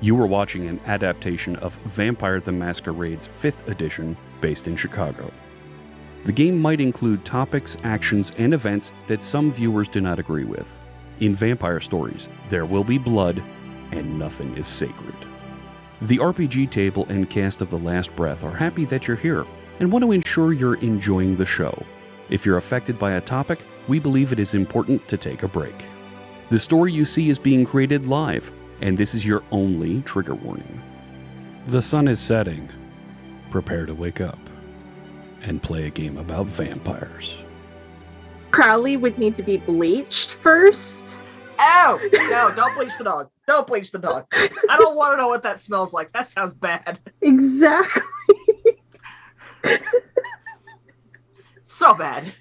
You are watching an adaptation of Vampire the Masquerade's 5th edition, based in Chicago. The game might include topics, actions, and events that some viewers do not agree with. In Vampire Stories, there will be blood, and nothing is sacred. The RPG table and cast of The Last Breath are happy that you're here, and want to ensure you're enjoying the show. If you're affected by a topic, we believe it is important to take a break. The story you see is being created live, and this is your only trigger warning. The sun is setting. Prepare to wake up and play a game about vampires. Crowley would need to be bleached first. Ow! No, don't bleach the dog. Don't bleach the dog. I don't want to know what that smells like. That sounds bad. Exactly. So bad.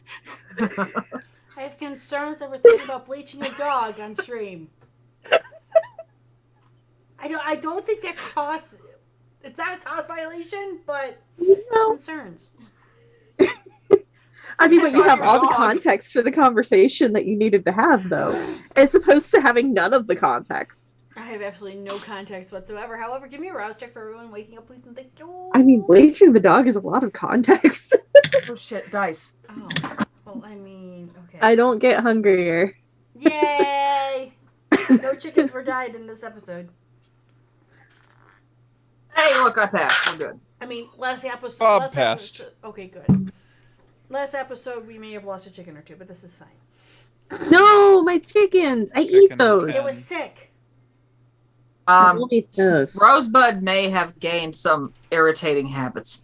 I have concerns that we're thinking about bleaching a dog on stream. I don't think that's toss. It's not a toss violation, but concerns. I mean, but you have all the context for the conversation that you needed to have, though, as opposed to having none of the context. I have absolutely no context whatsoever. However, give me a rouse check for everyone waking up, please, and thank you. I mean, bleaching the dog is a lot of context. Oh shit, dice. Oh, well, I mean, okay. I don't get hungrier. Yay! No chickens were died in this episode. Hey, look, I passed. We're good. I mean, last episode. Bob passed. Okay, good. Last episode, we may have lost a chicken or two, but this is fine. No, my chickens! I eat those. It was sick. I will eat those. Rosebud may have gained some irritating habits.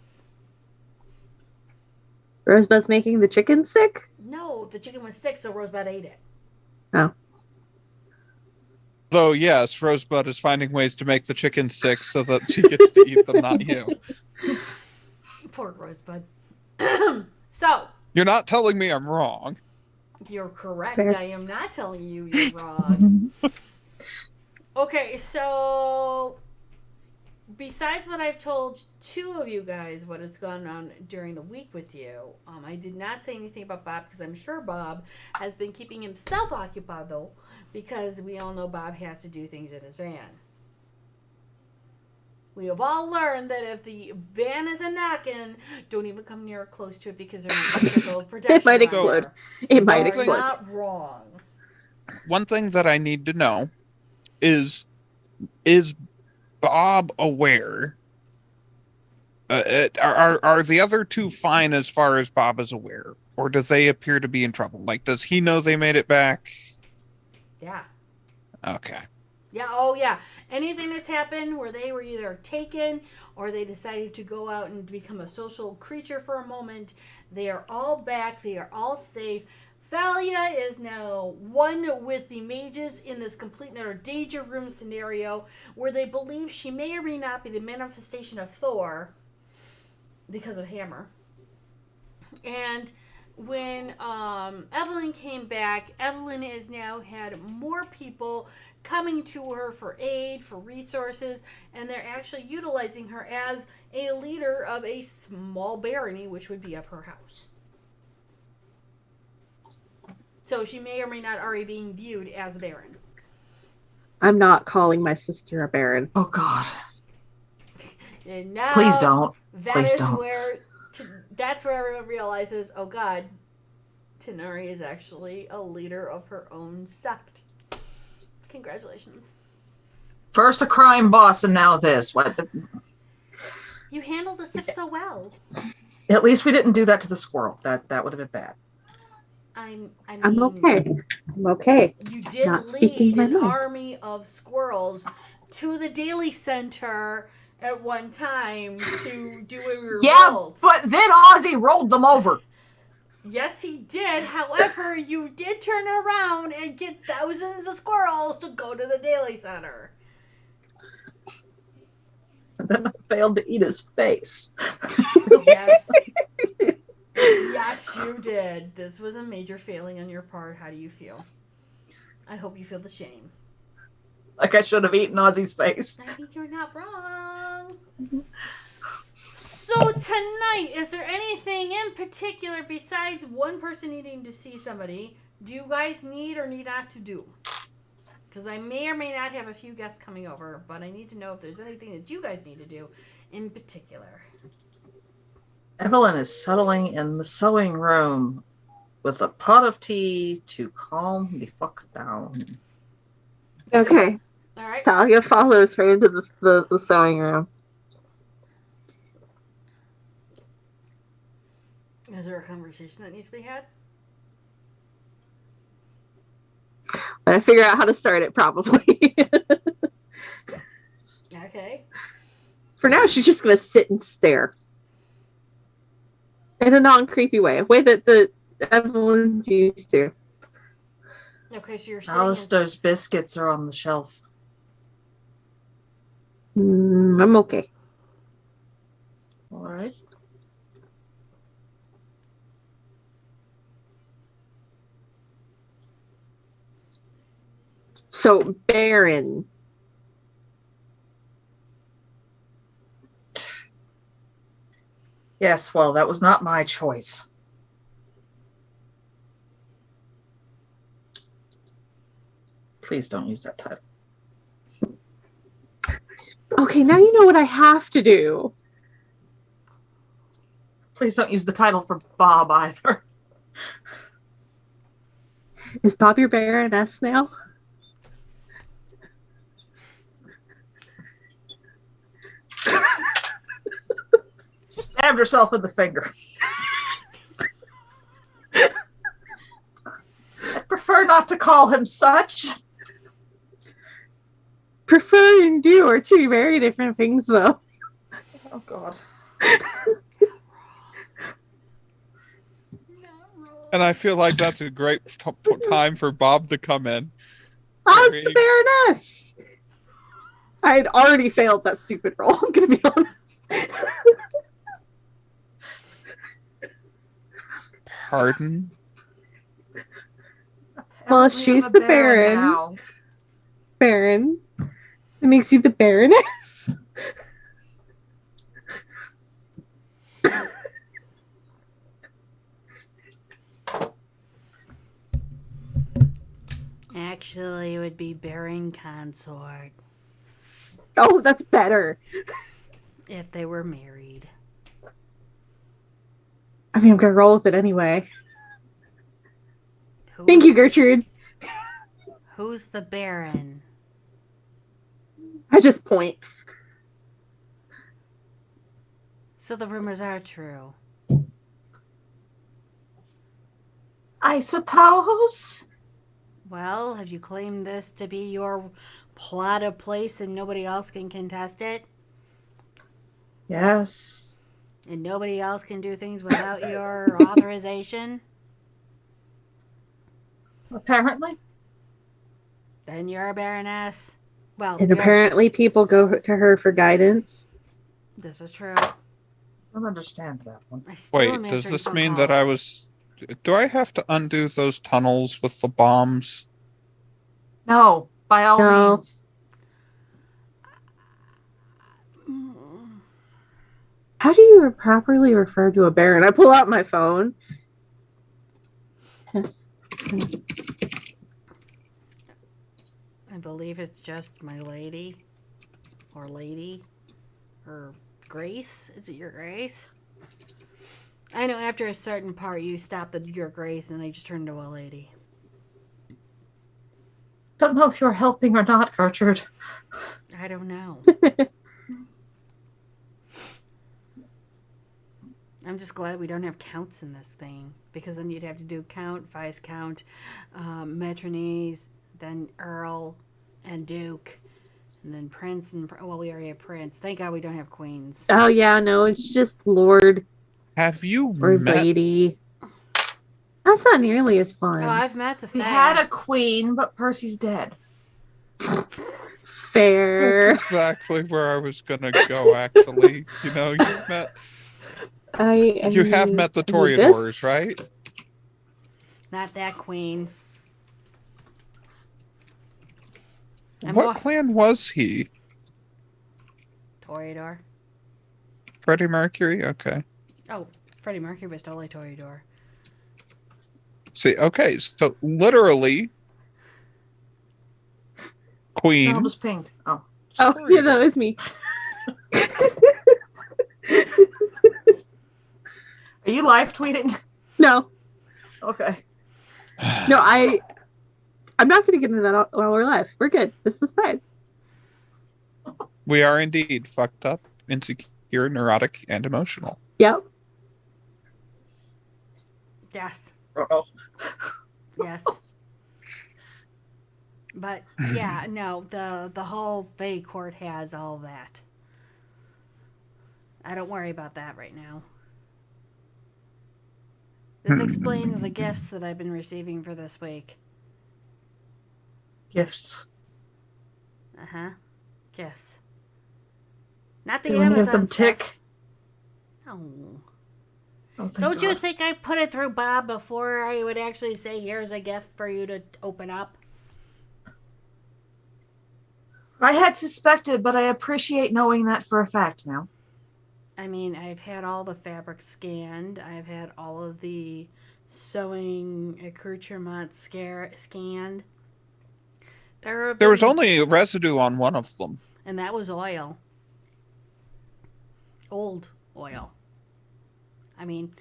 Rosebud's making the chicken sick? No, the chicken was sick, so Rosebud ate it. Oh. Though, yes, Rosebud is finding ways to make the chicken sick so that she gets to eat them, not you. Poor Rosebud. So. You're not telling me I'm wrong. You're correct. Fair. I am not telling you you're wrong. Okay, so besides what I've told two of you guys what has gone on during the week with you, I did not say anything about Bob because I'm sure Bob has been keeping himself occupied, though, because we all know Bob has to do things in his van. We have all learned that if the van is a knocking, don't even come near or close to it because there's no protection. It might explode. It might You're explode. not wrong. One thing that I need to know is Bob aware? Are the other two fine as far as Bob is aware? Or do they appear to be in trouble? Like, does he know they made it back? Yeah. Okay. Yeah, oh yeah. Anything that's happened where they were either taken or they decided to go out and become a social creature for a moment, they are all back. They are all safe. Thalia is now one with the mages in this complete and utter danger room scenario where they believe she may or may not be the manifestation of Thor because of Hammer. And when Evelyn came back, Evelyn has now had more people coming to her for aid, for resources, and they're actually utilizing her as a leader of a small barony, which would be of her house. So she may or may not already being viewed as a baron. I'm not calling my sister a baron. Oh God. And now Please don't. That Please is don't. that's where everyone realizes, oh God, Tanari is actually a leader of her own sect. Congratulations. First a crime boss and now this. What? You handled the stuff so well. At least we didn't do that to the squirrel. That would have been bad. I'm okay. I'm okay. You did Not speaking lead my an mind. army of squirrels to the Daily Center at one time to do a Yeah, revolt. but then Ozzy rolled them over. Yes, he did. However, you did turn around and get thousands of squirrels to go to the Daily Center. And then I failed to eat his face. Yes. Yes, you did. This was a major failing on your part. How do you feel? I hope you feel the shame. Like I should have eaten Ozzy's face. I think you're not wrong. So tonight, is there anything in particular besides one person needing to see somebody, do you guys need or need not to do? Because I may or may not have a few guests coming over, but I need to know if there's anything that you guys need to do in particular. Evelyn is settling in the sewing room with a pot of tea to calm the fuck down. Okay. All right. Talia follows her into the sewing room. Is there a conversation that needs to be had? When I figure out how to start it, probably. Okay. For now, she's just gonna sit and stare. In a non-creepy way. A way that the Evelyn's used to. Okay, so you're sitting Alistair's biscuits are on the shelf. I'm okay. All right. So, Baron. Yes, well, that was not my choice. Please don't use that title. Okay, now you know what I have to do. Please don't use the title for Bob either. Is Bob your Baroness now? She stabbed herself in the finger. I prefer not to call him such. Prefer and do are two very different things, though. Oh, God. And I feel like that's a great time for Bob to come in. Oh, it's the Baroness! I had already failed that stupid roll, I'm gonna be honest. Pardon? Well, if Apparently she's I'm a the Baron. now. Baron. It makes you the Baroness. Actually, it would be Baron Consort Oh, that's better. if they were married. I mean, I'm gonna roll with it anyway. Thank you, Gertrude. Who's the Baron? I just point. So the rumors are true. I suppose. Well, have you claimed this to be your plot of place and nobody else can contest it? Yes. And nobody else can do things without your authorization? Apparently. Then you're a baroness. Well, And apparently people go to her for guidance. this is true. I don't understand that one. I still Wait, am does answering this phone mean that calls. I was... Do I have to undo those tunnels with the bombs? No, by all No. means. How do you properly refer to a baron? I pull out my phone. I believe it's just my lady. Or lady. Or Grace. Is it your Grace? I know after a certain part you stop the your Grace and they just turn into a lady. Don't know if you're helping or not, Gertrude. I don't know. I'm just glad we don't have counts in this thing. Because then you'd have to do count, vice count, Metronese, then Earl and Duke, and then Prince and... Well, we already have Prince. Thank God we don't have Queens. Oh yeah, no, it's just Lord Have you or met... Lady. That's not nearly as fun. Oh, I've met the We Fae. had a queen, but Percy's dead. Fair. That's exactly where I was gonna go, actually. You know, you've met... You have met the Toreadors, right? Not that queen. I'm What wa- clan was he? Toreador. Freddie Mercury? Okay. Oh, Freddie Mercury was totally Toreador. See, okay, so literally, Queen. No, just pinged. Oh. Oh, yeah, that was me. Are you live tweeting? No. Okay. No, I'm not going to get into that while we're live. We're good. This is fine. We are indeed fucked up, insecure, neurotic, and emotional. Yep. Yes. Uh-oh. Yes. But yeah, no, the whole Fae court has all that. I don't worry about that right now. This explains the gifts that I've been receiving for this week. Gifts. Uh-huh. Gifts. Not the Do any Amazon of them stuff. tick? Oh. Oh, thank Don't you God. think I put it through Bob before I would actually say, here's a gift for you to open up? I had suspected, but I appreciate knowing that for a fact now. I mean, I've had all the fabric scanned. I've had all of the sewing accoutrements scanned. There was only residue on one of them. And that was oil. Old oil. I mean,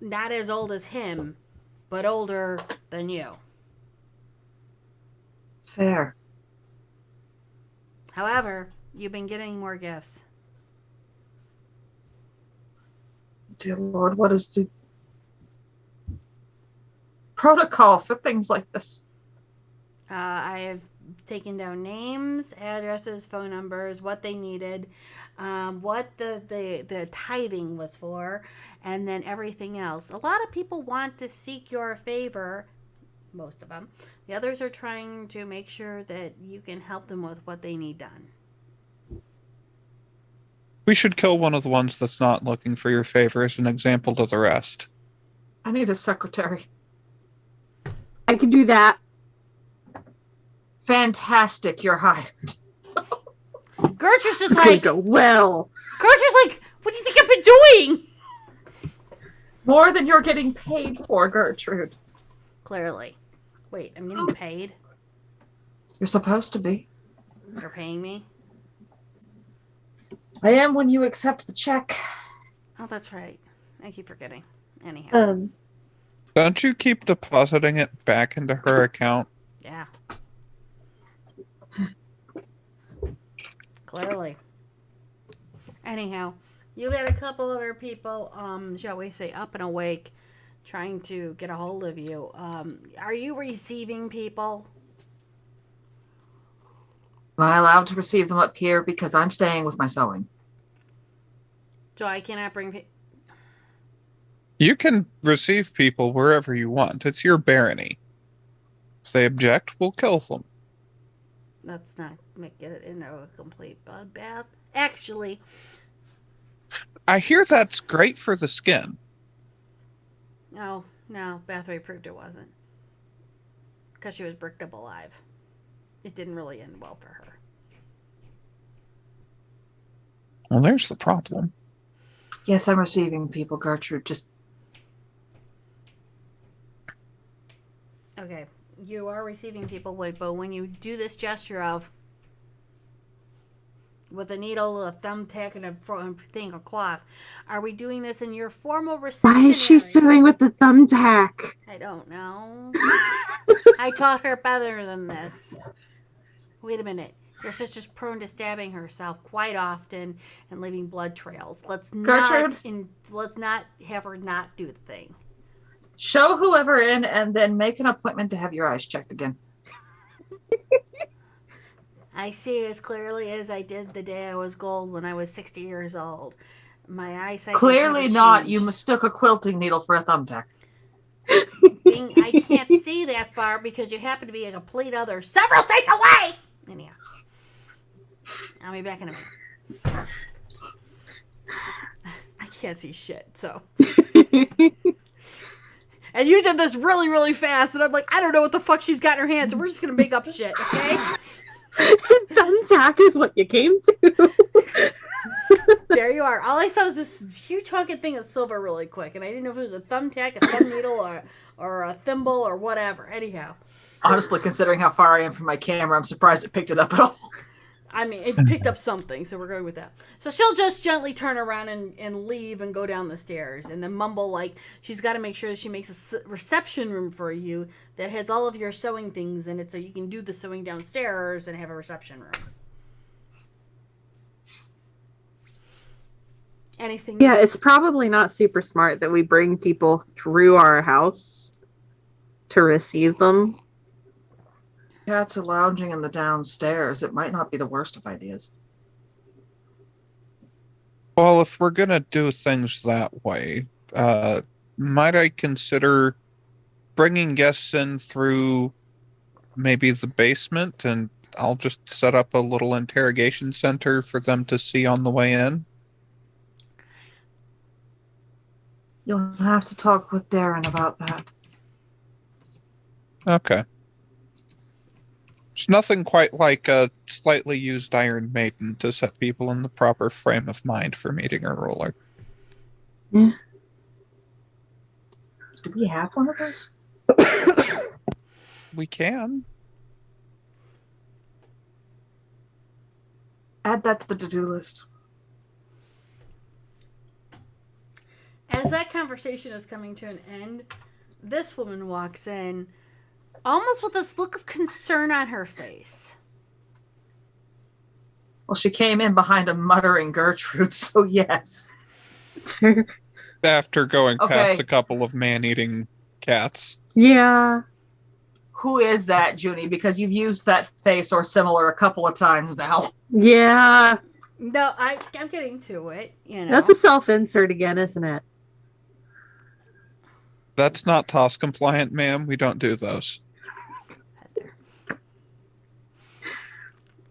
not as old as him, but older than you. Fair. However, you've been getting more gifts. Dear Lord, what is the protocol for things like this? I have taken down names, addresses, phone numbers, what they needed, what the tithing was for, and then everything else. A lot of people want to seek your favor, most of them. The others are trying to make sure that you can help them with what they need done. We should kill one of the ones that's not looking for your favor as an example to the rest. I need a secretary. I can do that. Fantastic, you're hired. Gertrude's just It's gonna like, go well. Gertrude's like, what do you think I've been doing? More than you're getting paid for, Gertrude. Clearly. Wait, I'm getting paid? You're supposed to be. You're paying me? I am when you accept the check. Oh, that's right. I keep forgetting. Anyhow. Don't you keep depositing it back into her account? Yeah. Clearly. Anyhow, you got a couple other people, shall we say, up and awake, trying to get a hold of you. Are you receiving people? Am I allowed to receive them up here because I'm staying with my sewing? So I cannot bring people. You can receive people wherever you want. It's your barony. If they object, we'll kill them. Let's not make it into a complete bloodbath. Actually, I hear that's great for the skin. no, Bathory proved it wasn't. Because she was bricked up alive. It didn't really end well for her. Well, there's the problem. Yes, I'm receiving people, Gertrude. Just Okay, you are receiving people, but when you do this gesture of with a needle, a thumbtack, and a thing of cloth, are we doing this in your formal reception Why is she area? sewing with the thumbtack? I don't know. I taught her better than this. Wait a minute. Your sister's prone to stabbing herself quite often and leaving blood trails. Let's not have her not do the thing. show whoever in and then make an appointment to have your eyes checked again. I see as clearly as I did the day I was gold when I was 60 years old. My eyesight Clearly has not. changed. You mistook a quilting needle for a thumbtack. I can't see that far because you happen to be a complete other several states away. Anyhow, I'll be back in a minute. I can't see shit, so. And you did this really, really fast, and I'm like, I don't know what the fuck she's got in her hands, and we're just gonna make up shit, okay? Thumbtack is what you came to. There you are. All I saw was this huge honking thing of silver really quick, and I didn't know if it was a thumbtack, a thumb needle, or a thimble, or whatever. Anyhow. Honestly, considering how far I am from my camera, I'm surprised it picked it up at all. I mean, it picked up something, so we're going with that. So she'll just gently turn around and leave and go down the stairs and then mumble like she's got to make sure that she makes a reception room for you that has all of your sewing things in it so you can do the sewing downstairs and have a reception room. Anything? Yeah, it's probably not super smart that we bring people through our house to receive them. Cats are lounging in the downstairs. It might not be the worst of ideas. Well, if we're going to do things that way, might I consider bringing guests in through maybe the basement, and I'll just set up a little interrogation center for them to see on the way in? You'll have to talk with Darren about that. Okay. It's nothing quite like a slightly used Iron Maiden to set people in the proper frame of mind for meeting a ruler. Yeah. Do we have one of those? We can. Add that to the to-do list. As that conversation is coming to an end, this woman walks in almost with this look of concern on her face. Well, she came in behind a muttering Gertrude, so yes. It's fair. After going Okay. past a couple of man-eating cats. Yeah. Who is that, Junie? Because you've used that face or similar a couple of times now. Yeah. No, I'm getting to it, you know. That's a self-insert again, isn't it? That's not TOS compliant, ma'am. We don't do those.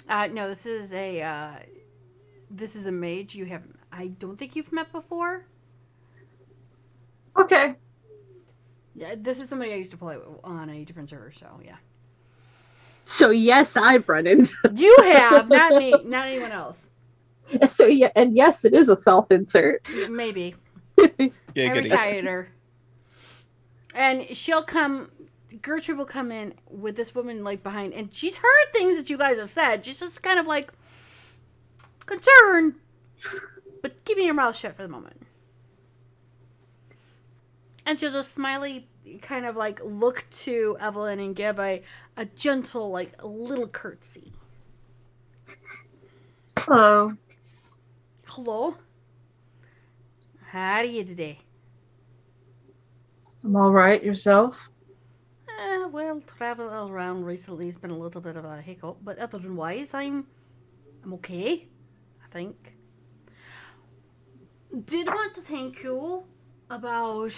No, this is a mage I don't think you've met before. Okay. Yeah, this is somebody I used to play on a different server, so yeah. So yes, I've run into. You have, not me, not anyone else. So yeah, and yes, it is a self-insert. Maybe. I Giggity. retired her. And she'll come, Gertrude will come in with this woman like behind, and she's heard things that you guys have said. She's just kind of like concerned, but keeping your mouth shut for the moment. And she'll just smiley kind of like look to Evelyn and give a gentle, like little curtsy. Hello. Hello? How are you today? I'm all right. Yourself? Well, travel around recently has been a little bit of a hiccup, but otherwise, I'm okay, I think. Did want to thank you about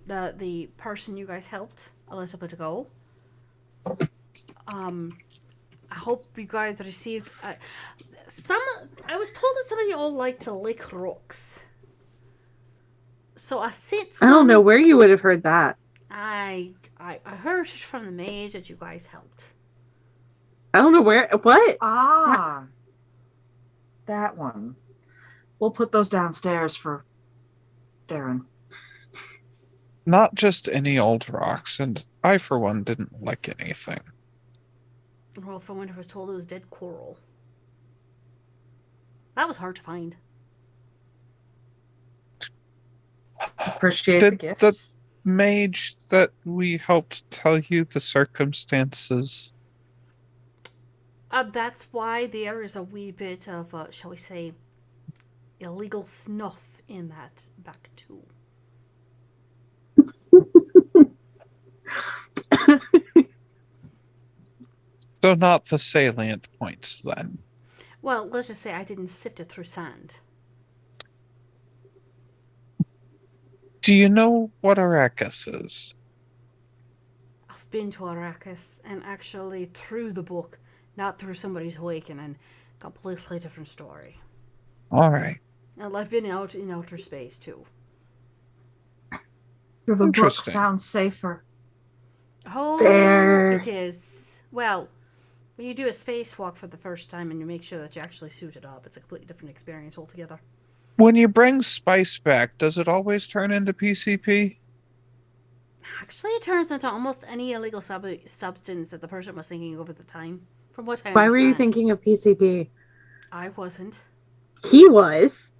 the person you guys helped a little bit ago. I hope you guys received I was told that some of you all like to lick rocks. So I sent some. I don't know where you would have heard that. I heard from the mage that you guys helped. I don't know where. What? Ah. That one. We'll put those downstairs for Darren. Not just any old rocks, and I, for one, didn't like anything. Well, from when I was told it was dead coral. That was hard to find. Appreciate the Did gift. the mage that we helped tell you the circumstances? That's why there is a wee bit of, shall we say, illegal snuff in that back too. So not the salient points, then. Well, let's just say I didn't sift it through sand. Do you know what Arrakis is? I've been to Arrakis, and actually through the book, not through somebody's awakening. Completely different story. All right. And I've been out in outer space too. The book Interesting. sounds safer. Oh, Fair. it is. Well, when you do a spacewalk for the first time and you make sure that you actually suit it up, it's a completely different experience altogether. When you bring spice back, does it always turn into PCP? Actually, it turns into almost any illegal substance that the person was thinking of at the time. From what I Why were you understand. thinking of PCP? I wasn't. He was.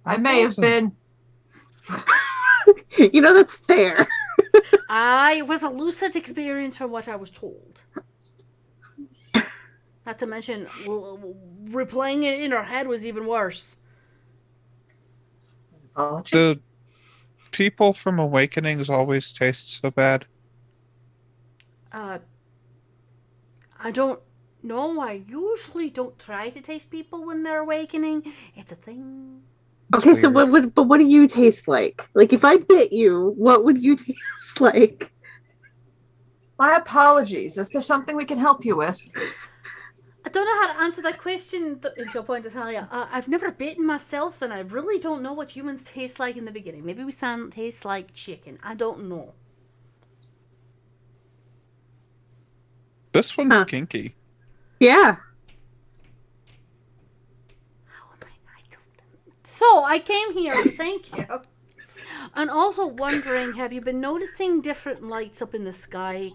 I may have been. You know, that's fair. It was a lucid experience from what I was told. Not to mention, replaying it in her head was even worse. Do people from Awakenings always taste so bad? I don't know. I usually don't try to taste people when they're awakening. It's a thing. Okay, so Weird. what do you taste like? Like, if I bit you, what would you taste like? My apologies. Is there something we can help you with? I don't know how to answer that question until a point, Natalia. I've never bitten myself, and I really don't know what humans taste like in the beginning. Maybe we taste like chicken. I don't know. This one's kinky. Yeah. How am I don't. So I came here. Thank you. And also wondering, have you been noticing different lights up in the sky?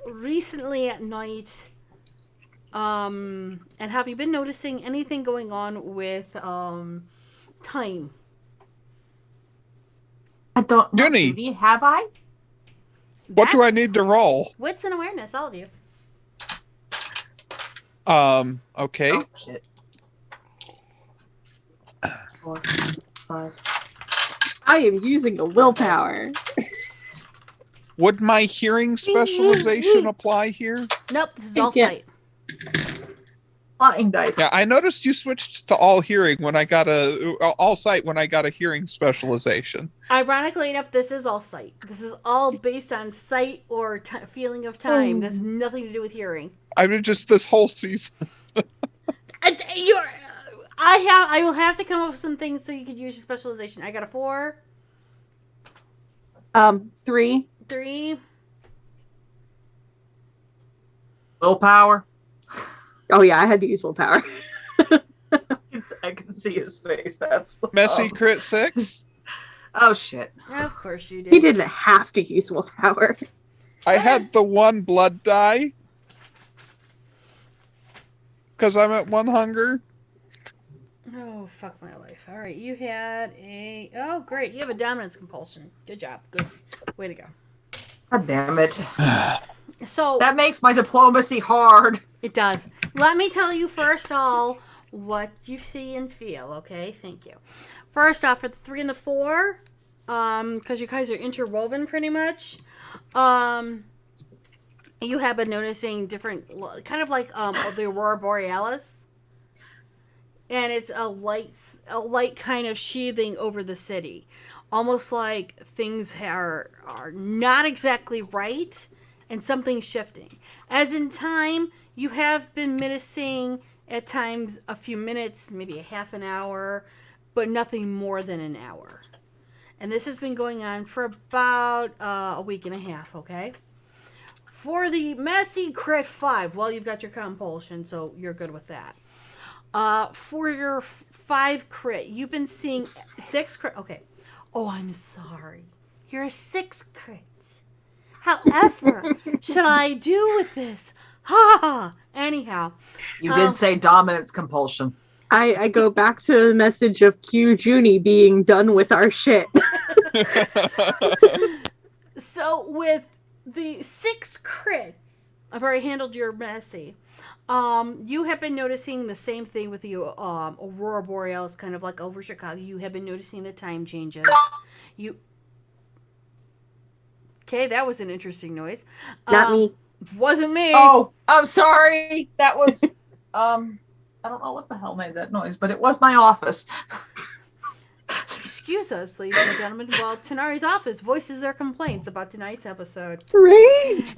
Recently at night, and have you been noticing anything going on with time? I don't know. Junie. Judy, have I? What do I need to roll? Wits and awareness, all of you. Okay. Oh, shit. 4, 5. I am using a willpower. Would my hearing specialization apply here? Nope, this is all Yeah. sight. Flying dice. Yeah, I noticed you switched to all hearing when I got all sight when I got a hearing specialization. Ironically enough, this is all sight. This is all based on sight or feeling of time. This has nothing to do with hearing. I mean, just this whole season. I will have to come up with some things so you could use your specialization. I got a 4, 3. 3. Willpower. Oh yeah, I had to use willpower. I can see his face. That's Messy crit 6. Oh shit. Of course you did. He didn't have to use willpower. I had the 1 blood die because I'm at 1 hunger. Oh, fuck my life. All right, you had a... Oh, great. You have a dominance compulsion. Good job. Good. Way to go. God damn it. So... That makes my diplomacy hard. It does. Let me tell you first all what you see and feel, okay? Thank you. First off, for the 3 and the 4, because you guys are interwoven pretty much, you have been noticing different, kind of like the Aurora Borealis. And it's a light kind of sheathing over the city. Almost like things are not exactly right and something's shifting. As in time, you have been missing at times a few minutes, maybe a half an hour, but nothing more than an hour. And this has been going on for about a week and a half, okay? For the messy crit 5, well, you've got your compulsion, so you're good with that. For your 5 crit, you've been seeing 6 crit. Okay. Oh, I'm sorry. You're a 6 crit. However, should I do with this? Ha! Anyhow. You did say dominance compulsion. I go back to the message of Q Junie being done with our shit. So with the 6 crits, I've already handled your messy. You have been noticing the same thing with the Aurora Borealis, kind of like over Chicago. You have been noticing the time changes. Okay, that was an interesting noise. Not me. Wasn't me. Oh, I'm sorry. That was I don't know what the hell made that noise, but it was my office. Excuse us, ladies and gentlemen, while Tanari's office voices their complaints about tonight's episode. Right?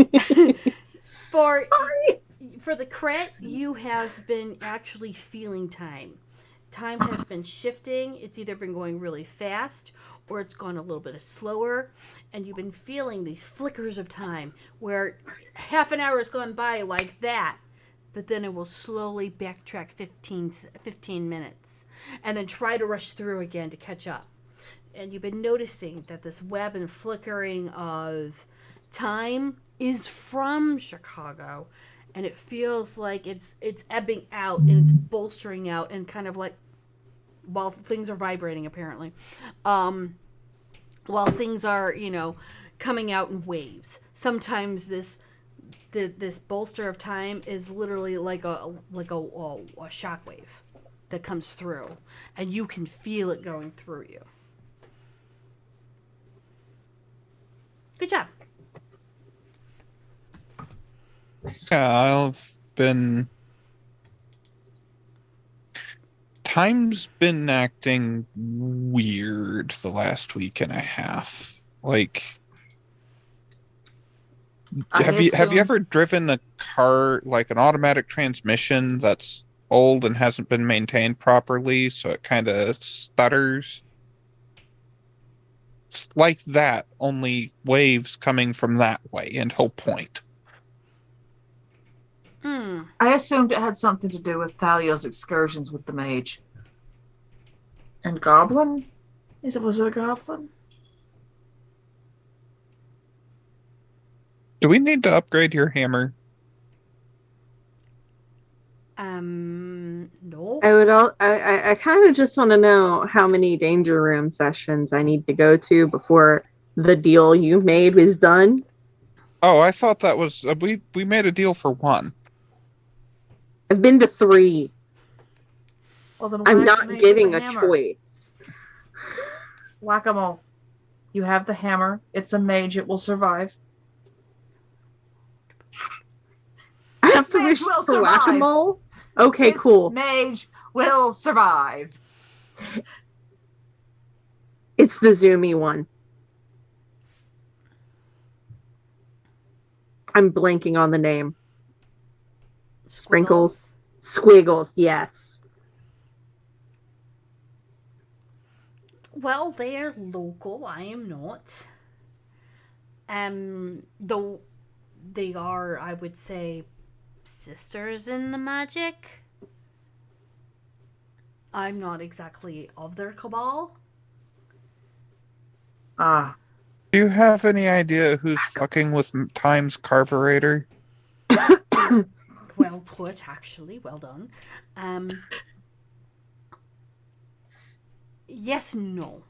For the crit, you have been actually feeling time. Time has been shifting. It's either been going really fast or it's gone a little bit slower. And you've been feeling these flickers of time where half an hour has gone by like that, but then it will slowly backtrack 15 minutes and then try to rush through again to catch up. you've been noticing that this web and flickering of time is from Chicago, and it feels like it's ebbing out and it's bolstering out, and kind of like while things are vibrating apparently, while things are coming out in waves. Sometimes this bolster of time is literally like a shockwave that comes through, and you can feel it going through you. Good job. Yeah, Time's been acting weird the last week and a half. Like, have you ever driven a car, like an automatic transmission that's old and hasn't been maintained properly, so it kind of stutters? It's like that, only waves coming from that way until point. I assumed it had something to do with Thalio's excursions with the mage. And Goblin? Was it a goblin? Do we need to upgrade your hammer? No. I kind of just want to know how many danger room sessions I need to go to before the deal you made is done. Oh, I thought that was we made a deal for 1. I've been to 3. Well, then I'm why not make getting the a hammer? choice. Whack-a-mole. You have the hammer. It's a mage. It will survive. I have This mage permission will for survive. whack-a-mole? Okay, This cool. mage will survive. It's the zoomy one. I'm blanking on the name. Sprinkles. Squiggles, yes. Well, they're local. I am not. Though they are, I would say, sisters in the magic. I'm not exactly of their cabal. Ah, Do you have any idea who's fucking with Time's carburetor? Well put, actually. Well done. Yes, no.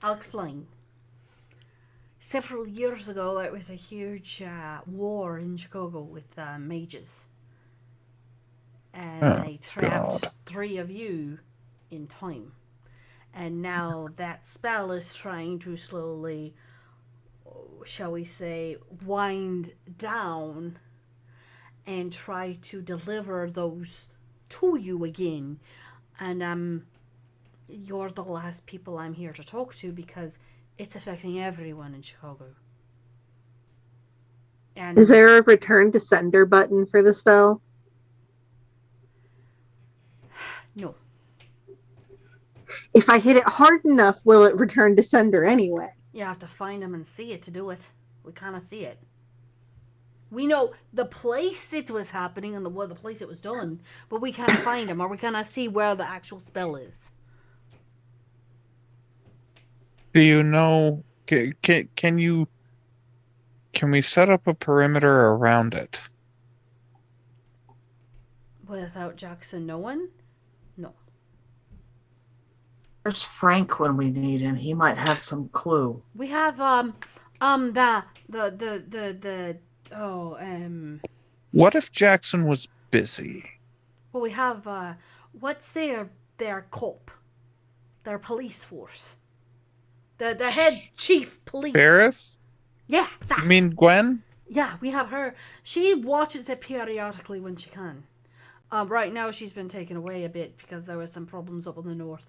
I'll explain. Several years ago, there was a huge war in Chicago with mages. And Oh, they trapped God. 3 of you in time. And now that spell is trying to slowly, shall we say, wind down and try to deliver those to you again. And you're the last people I'm here to talk to because it's affecting everyone in Chicago. And Is there a return to sender button for the spell? No. If I hit it hard enough, will it return to sender anyway? You have to find them and see it to do it. We cannot see it. We know the place it was happening and the place it was done, but we can't find them, or we cannot see where the actual spell is. Do you know? Can we set up a perimeter around it? Without Jackson knowing? No. where's Frank when we need him? He might have some clue. We have What if Jackson was busy? well, we have what's their corp, their police force, the head chief police. Sheriff? Yeah, that. You mean Gwen? Yeah, we have her. She watches it periodically when she can. Right now she's been taken away a bit because there was some problems up in the north.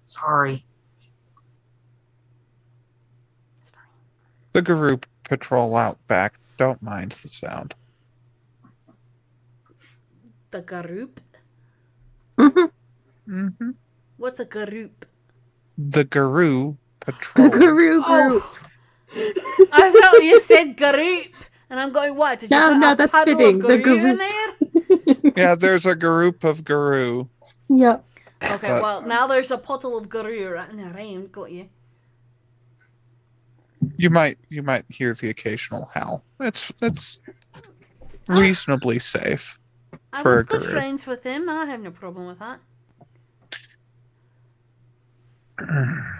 Sorry. It's fine. The Guru patrol out back. Don't mind the sound. The Garoop? Mm-hmm. What's a Garoop? The Guru The patrol. Guru group. Oh, I thought you said Garoop. And I'm going, what? Did you No, put no, a that's puddle fitting. of The Garoo in Garoop. there? Yeah, there's a group of guru. Yep. Okay, But- well, now there's a pottle of guru right in there. I ain't got you. You might hear the occasional howl. It's reasonably safe I for was a good guru. friends with him. I have no problem with that.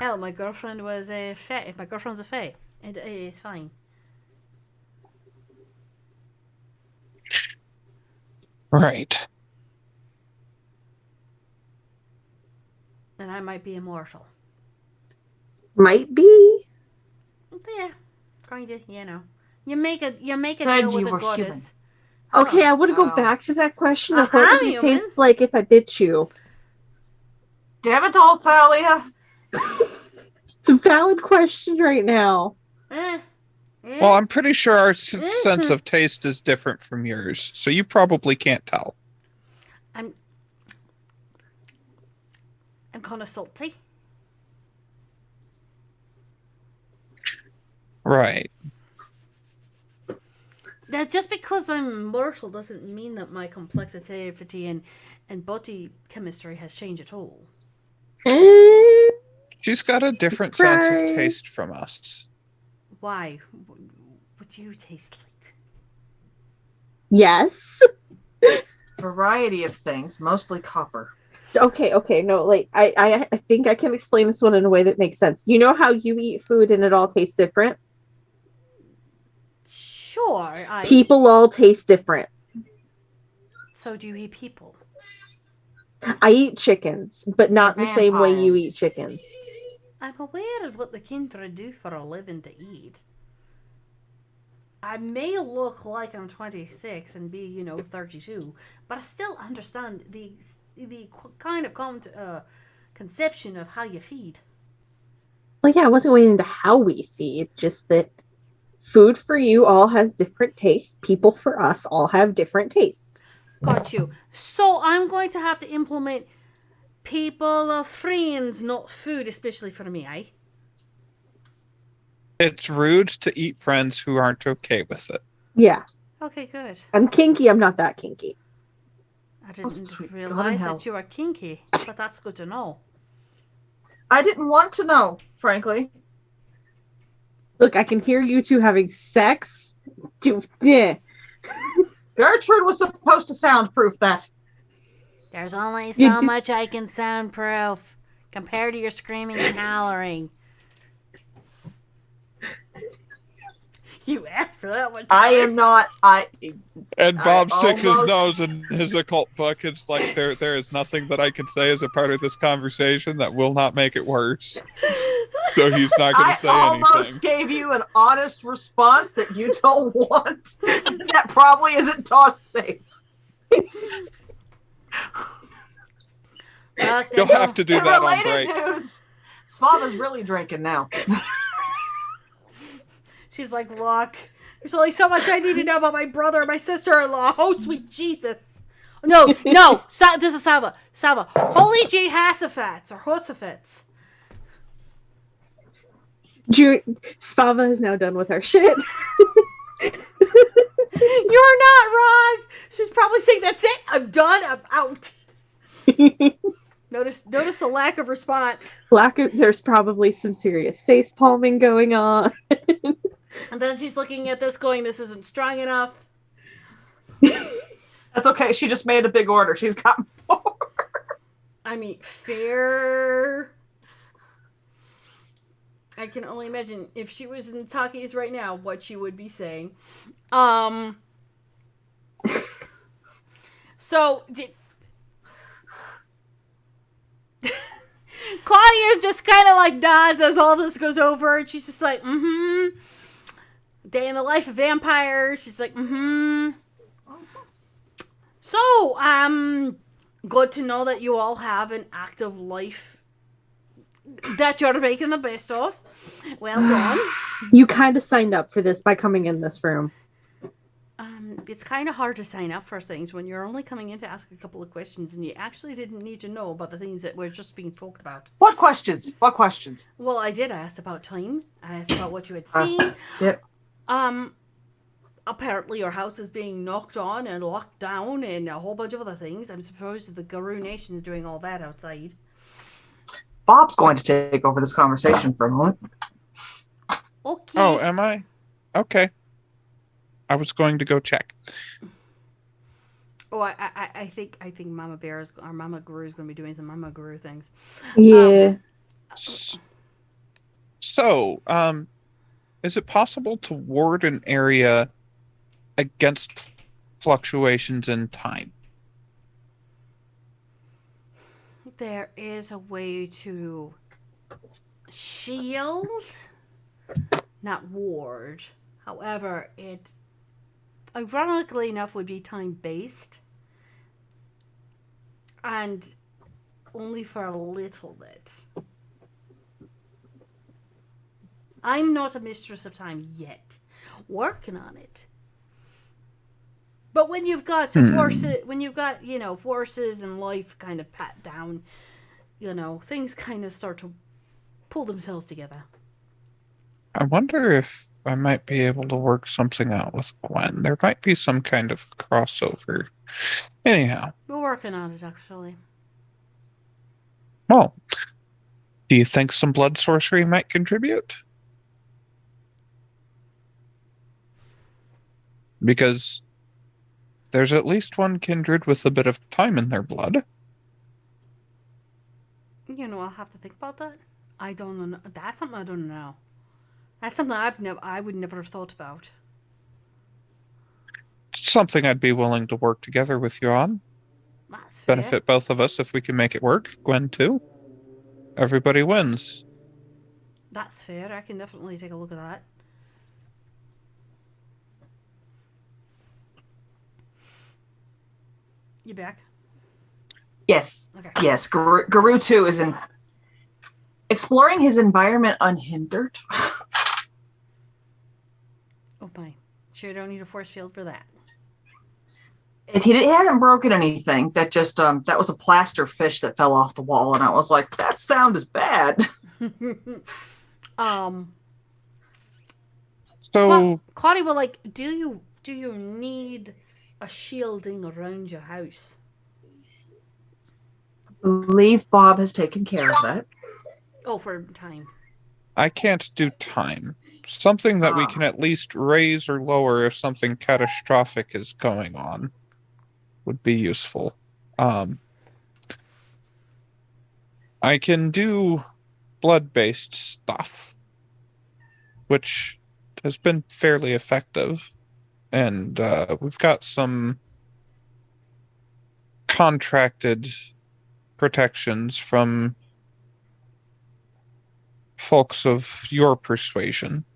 Hell, my girlfriend was a fae. My girlfriend's a fae. It's fine. Right. And I might be immortal. Might be. Yeah, kinda. You know, you make a Said deal with you a were goddess. human. Okay, I want to go Oh. back to that question of I'm what would you human. taste like if I bit you. Damn it all, Thalia. It's a valid question right now. Well, I'm pretty sure our sense of taste is different from yours, so you probably can't tell. I'm kind of salty. Right. Now, just because I'm mortal doesn't mean that my complexity and body chemistry has changed at all. Eh, She's got a different sense of Surprise. taste from us. Why? What do you taste like? yes. Variety of things, mostly copper. So, okay, no, like I think I can explain this one in a way that makes sense. You know how you eat food and it all tastes different? Sure. People all taste different. So do you eat people? I eat chickens, but not the same way you Vampires. eat chickens. I'm aware of what the Kindra do for a living to eat. I may look like I'm 26 and be, 32, but I still understand the kind of conception of how you feed. Well, yeah, I wasn't going into how we feed, just that food for you all has different tastes. People for us all have different tastes. Got you. So I'm going to have to implement people of friends, not food, especially for me, eh? It's rude to eat friends who aren't okay with it. Yeah, Okay, good. I'm kinky. I'm not that kinky. I didn't sweet God in realize hell. that you were kinky, but that's good to know. I didn't want to know, frankly. Look, I can hear you two having sex. Yeah. Gertrude was supposed to soundproof that. There's only You so did- much I can soundproof compared to your screaming and hollering. You asked for that one. I Tyler. am not. And Bob I sticks his almost- nose in his occult book. It's like there is nothing that I can say as a part of this conversation that will not make it worse. So he's not going I to say almost anything. gave you an honest response that you don't want. That probably isn't toss safe. Well, You'll then- have to do In that on related break. news, Svava's really drinking now. She's like, look, there's only so much I need to know about my brother and my sister-in-law. Oh, sweet Jesus. No, this is Sava. Sava. Holy Jehoshaphat or Hoshaphat. Spava is now done with our shit. You're not wrong. She's probably saying, that's it. I'm done. I'm out. Notice the lack of response. There's probably some serious face palming going on. And then she's looking at this going, this isn't strong enough. That's okay. She just made a big order. She's got more. I mean, fair. I can only imagine if she was in Takis right now, what she would be saying. So, Claudia just kind of like nods as all this goes over, and she's just like, Day in the life of vampires. She's like, So, good to know that you all have an active life that you're making the best of. Well done. You kind of signed up for this by coming in this room. It's kind of hard to sign up for things when you're only coming in to ask a couple of questions and you actually didn't need to know about the things that were just being talked about. What questions? What questions? Well, I did. I asked about time. I asked about what you had seen. Yep. apparently your house is being knocked on and locked down and a whole bunch of other things. I'm supposed the Garou Nation is doing all that outside. Bob's going to take over this conversation for a moment. Okay. Oh, am I? Okay. I was going to go check. Oh, I think Mama Bear is, or Mama Guru is going to be doing some Mama Guru things. Yeah. So, is it possible to ward an area against fluctuations in time? There is a way to shield, not ward. However, it ironically enough would be time based and only for a little bit. I'm not a mistress of time yet. Working on it. But when you've got forces, when you've got, forces and life kind of pat down, things kind of start to pull themselves together. I wonder if I might be able to work something out with Gwen. There might be some kind of crossover. Anyhow. We're working on it, actually. Well, do you think some blood sorcery might contribute? Because there's at least one kindred with a bit of time in their blood. I'll have to think about that. I don't know. That's something I don't know. That's something I would never have thought about. It's something I'd be willing to work together with you on. That's fair. Benefit both of us if we can make it work. Gwen too. Everybody wins. That's fair. I can definitely take a look at that. You back? Yes. Okay. Yes. Garou 2 is in exploring his environment unhindered. Oh my. Sure you don't need a force field for that. He hasn't broken anything. That just that was a plaster fish that fell off the wall, and I was like, that sound is bad. So Claudia, well, do you need a shielding around your house? I believe Bob has taken care of that. Oh, for time. I can't do time. Something that we can at least raise or lower if something catastrophic is going on would be useful. I can do blood-based stuff, which has been fairly effective. And we've got some contracted protections from folks of your persuasion.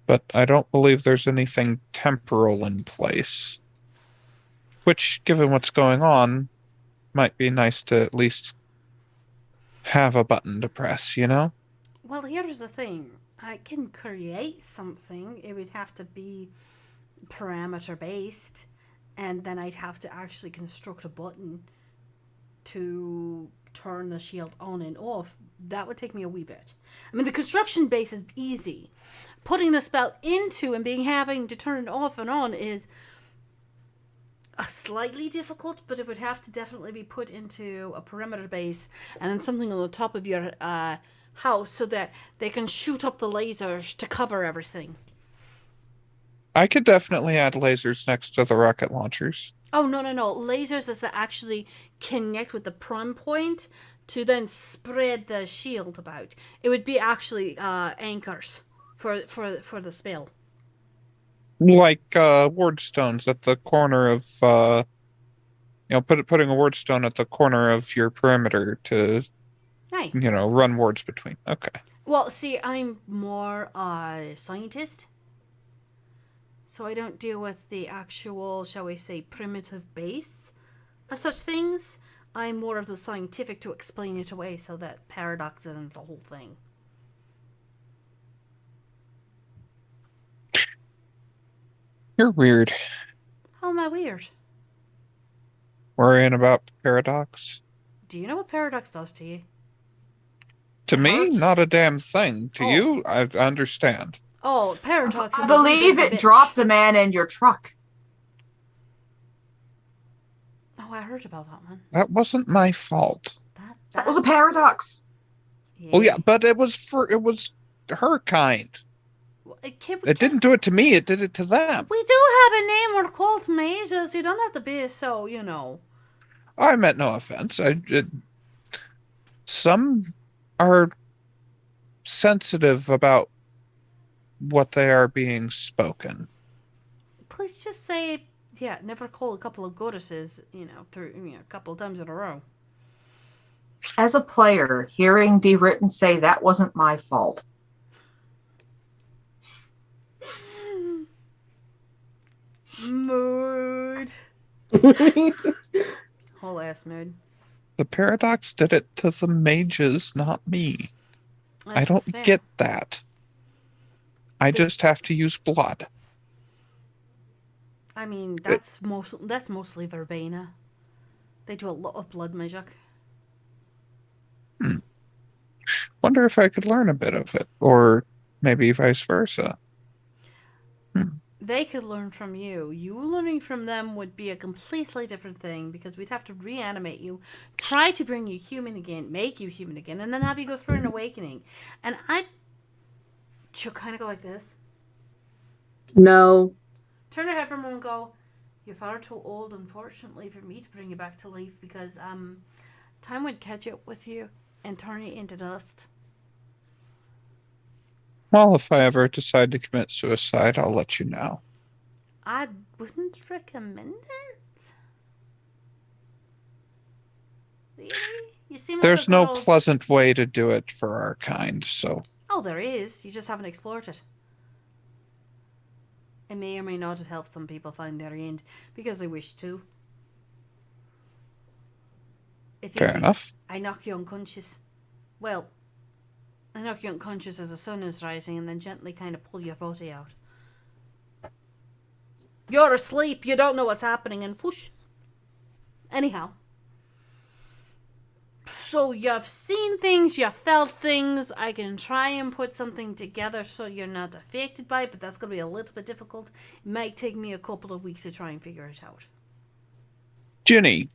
But I don't believe there's anything temporal in place. Which, given what's going on, might be nice to at least have a button to press, Well, here's the thing. I can create something. It would have to be parameter based, and then I'd have to actually construct a button to turn the shield on and off. That would take me a wee bit. I mean, the construction base is easy. Putting the spell into and having to turn it off and on is a slightly difficult, but it would have to definitely be put into a perimeter base and then something on the top of your house so that they can shoot up the lasers to cover everything. I could definitely add lasers next to the rocket launchers. Oh, no. Lasers is to actually connect with the prime point to then spread the shield about. It would be actually anchors for the spell. Like ward stones at the corner of, putting a ward stone at the corner of your perimeter to, Right. Run wards between. Okay. Well, see, I'm more a scientist. So I don't deal with the actual, shall we say, primitive base of such things. I'm more of the scientific to explain it away so that paradox isn't the whole thing. You're weird. How am I weird? Worrying about paradox? Do you know what paradox does to you? To It me, hurts. not a damn thing. To Oh. you, I understand. Oh, Paradox. I Is believe it dropped a man in your truck. Oh, I heard about that one. That wasn't my fault. That was a paradox. Yeah. Oh yeah, but it was her kind. Well, It didn't do it to me, it did it to them. We do have a name. We're called mages. You don't have to be so, you know. I meant no offense. Some are sensitive about what they are being spoken. Please just say, yeah, never call a couple of goddesses, a couple of times in a row. As a player, hearing D. Ritten say that wasn't my fault. Mood. Whole ass mood. The paradox did it to the mages, not me. I That's don't fair. get that. I just have to use blood. I mean, that's mostly verbena. They do a lot of blood magic. Wonder if I could learn a bit of it, or maybe vice versa. They could learn from you. You learning from them would be a completely different thing because we'd have to reanimate you, try to bring you human again, make you human again, and then have you go through an awakening. And she'll kind of go like this. No. Turn her head from her and go, "You're far too old, unfortunately, for me to bring you back to life because time would catch up with you and turn you into dust." Well, if I ever decide to commit suicide, I'll let you know. I wouldn't recommend it. Really? You seem like There's a no good old... pleasant way to do it for our kind, so... Oh, there is. You just haven't explored it. It may or may not have helped some people find their end because they wish to. It's Fair easy. enough. I knock you unconscious. Well, I knock you unconscious as the sun is rising and then gently kind of pull your body out. You're asleep, you don't know what's happening, and whoosh. Anyhow. So you've seen things, you've felt things. I can try and put something together so you're not affected by it, but that's going to be a little bit difficult. It might take me a couple of weeks to try and figure it out. Ginny,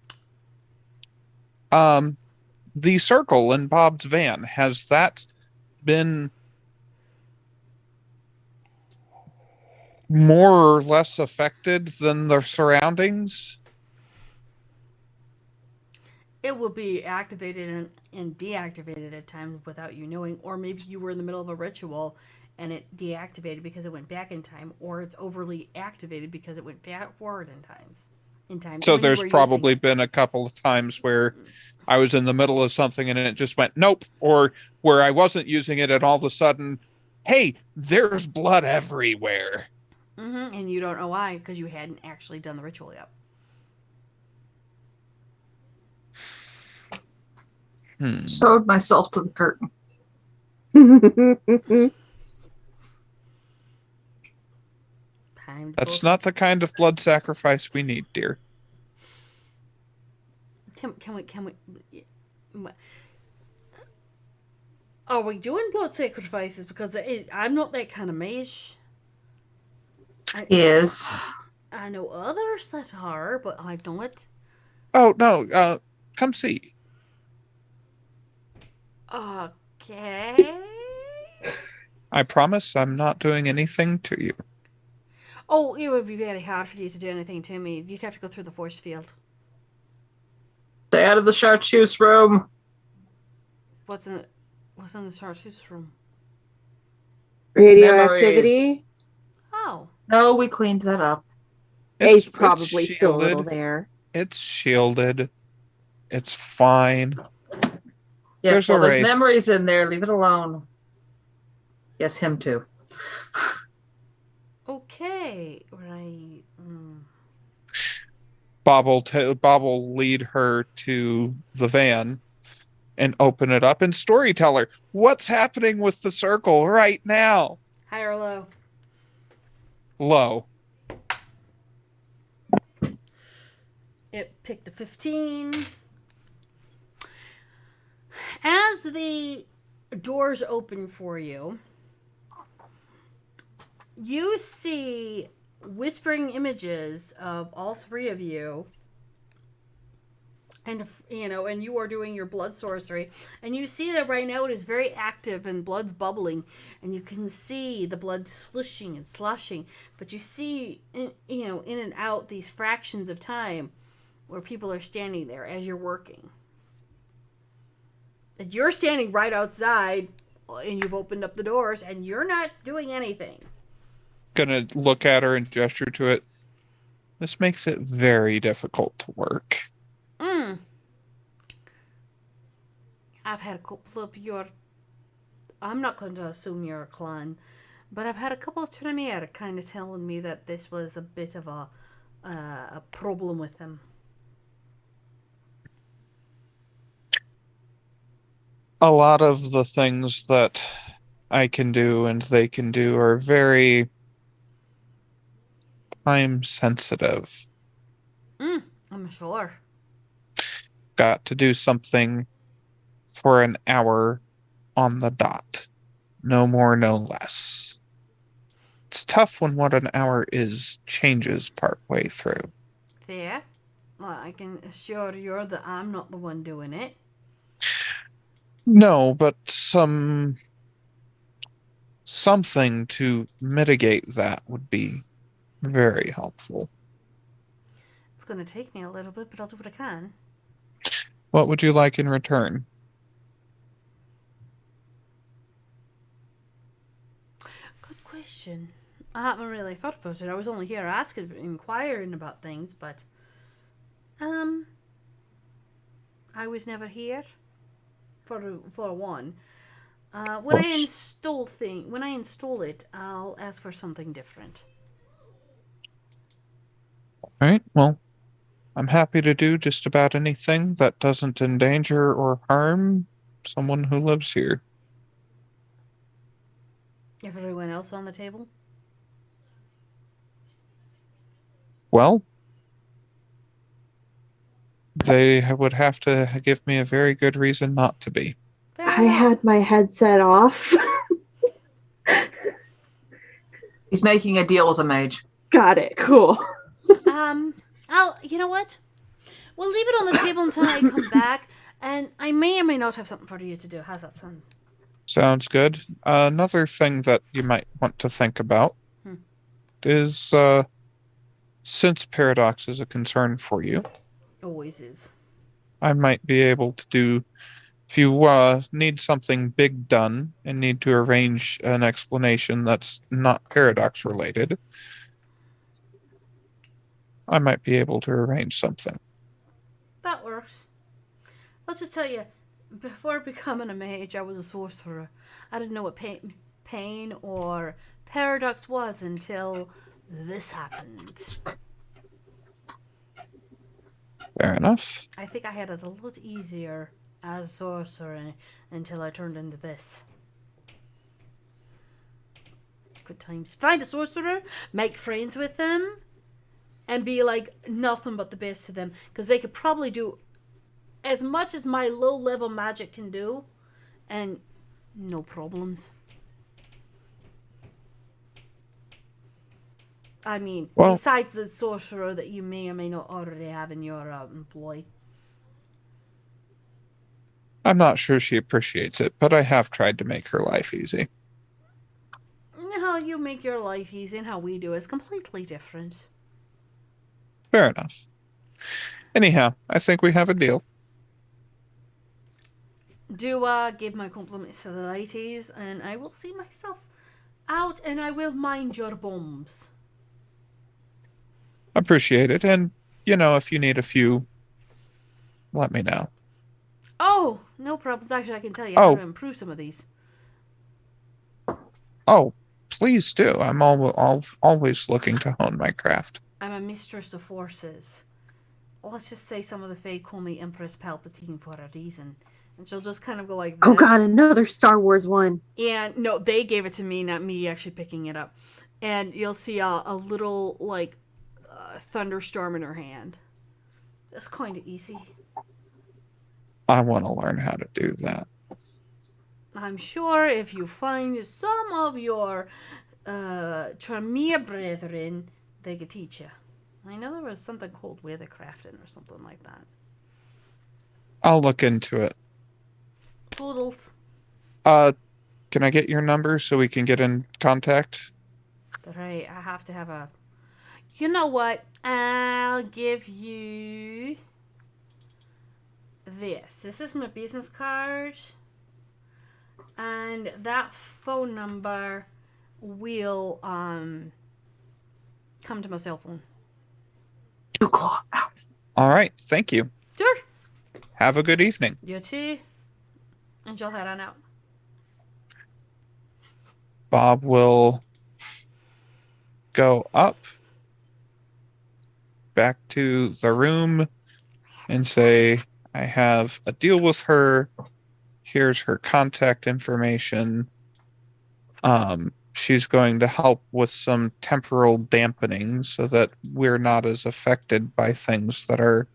the circle in Bob's van, has that been more or less affected than the surroundings? It will be activated and deactivated at times without you knowing, or maybe you were in the middle of a ritual and it deactivated because it went back in time, or it's overly activated because it went forward in time. So there's probably been a couple of times where I was in the middle of something and it just went nope, or where I wasn't using it and all of a sudden, hey, there's blood everywhere. Mm-hmm. And you don't know why because you hadn't actually done the ritual yet. Sewed myself to the curtain. That's not the kind of blood sacrifice we need, dear. Can we? Are we doing blood sacrifices? Because I'm not that kind of mage. I know others that are, but I don't. Oh no! Come see. Okay. I promise I'm not doing anything to you. Oh, it would be very hard for you to do anything to me. You'd have to go through the force field. Stay out of the chartreuse room. What's in the chartreuse room? Radioactivity. Oh. No, we cleaned that up. It's probably still a little there. It's shielded. It's fine. Yes, there's memories in there. Leave it alone. Yes, him too. Okay, right. Bob will lead her to the van and open it up and storyteller. What's happening with the circle right now? High or low? Low. It picked a 15. As the doors open for you, you see whispering images of all three of you, and and you are doing your blood sorcery, and you see that right now it is very active and blood's bubbling, and you can see the blood swishing and slushing, but you see in and out these fractions of time where people are standing there as you're working. And you're standing right outside, and you've opened up the doors, and you're not doing anything. Gonna look at her and gesture to it. This makes it very difficult to work. I've had a couple of your... I'm not going to assume you're a clan, but I've had a couple of Tremere kind of telling me that this was a bit of a problem with them. A lot of the things that I can do and they can do are very time sensitive. I'm sure. Got to do something for an hour on the dot. No more, no less. It's tough when what an hour is changes partway through. Fair. Well, I can assure you that I'm not the one doing it. No, but something to mitigate that would be very helpful. It's going to take me a little bit, but I'll do what I can. What would you like in return? Good question. I haven't really thought about it. I was only here inquiring about things, but I was never here for one. When I install it, I'll ask for something different. All right, well, I'm happy to do just about anything that doesn't endanger or harm someone who lives here. Everyone else on the table? Well, they would have to give me a very good reason not to be. Fair I enough. had my headset off. He's making a deal with a mage. Got it. Cool. You know what? We'll leave it on the table until I come back, and I may or may not have something for you to do. How's that sound? Sounds good. Another thing that you might want to think about is since Paradox is a concern for you, Always is. I might be able to do, if you need something big done and need to arrange an explanation that's not Paradox related, I might be able to arrange something. That works. Let's just tell you, before becoming a mage, I was a sorcerer. I didn't know what pain or paradox was until this happened. Fair enough. I think I had it a lot easier as a sorcerer until I turned into this. Good times. Find a sorcerer, make friends with them, and be like nothing but the best to them, because they could probably do as much as my low level magic can do, and no problems. I mean, Well, besides the sorcerer that you may or may not already have in your employ. I'm not sure she appreciates it, but I have tried to make her life easy. How you make your life easy and how we do is completely different. Fair enough. Anyhow, I think we have a deal. Do give my compliments to the ladies, and I will see myself out, and I will mind your bombs. Appreciate it. And, if you need a few, let me know. Oh, no problems. Actually, I can tell you how to improve some of these. Oh, please do. I'm always looking to hone my craft. I'm a mistress of forces. Let's just say some of the Fae call me Empress Palpatine for a reason. And she'll just kind of go like this. Oh god, another Star Wars one. And no, they gave it to me, not me actually picking it up. And you'll see a little, like, thunderstorm in her hand. That's kind of easy. I want to learn how to do that. I'm sure if you find some of your Tremere Brethren, they could teach you. I know there was something called Weathercrafting or something like that. I'll look into it. Poodles. Can I get your number so we can get in contact? But I have to have a. You know what? I'll give you this. This is my business card. And that phone number will come to my cell phone. 2 o'clock. Ow. All right. Thank you. Sure. Have a good evening. You too. And you'll head on out. Bob will go up back to the room and say, I have a deal with her. Here's her contact information. She's going to help with some temporal dampening so that we're not as affected by things that are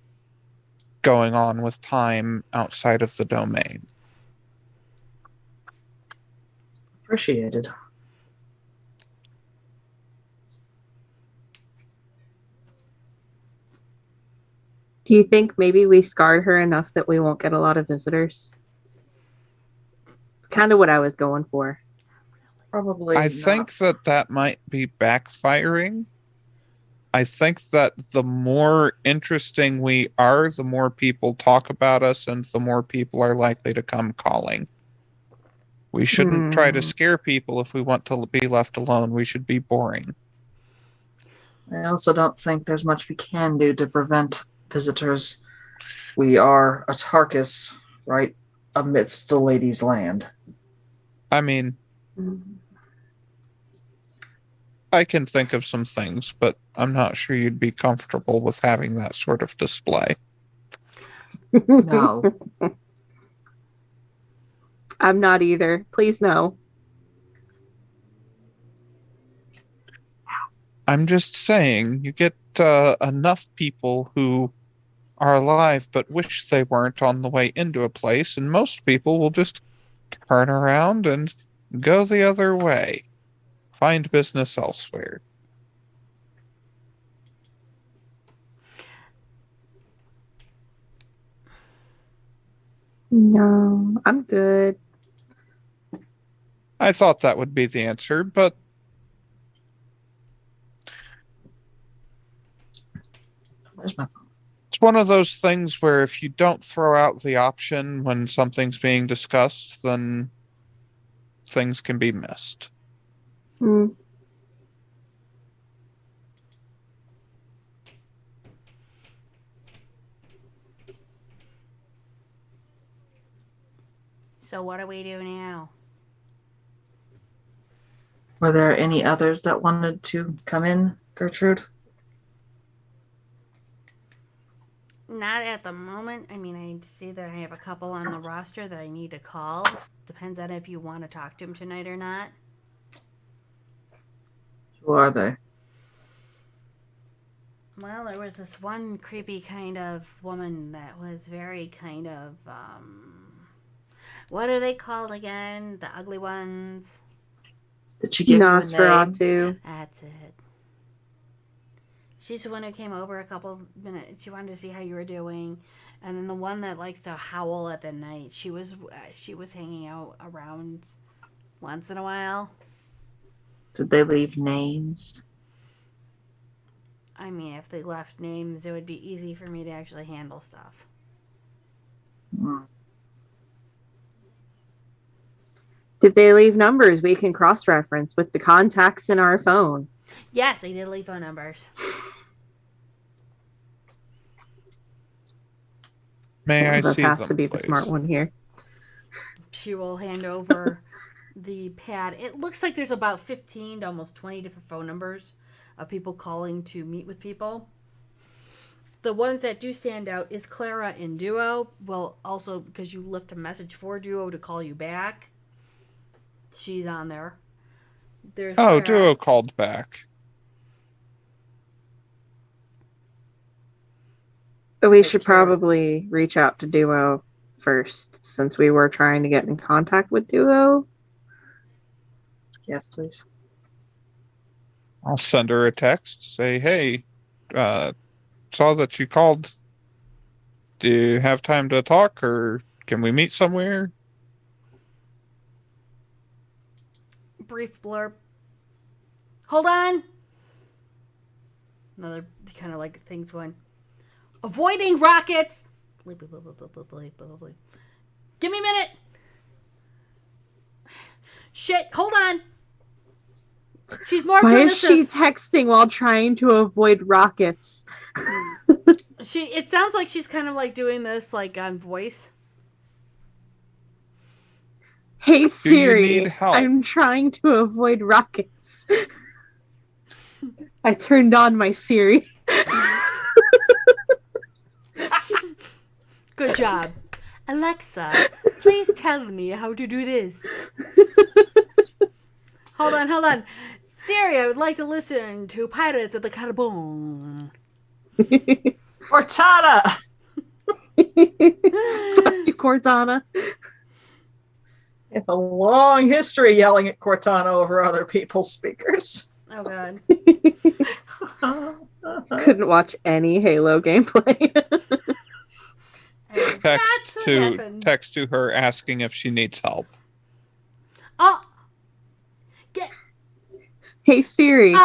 going on with time outside of the domain. Appreciated. Do you think maybe we scarred her enough that we won't get a lot of visitors? It's kind of what I was going for. Probably. I not. think that might be backfiring. I think that the more interesting we are, the more people talk about us and the more people are likely to come calling. We shouldn't try to scare people if we want to be left alone. We should be boring. I also don't think there's much we can do to prevent visitors. We are a Tarkus right amidst the Ladies' Land. I mean, I can think of some things, but I'm not sure you'd be comfortable with having that sort of display. No. I'm not either. Please no. I'm just saying, you get enough people who are alive but wish they weren't on the way into a place, and most people will just turn around and go the other way. Find business elsewhere. No, I'm good. I thought that would be the answer, but There's my phone. it's one of those things where if you don't throw out the option when something's being discussed, then things can be missed. Hmm. So what do we do now? Were there any others that wanted to come in, Gertrude? Not at the moment. I mean, I see that I have a couple on the roster that I need to call. Depends on if you want to talk to him tonight or not. Who are they? Well, there was this one creepy kind of woman that was very kind of, what are they called again? The ugly ones? Did she give you a name? Nosferatu. That's it. She's the one who came over a couple minutes. She wanted to see how you were doing. And then the one that likes to howl at the night. She was hanging out around once in a while. Did they leave names? I mean, if they left names, it would be easy for me to actually handle stuff. Hmm. Did they leave numbers we can cross-reference with the contacts in our phone? Yes, they did leave phone numbers. May One I of us see has them, to be please? the smart one here. She will hand over the pad. It looks like there's about 15 to almost 20 different phone numbers of people calling to meet with people. The ones that do stand out is Clara and Duo. Well, also because you left a message for Duo to call you back. She's on there. There's Oh, Clara. Duo called back. But we Take should care. probably reach out to Duo first, since we were trying to get in contact with Duo. Yes, please. I'll send her a text. Say, hey, saw that you called. Do you have time to talk, or can we meet somewhere? Brief blurb. Hold on. Another kind of like things going. Avoiding rockets. Bleep, bleep, bleep, bleep, bleep, bleep, bleep, bleep. Give me a minute. Shit, hold on. She's more Why is she aggressive. texting while trying to avoid rockets? It sounds like she's kind of like doing this like on voice. Hey Siri, need help? I'm trying to avoid rockets. I turned on my Siri. Good job. Alexa, please tell me how to do this. Hold on. Siri, I would like to listen to Pirates of the Caribbean. Cortana! Fuck you, Cortana. I have a long history yelling at Cortana over other people's speakers. Oh, God. Couldn't watch any Halo gameplay. And that's what happened. Text to her asking if she needs help. Oh! Get... Hey Siri,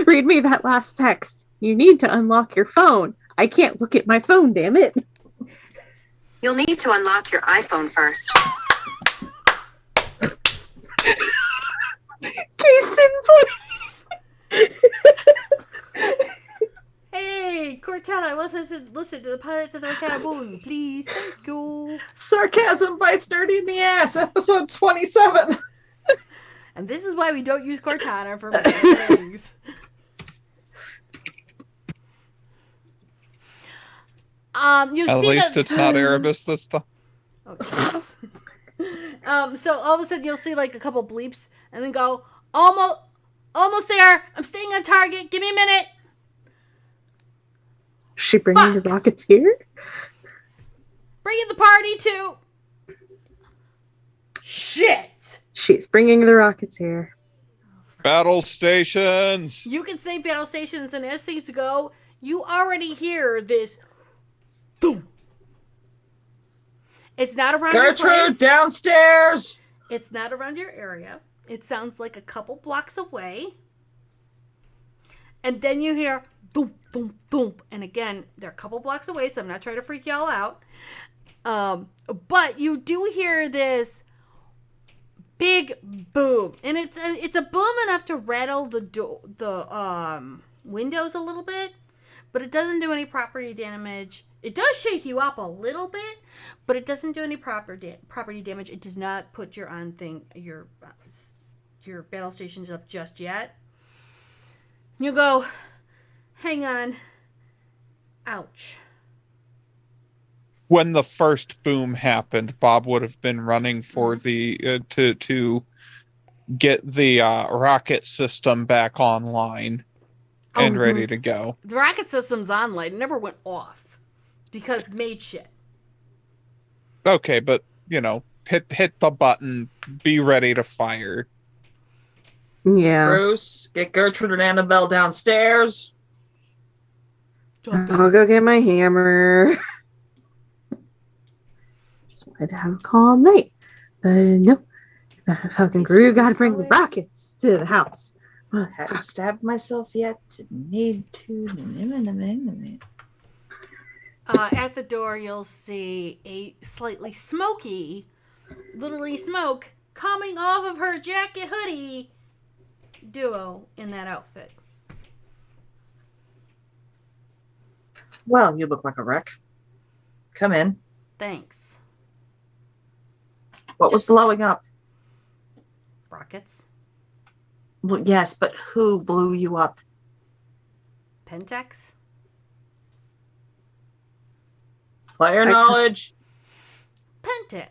read me that last text. You need to unlock your phone. I can't look at my phone, damn it. You'll need to unlock your iPhone first. Case in point. Hey, Cortana, I want us to listen to the Pirates of the Caribbean, please. Thank you. Sarcasm bites dirty in the ass, episode 27. And this is why we don't use Cortana for many things. You At see least that... it's not Erebus this time. Okay. So all of a sudden you'll see like a couple bleeps and then go, almost there. I'm staying on target. Give me a minute. She bringing the rockets here? Bringing the party to... Shit. She's bringing the rockets here. Battle stations! You can say battle stations, and as things go, you already hear this... Boom. It's not around your Gertrude, place. downstairs! It's not around your area. It sounds like a couple blocks away. And then you hear thump, thump, thump. And again, they're a couple blocks away, so I'm not trying to freak y'all out. But you do hear this big boom. And it's a boom enough to rattle the windows a little bit. But it doesn't do any property damage. It does shake you up a little bit, but it doesn't do any property damage. It does not put your battle stations up just yet. You go, hang on. Ouch. When the first boom happened, Bob would have been running for the to get the rocket system back online and ready to go. The rocket system's online. It never went off because made shit. Okay, but hit the button, be ready to fire. Yeah. Bruce, get Gertrude and Annabelle downstairs. I'll go get my hammer. Just wanted to have a calm night. But no. Fucking Gru gotta bring the rockets to the house. Haven't stabbed myself yet. Need to. At the door, you'll see a slightly smoky, literally smoke, coming off of her jacket hoodie duo in that outfit. Well, you look like a wreck. Come in. Thanks. What was Just- blowing up? Rockets. Well, yes, but who blew you up? Pentex. Player knowledge. Pentex.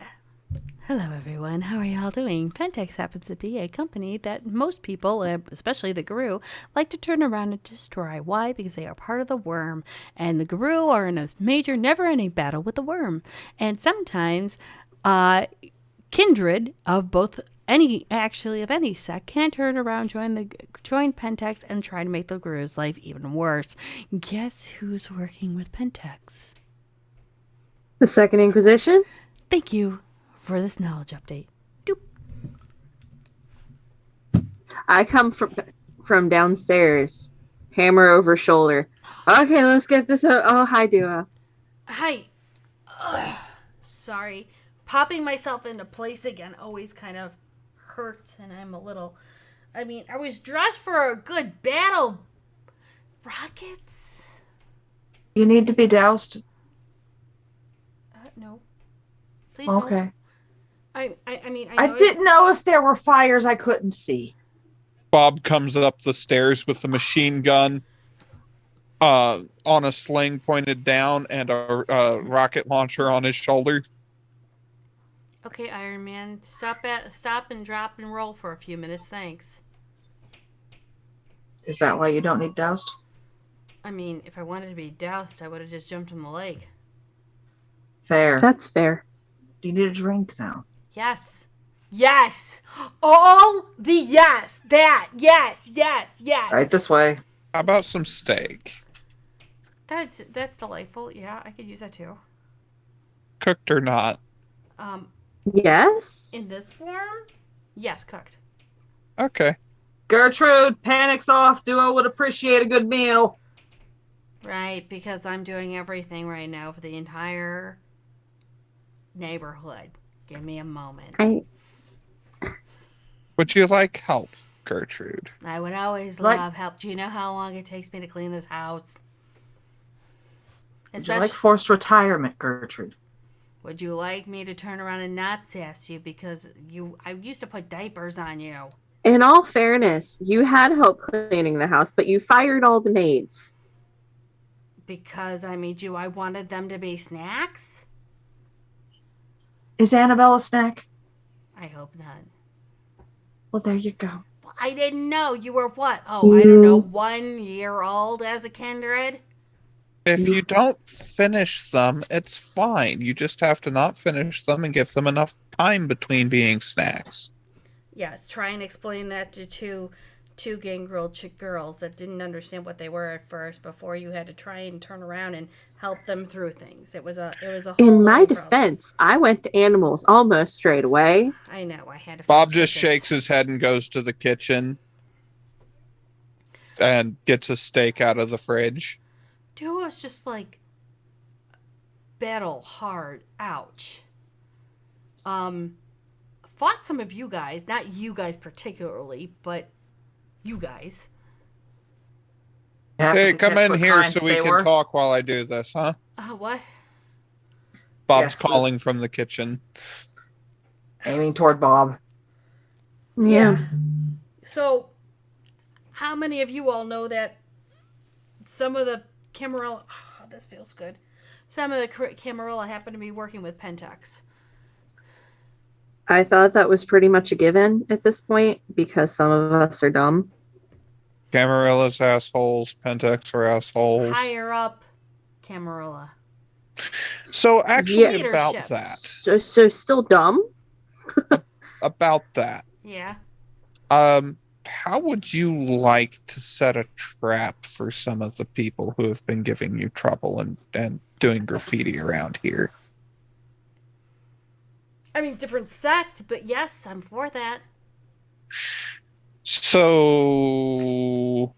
Hello, everyone. How are y'all doing? Pentex happens to be a company that most people, especially the Gru, like to turn around and destroy. Why? Because they are part of the worm. And the Gru are in a major, never-ending battle with the worm. And sometimes, kindred of both of any sect can turn around, join Pentex, and try to make the Guru's life even worse. Guess who's working with Pentex? The Second Inquisition? Thank you for this knowledge update. Doop. I come from downstairs, hammer over shoulder. Okay, let's get this. Oh, hi, Duo. Hi. Ugh. Sorry. Popping myself into place again always kind of hurts, and I'm a little. I mean, I was dressed for a good battle. Rockets? You need to be doused. No. Please no. Okay. I mean, I didn't know if there were fires I couldn't see. Bob comes up the stairs with the machine gun on a sling pointed down and a rocket launcher on his shoulder. Okay, Iron Man, stop and drop and roll for a few minutes, thanks. Is that why you don't need doused? I mean, if I wanted to be doused, I would have just jumped in the lake. Fair. That's fair. Do you need a drink now? Yes. Yes. All the yes. That. Yes. Yes. Yes. Right this way. How about some steak? That's delightful. Yeah, I could use that too. Cooked or not? Yes. In this form? Yes, cooked. Okay. Gertrude, panics off. Duo would appreciate a good meal. Right, because I'm doing everything right now for the entire neighborhood. Give me a moment. Would you like help, Gertrude? I would always Like- love help. Do you know how long it takes me to clean this house? Would you like forced retirement, Gertrude? Would you like me to turn around and not sass you because I used to put diapers on you? In all fairness, you had help cleaning the house, but you fired all the maids. Because I wanted them to be snacks? Is Annabelle a snack? I hope not. Well, there you go. Well, I didn't know. You were what? Oh, I don't know, 1 year old as a kindred? If you don't finish them, it's fine. You just have to not finish them and give them enough time between being snacks. Yes, try and explain that to two gangrel girls that didn't understand what they were at first before you had to try and turn around and help them through things. It was a whole In my little defense, process. I went to animals almost straight away. I know, I had to Bob feed just chickens. shakes his head and goes to the kitchen and gets a steak out of the fridge. Duo's just like battle hard. Ouch. Fought some of you guys, not you guys particularly, but you guys. You have Hey, to come detect in what here kind so we they can were. talk while I do this, huh? What? Bob's Yes, but- calling from the kitchen. Aiming toward Bob. Yeah. So, how many of you all know that some of the Camarilla... Oh, this feels good. Some of the Camarilla happen to be working with Pentex. I thought that was pretty much a given at this point because some of us are dumb. Camarilla's assholes, Pentex are assholes. Higher up, Camarilla. So actually Yeah. about Leadership. that. So still dumb? About that. Yeah. How would you like to set a trap for some of the people who have been giving you trouble and doing graffiti around here? I mean, different sect, but yes, I'm for that. So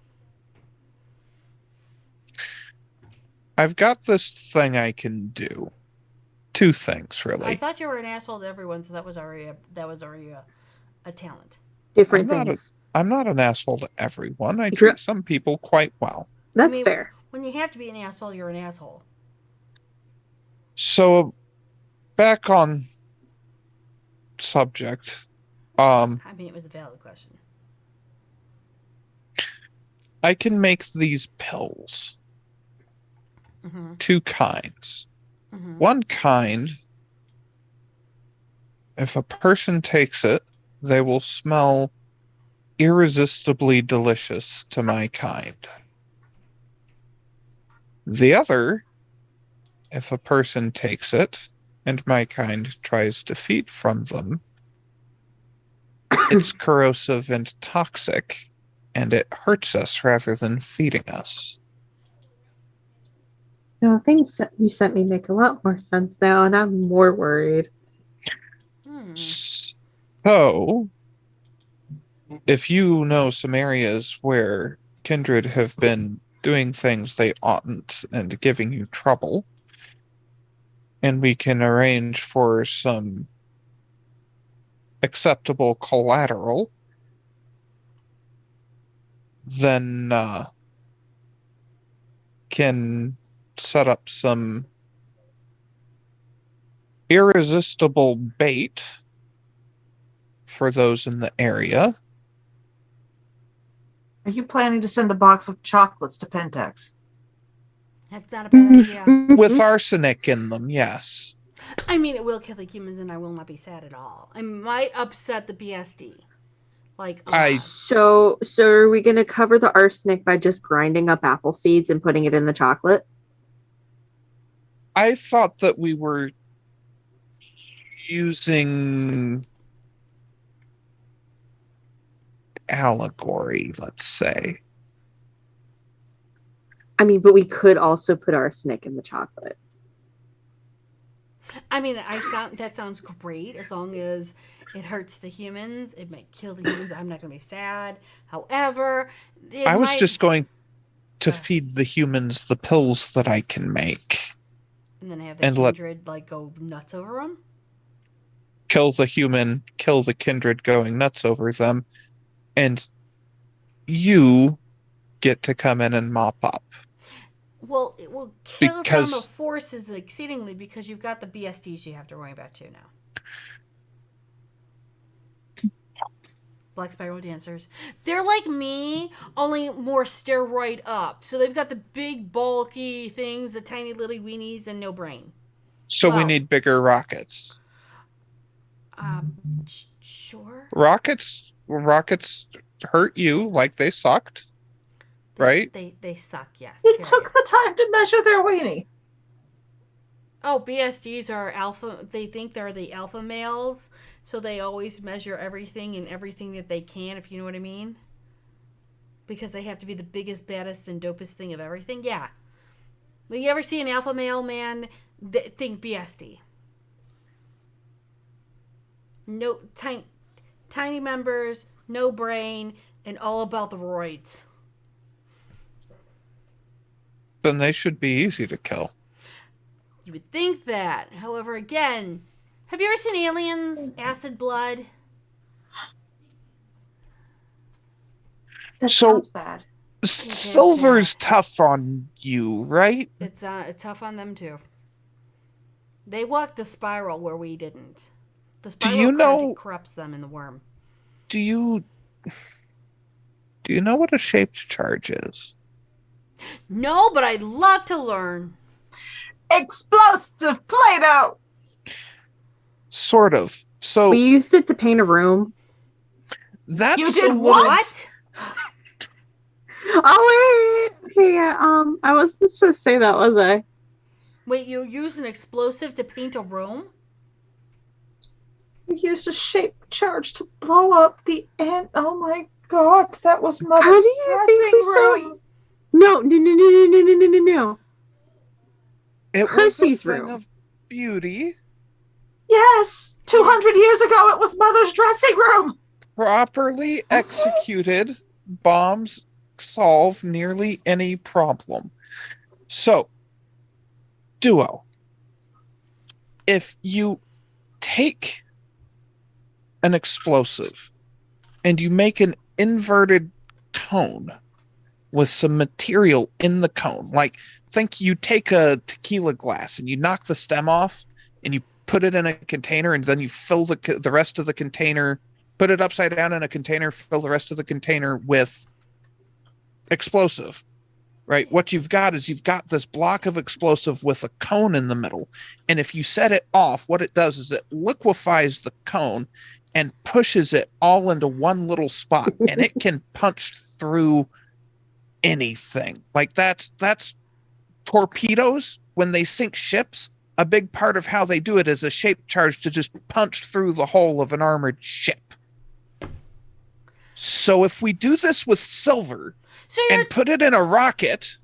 I've got this thing I can do. Two things, I really. thought you were an asshole to everyone, so that was already a talent. Different I'm not things. I'm not an asshole to everyone. I If you're- treat some people quite well. That's I mean, fair. When you have to be an asshole, you're an asshole. So back on subject. I mean, it was a valid question. I can make these pills. Mm-hmm. Two kinds. Mm-hmm. One kind, if a person takes it, they will smell irresistibly delicious to my kind. The other, if a person takes it and my kind tries to feed from them, it's corrosive and toxic, and it hurts us rather than feeding us. No, things that you sent me make a lot more sense now, and I'm more worried. So, if you know some areas where Kindred have been doing things they oughtn't and giving you trouble, and we can arrange for some acceptable collateral, then can set up some irresistible bait for those in the area. Are you planning to send a box of chocolates to Pentex? That's not a bad idea. With arsenic in them, yes. I mean, it will kill the humans, and I will not be sad at all. I might upset the BSD. Like, So are we gonna cover the arsenic by just grinding up apple seeds and putting it in the chocolate? I thought that we were using allegory, let's say. I mean, but we could also put arsenic in the chocolate. I mean, that sounds great as long as it hurts the humans. It might kill the humans. I'm not going to be sad. However, I was just going to feed the humans the pills that I can make. And then have the kindred go nuts over them? Kill the human, kill the kindred going nuts over them, and you get to come in and mop up. Well, it will kill them of forces exceedingly because you've got the BSDs you have to worry about too now. Black Spiral Dancers. They're like me, only more steroid up. So they've got the big, bulky things, the tiny little weenies, and no brain. So we need bigger rockets. Sure. Rockets hurt you like they sucked, right? They suck, yes. It took the time to measure their weenie. Oh, BSDs are alpha. They think they're the alpha males, so they always measure everything and everything that they can, if you know what I mean. Because they have to be the biggest, baddest, and dopest thing of everything. Yeah. When you ever see an alpha male man, think BSD. No tiny members, no brain, and all about the roids. Then they should be easy to kill. You would think that. However, again, have you ever seen Aliens? Acid blood? That sounds bad. Silver's tough on you, right? It's tough on them too. They walked the spiral where we didn't. The spiral corrupts them in the worm. Do you know what a shaped charge is? No, but I'd love to learn. Explosive Play-Doh! Sort of. So we used it to paint a room. That's you did what? Oh wait. Okay, yeah. I wasn't supposed to say that, was I? Wait, you used an explosive to paint a room? You used a shaped charge to blow up the end. Oh my god, that was Mother's How do you think we room. No. It Percy's was a thing room. of beauty. Yes, 200 years ago it was Mother's dressing room. Properly executed, bombs solve nearly any problem. So, Duo, if you take an explosive and you make an inverted cone with some material in the cone, like think you take a tequila glass and you knock the stem off and you put it in a container and then you fill the rest of the container, put it upside down in a container, fill the rest of the container with explosive, right? What you've got is you've got this block of explosive with a cone in the middle. And if you set it off, what it does is it liquefies the cone and pushes it all into one little spot, and it can punch through anything. Like that's torpedoes when they sink ships. A big part of how they do it is a shaped charge to just punch through the hull of an armored ship. So if we do this with silver So you're and put it in a rocket,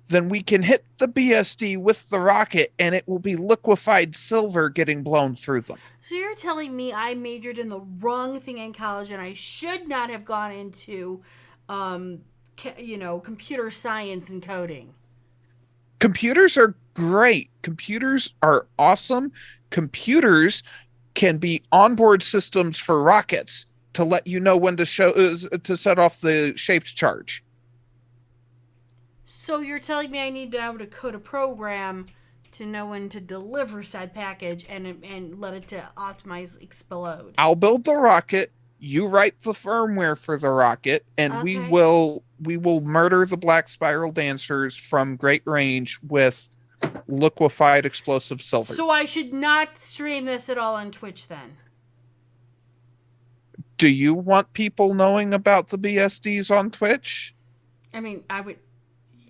then we can hit the BSD with the rocket and it will be liquefied silver getting blown through them. So you're telling me I majored in the wrong thing in college and I should not have gone into, computer science and coding. Computers are great. Computers are awesome. Computers can be onboard systems for rockets to let you know when to set off the shaped charge. So you're telling me I need to know how to code a program to know when to deliver said package and let it to optimize explode. I'll build the rocket. You write the firmware for the rocket, and we Okay. will murder the Black Spiral Dancers from great range with liquefied explosive silver. So I should not stream this at all on Twitch then. Do you want people knowing about the BSDs on Twitch? I mean, I would.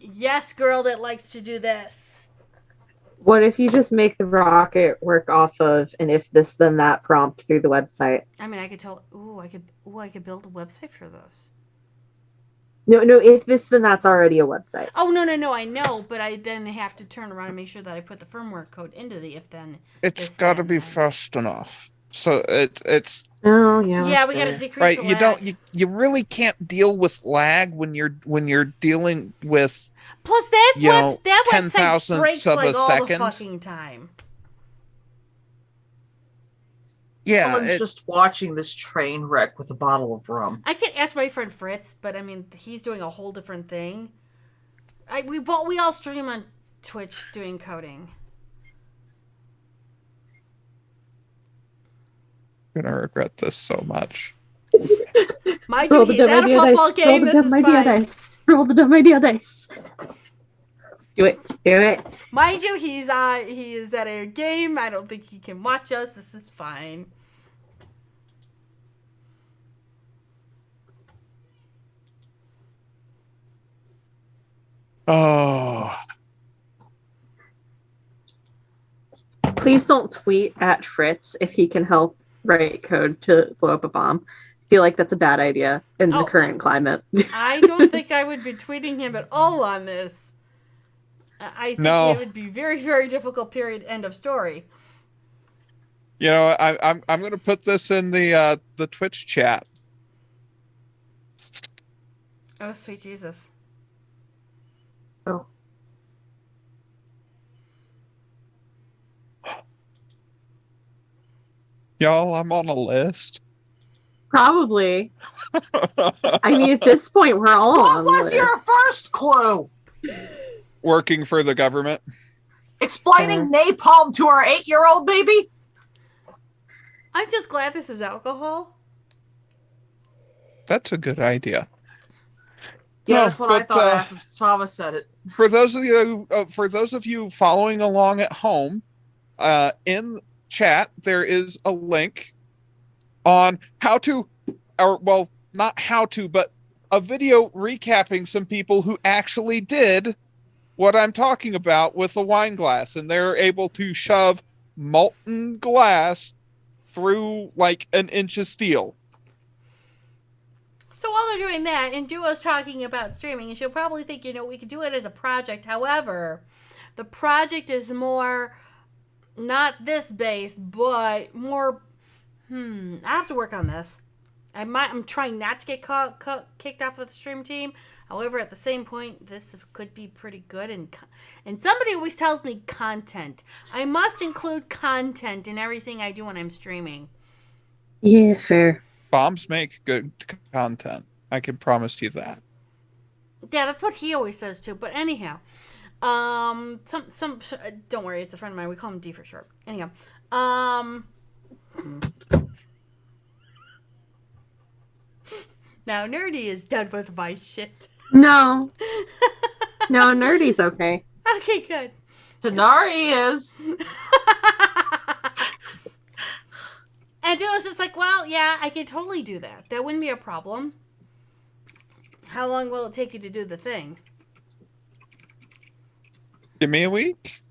Yes, girl that likes to do this. What if you just make the rocket work off of an if this then that prompt through the website? I mean, I could tell. I could build a website for this. No, if this then that's already a website. Oh no! I know, but I then have to turn around and make sure that I put the firmware code into the if then. It's This, got to then, be then. fast enough. So it's Oh yeah. Yeah, that's we got to fair. decrease right. the You lag. don't. You really can't deal with lag when you're dealing with. Plus that you know, that 10 website thousandths breaks of like a all second. the fucking time. Yeah, Someone's just watching this train wreck with a bottle of rum. I could ask my friend Fritz, but I mean he's doing a whole different thing. We all stream on Twitch doing coding. I'm gonna regret this so much. Mind you, he's at a football game. This is fine. dice. Roll the dumb idea dice. Do it. Mind you, he is at a game. I don't think he can watch us. This is fine. Oh, Please don't tweet at Fritz if he can help write code to blow up a bomb. I feel like that's a bad idea in Oh. the current climate. I don't think I would be tweeting him at all on this. I think No. it would be very, very difficult. Period. End of story. you know, I'm gonna put this in the Twitch chat. Oh, sweet Jesus. Oh. Y'all, I'm on a list. Probably. I mean, at this point, we're all What on the was list. your first clue? Working for the government. Explaining napalm to our 8-year-old baby? I'm just glad this is alcohol. That's a good idea. Yeah, No, that's what I but, thought after Slava said it. For those of you following along at home, in chat there is a link on how to, or well, not how to, but a video recapping some people who actually did what I'm talking about with a wine glass, and they're able to shove molten glass through like an inch of steel. So while they're doing that, and Duo's talking about streaming, and she'll probably think, we could do it as a project. However, the project is more not this base, but more. I have to work on this. I'm trying not to get kicked off of the stream team. However, at the same point, this could be pretty good. And somebody always tells me content. I must include content in everything I do when I'm streaming. Yeah, fair. Bombs make good content. I can promise you that. Yeah, that's what he always says too. But anyhow, some don't worry, it's a friend of mine. We call him D for short. Anyhow, now Nerdy is done with my shit. No, Nerdy's okay. Okay, good. Tanari is. And it was just like, well, yeah, I could totally do that. That wouldn't be a problem. How long will it take you to do the thing? Give me a week.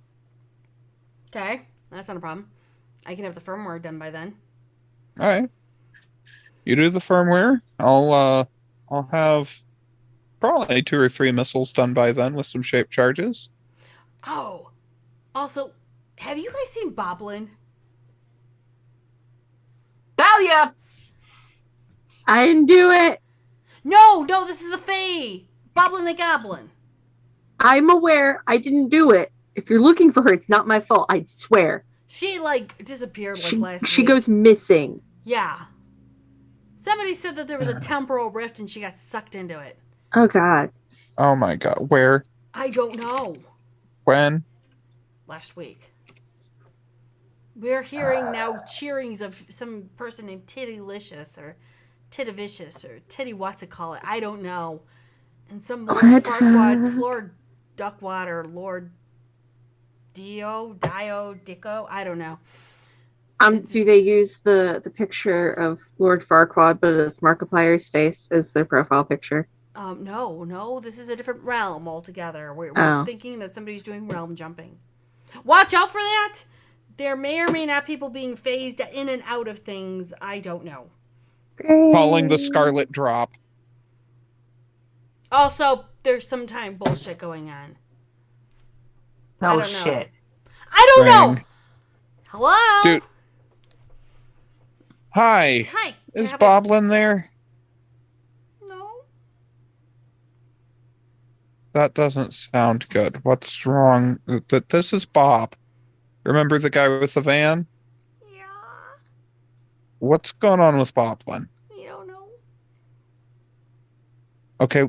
Okay, that's not a problem. I can have the firmware done by then. All right. You do the firmware. I'll have probably 2 or 3 missiles done by then with some shape charges. Oh, also, have you guys seen Boblin? Dahlia! I didn't do it. No, this is the Fae. Boblin the Goblin. I'm aware. I didn't do it. If you're looking for her, it's not my fault. I swear. She disappeared last She week. goes missing. Yeah. Somebody said that there was a temporal rift and she got sucked into it. Oh God. Oh my god. Where? I don't know. When? Last week. We're hearing now cheerings of some person named Tittylicious or Titivicious or Titty what's it call it. I don't know. And some Lord What? Farquaad, Lord Duckwater, Lord Dio, Dicko, I don't know. Do they use the picture of Lord Farquaad, but it's Markiplier's face as their profile picture? No, this is a different realm altogether. We're Oh. thinking that somebody's doing realm jumping. Watch out for that! There may or may not people being phased in and out of things. I don't know. Calling the Scarlet Drop. Also, there's some time bullshit going on. I No don't know. shit. I don't know! Ring. Hello? Dude. Hi. Hi. Is Have Boblin there? No. That doesn't sound good. What's wrong? This is Bob. Remember the guy with the van? Yeah. What's going on with Boblin? We don't know. Okay.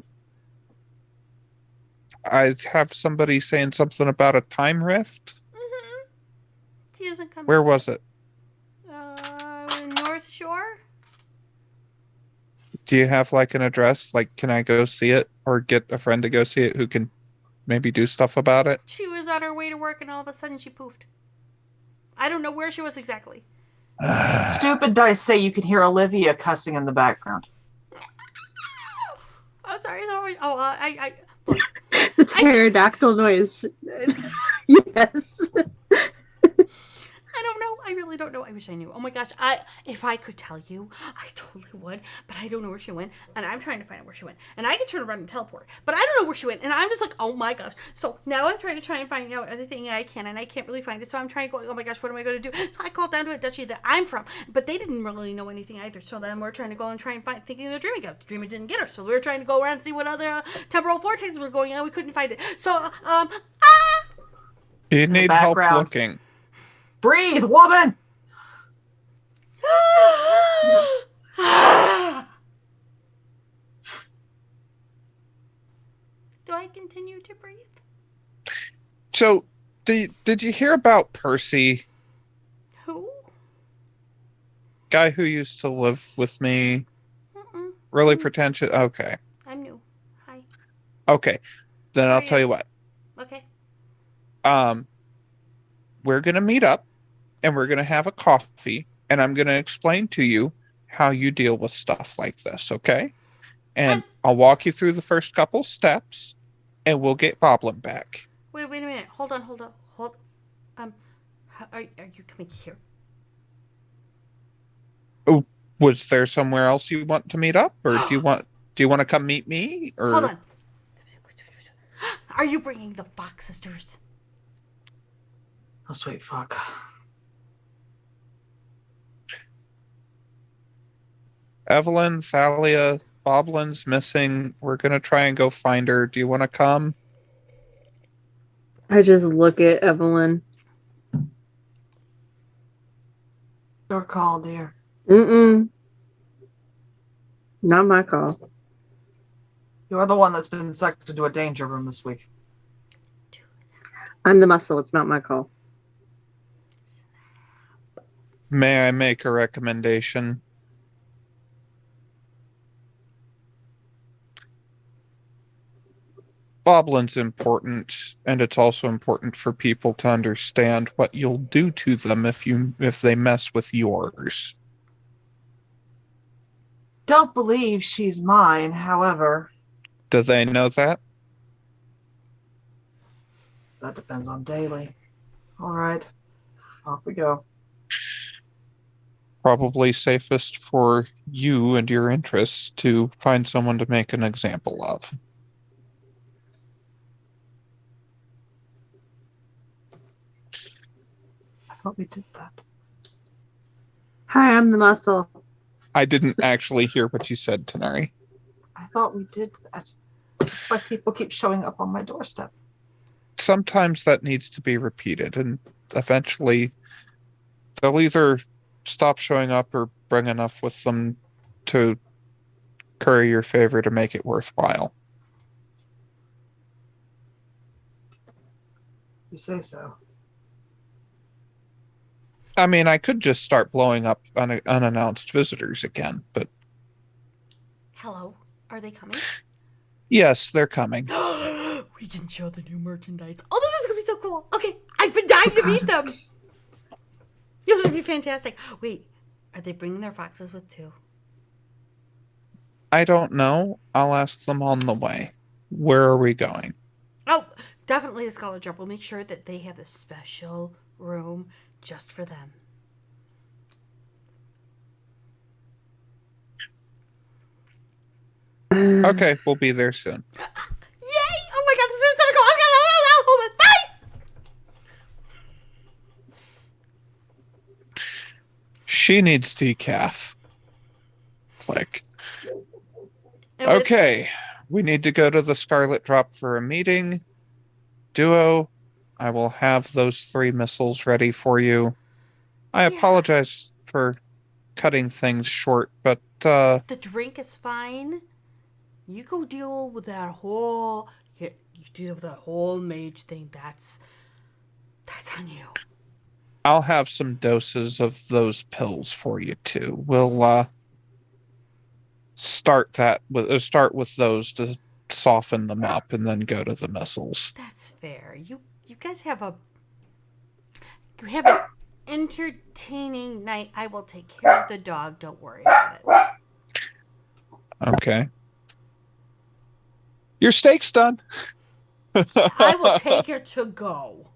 I have somebody saying something about a time rift. Mm-hmm. He doesn't come. Where was it? North Shore? Do you have like an address? Like, can I go see it or get a friend to go see it who can maybe do stuff about it? She was on her way to work and all of a sudden she poofed. I don't know where she was exactly. Stupid dice say you can hear Olivia cussing in the background. I'm sorry. I look. The pterodactyl noise. Yes. I don't know. I really don't know. I wish I knew. Oh my gosh. If I could tell you, I totally would. But I don't know where she went. And I'm trying to find out where she went. And I can turn around and teleport. But I don't know where she went. And I'm just like, oh my gosh. So now I'm trying to find out everything I can. And I can't really find it. So I'm trying to go, oh my gosh, what am I going to do? So I called down to a duchy that I'm from. But they didn't really know anything either. So then we're trying to go and try and find, thinking the dreaming got. The dreamer didn't get her. So we were trying to go around and see what other temporal vortexes were going on. We couldn't find it. So, You need help background. looking. Breathe, woman! Do I continue to breathe? So, did you hear about Percy? Who? Guy who used to live with me? Mm-mm. Really pretentious? Okay. I'm new. Hi. Okay. Then I'll Are tell you- you what. Okay. We're going to meet up and we're going to have a coffee and I'm going to explain to you how you deal with stuff like this, okay? And I'll walk you through the first couple steps and we'll get Boblin back. Wait a minute. Hold on. Are you coming here? Was there somewhere else you want to meet up or do you want to come meet me or Hold on. Are you bringing the Fox sisters? Oh, sweet fuck. Evelyn, Thalia, Boblin's missing. We're going to try and go find her. Do you want to come? I just look at Evelyn. Your call, dear. Mm-mm. Not my call. You're the one that's been sucked into a danger room this week. I'm the muscle. It's not my call. May I make a recommendation? Boblin's important, and it's also important for people to understand what you'll do to them if they mess with yours. Don't believe she's mine, however. Do they know that? That depends on Daily. All right. Off we go. probably safest for you and your interests to find someone to make an example of. I thought we did that. Hi, I'm the muscle. I didn't actually hear what you said, Tanari. I thought we did that. That's why people keep showing up on my doorstep. Sometimes that needs to be repeated, and eventually they'll either stop showing up or bring enough with them to curry your favor to make it worthwhile. You say so. I mean, I could just start blowing up unannounced visitors again, but Hello, are they coming? yes, they're coming. We can show the new merchandise. Oh, this is gonna be so cool. Okay, I've been dying to meet them. This would be fantastic. Wait, are they bringing their foxes with too? I don't know. I'll ask them on the way. Where are we going? Oh, definitely a scholar drop. We'll make sure that they have a special room just for them. Okay, we'll be there soon. Yay! Oh my god, this is so cool. Okay, hold it. Bye! She needs decaf. Click. And with- Okay, we need to go to the Scarlet Drop for a meeting. Duo, I will have those 3 missiles ready for you. I Yeah. apologize for cutting things short, but The drink is fine. You go deal with that whole. You deal with that whole mage thing. That's on you. I'll have some doses of those pills for you too. We'll start with those to soften them up, and then go to the missiles. That's fair. You guys have an entertaining night. I will take care of the dog. Don't worry about it. Okay. Your steak's done. I will take her to go.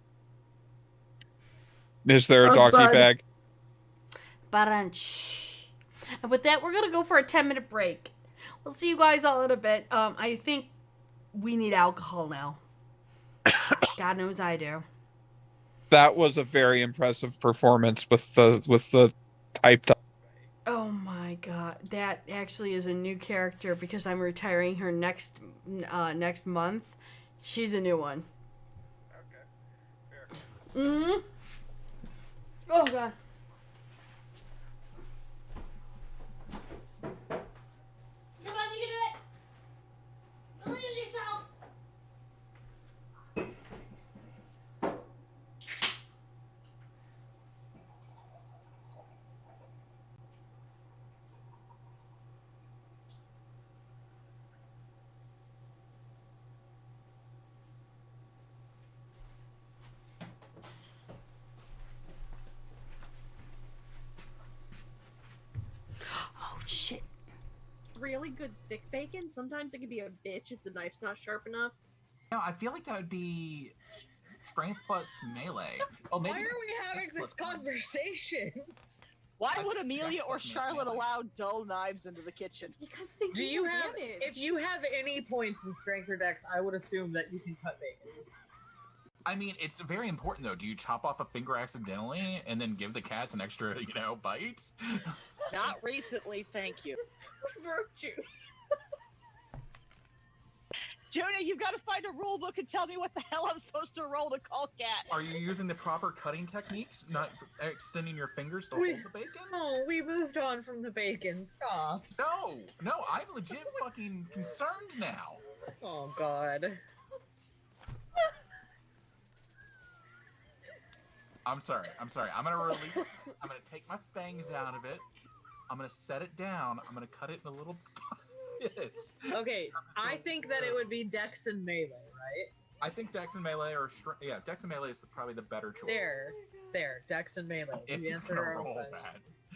Is there a Rosebud. doggy bag? Barunch. And with that, we're gonna go for a 10-minute break. We'll see you guys all in a bit. I think we need alcohol now. God knows I do. That was a very impressive performance with the typed up. Oh my god, that actually is a new character because I'm retiring her next month. She's a new one. Okay. Fair. Mm-hmm. Oh god. Come on, you can do it. Believe in yourself. Oh shit. Really good thick bacon. Sometimes it can be a bitch if the knife's not sharp enough. No, I feel like that would be strength plus melee. Oh, maybe Why are we having strength this plus- conversation? Why I would think Amelia that's or what's Charlotte melee. allow dull knives into the kitchen? Because they Do you have? damage. If you have any points in strength or dex, I would assume that you can cut bacon. I mean, it's very important though. Do you chop off a finger accidentally and then give the cats an extra, bite? Not recently, thank you. broke you. Jonah, you've got to find a rule book and tell me what the hell I'm supposed to roll to call cats. Are you using the proper cutting techniques? Not extending your fingers to We- hold the bacon? Oh, we moved on from the bacon. Stop. No, I'm legit fucking concerned now. Oh God. I'm sorry. I'm gonna release. I'm gonna take my fangs out of it. I'm gonna set it down. I'm gonna cut it in little bits. Okay, I think that it would be dex and melee, right? I think Dex and Melee are Dex and Melee is probably the better choice. There, dex and melee. If You you're answered gonna our own roll question.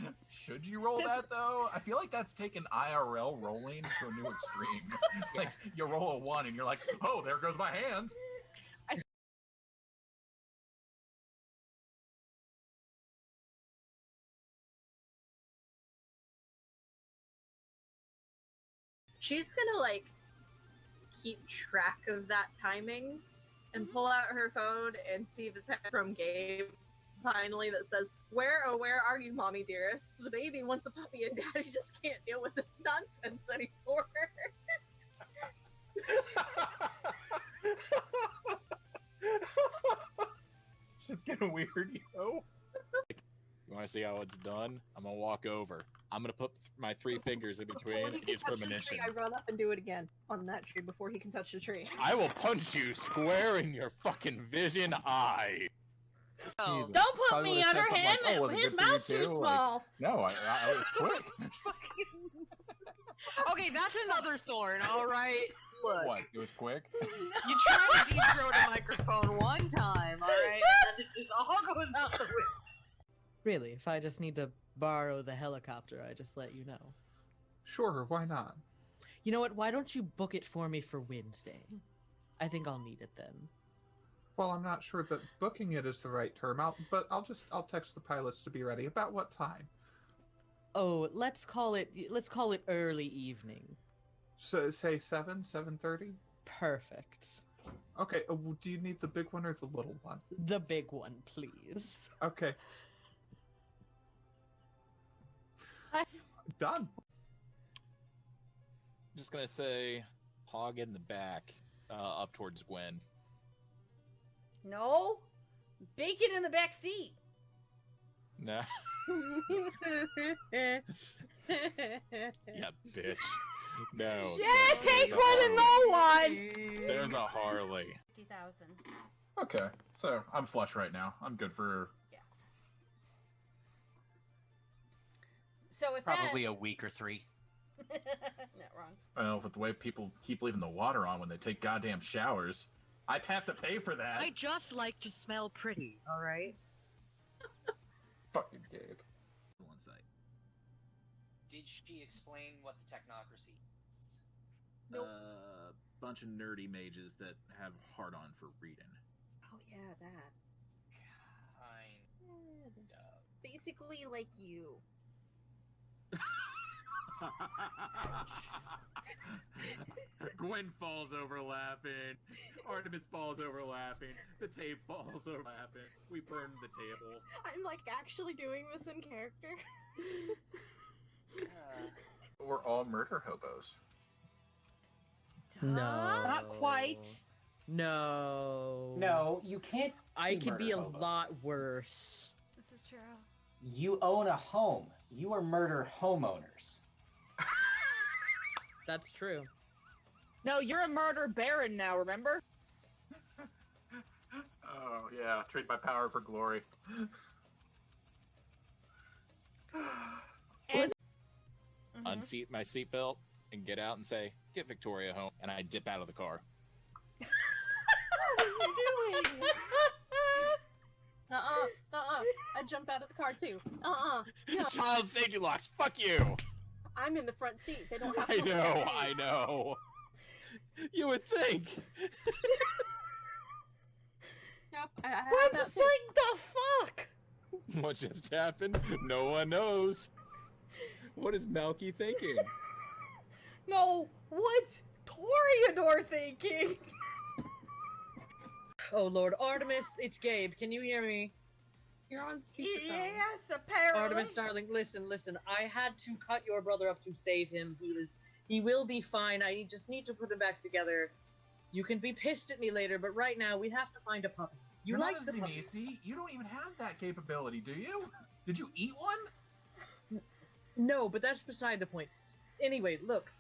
that. Should you roll that though? I feel like that's taken IRL rolling to a new extreme. Like you roll a 1 and you're like, oh, there goes my hand. she's gonna like keep track of that timing and pull out her phone and see if it's from Gabe. Finally, that says, where are you, mommy dearest? The baby wants a puppy and daddy just can't deal with this nonsense anymore. Shit's getting weird, yo. You want to see how it's done? I'm gonna walk over. I'm gonna put my 3 fingers in between and use premonition. I run up and do it again on that tree before he can touch the tree. I will punch you square in your fucking vision eye. Oh. Don't put Probably me would've under said him. something like, "Oh, was it His good for you mouth's too too?" small. No, I was quick. Okay, that's another thorn, alright? Look. What? It was quick? You try to deep throat a microphone one time, alright? And then it just all goes out the window. Really, if I just need to borrow the helicopter, I just let you know. Sure, why not? You know what? Why don't you book it for me for Wednesday? I think I'll need it then. Well, I'm not sure that booking it is the right term. I'll text the pilots to be ready. About what time? Oh, let's call it early evening. So say 7:30. Perfect. Okay. Do you need the big one or the little one? The big one, please. Okay. Done. Just gonna say, hog in the back, up towards Gwen. No, bacon in the back seat. No. Yeah, bitch. No. Yeah, it takes one to know one. There's a Harley. 50,000. Okay, so I'm flush right now. I'm good for... So with probably a week or 3. Not wrong. Well, with the way people keep leaving the water on when they take goddamn showers, I'd have to pay for that. I just like to smell pretty, alright? Fucking Gabe. One site. Did she explain what the technocracy is? Nope. Bunch of nerdy mages that have hard on for reading. Oh yeah, that. Kind of. Basically like you. Gwen falls over laughing. Artemis falls over laughing. The tape falls over laughing. We burn the table. I'm like actually doing this in character. We're all murder hobos. No. Not quite. No. No, you can't. I could be a murder hobo. lot worse. This is true. You own a home. You are murder homeowners. That's true. No, you're a murder baron now, remember? Oh, yeah. Trade my power for glory. Unseat my seatbelt and get out and say, "Get Victoria home," and I dip out of the car. What are you doing? I jump out of the car too. No. Child safety locks. Fuck you. I'm in the front seat. They don't have I to know. I know. You would think. Yep, We're just like, the fuck? What just happened? No one knows. What is Malky thinking? No, what's Toreador thinking? Oh Lord, Artemis, it's Gabe. Can you hear me? You're on speakerphone. Yes, apparently. Artemis, darling, listen. I had to cut your brother up to save him. He will be fine. I just need to put him back together. You can be pissed at me later, but right now we have to find a puppy. You're like not the a puppy? Zenisi. You don't even have that capability, do you? Did you eat one? No, but that's beside the point. Anyway, look.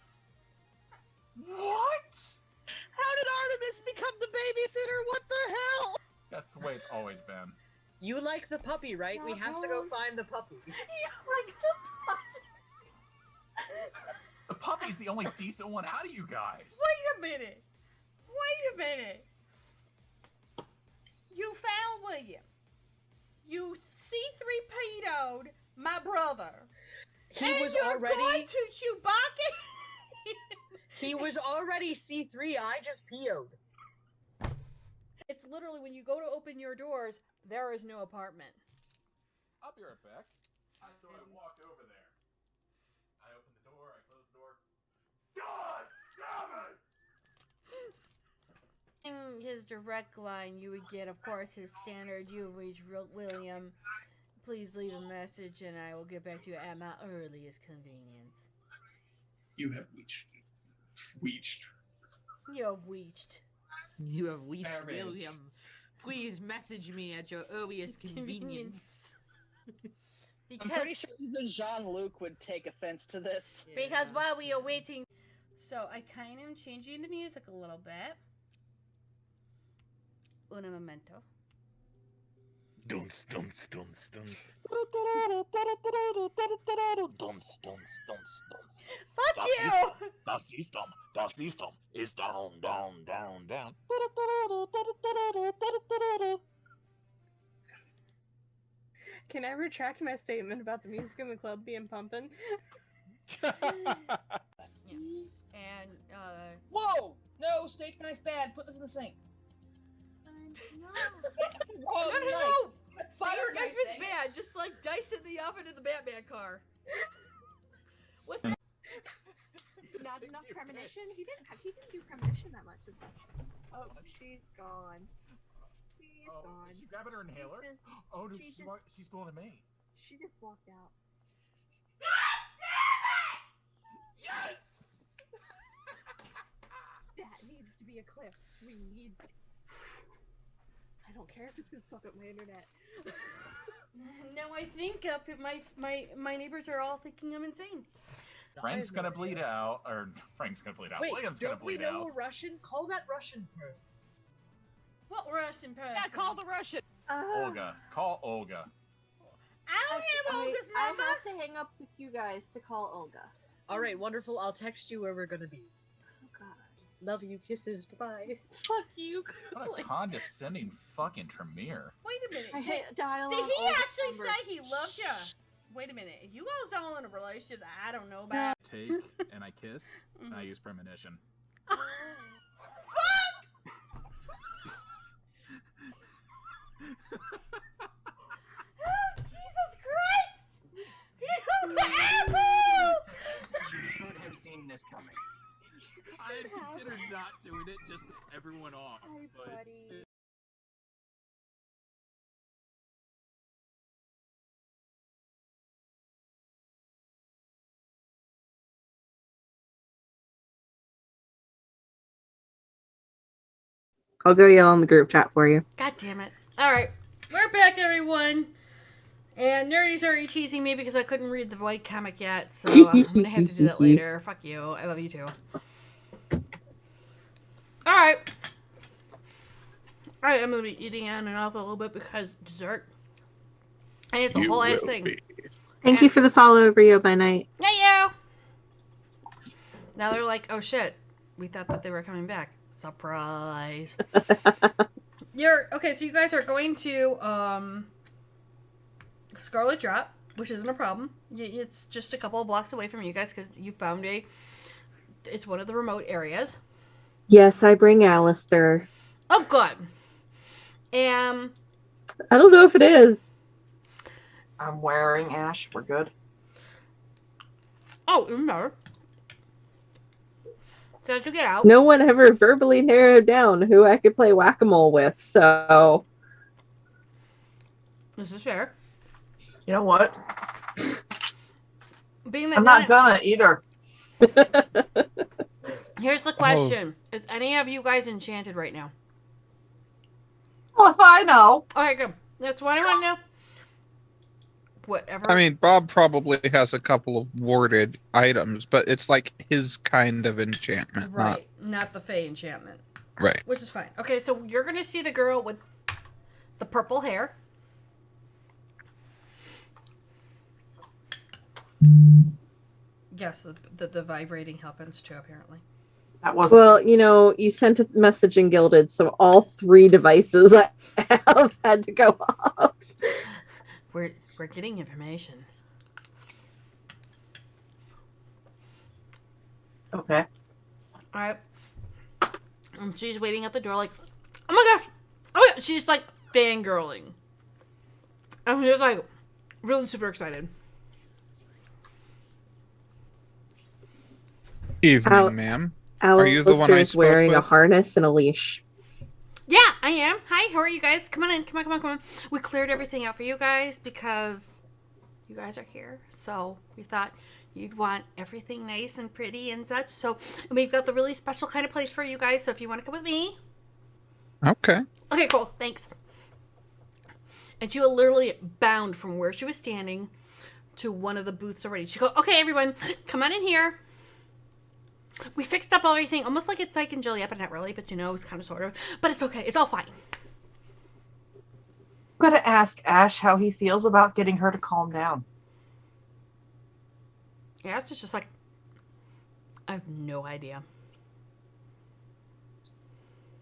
What? How did Artemis become the babysitter? What the hell? That's the way it's always been. You like the puppy, right? We have to go find the puppy. You like the puppy? The puppy's the only decent one out of you guys. Wait a minute. You found William. You C3PO'd my brother. He was you're already. going to Chewbacca? He was already C3. I just PO'd. It's literally when you go to open your doors, there is no apartment. I'll be right back. So I walked over there. I opened the door, I closed the door. God calling his direct line, you would get, of course, his standard, "You have reached William. Please leave a message and I will get back to you at my earliest convenience." You have reached. You have reached. You have reached Marriage. William. Please message me at your earliest convenience. I'm pretty sure even Jean-Luc would take offense to this. Because while we are waiting... So, I kind of am changing the music a little bit. Un momento. Dunce, dunce, dunce, dunce. Dunce, dunce, dunce, dunce. Fuck you! Das System is down, down, down, down. Can I retract my statement about the music in the club being pumping? And, Whoa! No, steak knife bad. Put this in the sink. No, Wrong no, knife. no! Fire Fire knife knife is thing. bad, just like dice in the oven in the Batman car. With Not enough premonition? He didn't do premonition that much. Oh, she's gone. She's gone. Is she grabbing her inhaler? Oh, no, she's going to me. She just walked out. Yes! That needs to be a clip. We need. I don't care if it's gonna fuck up my internet. No, I think my neighbors are all thinking I'm insane. Frank's gonna bleed out, or Frank's gonna bleed out. Wait, William's gonna don't we bleed know out. a Russian? Call that Russian person. What Russian person? Yeah, call the Russian. Olga. Call Olga. I don't have Olga's number. I have to hang up with you guys to call Olga. All right, wonderful. I'll text you where we're gonna be. Oh God. Love you. Kisses. Bye. Fuck you. What a condescending fucking Tremere. Wait a minute. I hit dial. Did on he Olga's actually number. say he loved you? Wait a minute. You guys all in a relationship that I don't know about? Take and I kiss and I use premonition. Oh, Jesus Christ! You asshole! You should have seen this coming. I had considered not doing it, just everyone off. Hi, but buddy. I'll go yell in the group chat for you. God damn it. Alright. We're back, everyone. And Nerdy's already teasing me because I couldn't read the white comic yet, so I'm gonna have to do that later. Fuck you. I love you too. Alright. Alright, I'm gonna be eating on and off a little bit because dessert. I ate the whole ass thing. Thank you for the follow, Rio by night. Hey, you! Now they're like, oh shit. We thought that they were coming back. Surprise. Okay, so you guys are going to Scarlet Drop, which isn't a problem. It's just a couple of blocks away from you guys because you found it's one of the remote areas. Yes, I bring Alistair. Oh, good. I don't know if it is. I'm wearing Ash. We're good. Oh, even better. So as you get out. No one ever verbally narrowed down who I could play whack-a-mole with, so. This is fair. You know what? Being that I'm not gonna either. Here's the question. Is any of you guys enchanted right now? Well, if I know. Okay, good. That's what I want to know. Whatever. I mean, Bob probably has a couple of warded items, but it's like his kind of enchantment, Right. Not the Fey enchantment. Right. Which is fine. Okay, so you're going to see the girl with the purple hair. Yes, the vibrating happens too, apparently. Well, you sent a message in Gilded, so all 3 devices I have had to go off. We're getting information. Okay. All right. And she's waiting at the door like, oh my gosh. Oh my God. She's like fangirling. And she's like really super excited. Evening, ma'am. Are you the one I Alistair's spoke wearing a with? harness and a leash. I am. Hi, how are you guys? Come on in. Come on. We cleared everything out for you guys because you guys are here. So we thought you'd want everything nice and pretty and such. So we've got the really special kind of place for you guys. So if you want to come with me. Okay. Okay, cool. Thanks. And she was literally bound from where she was standing to one of the booths already. She goes, okay, everyone, come on in here. We fixed up everything, almost like it's like in Joliet, but not really, but you know, it's kind of sort of. But it's okay. It's all fine. I'm going to ask Ash how he feels about getting her to calm down. Yeah, it's just like, I have no idea.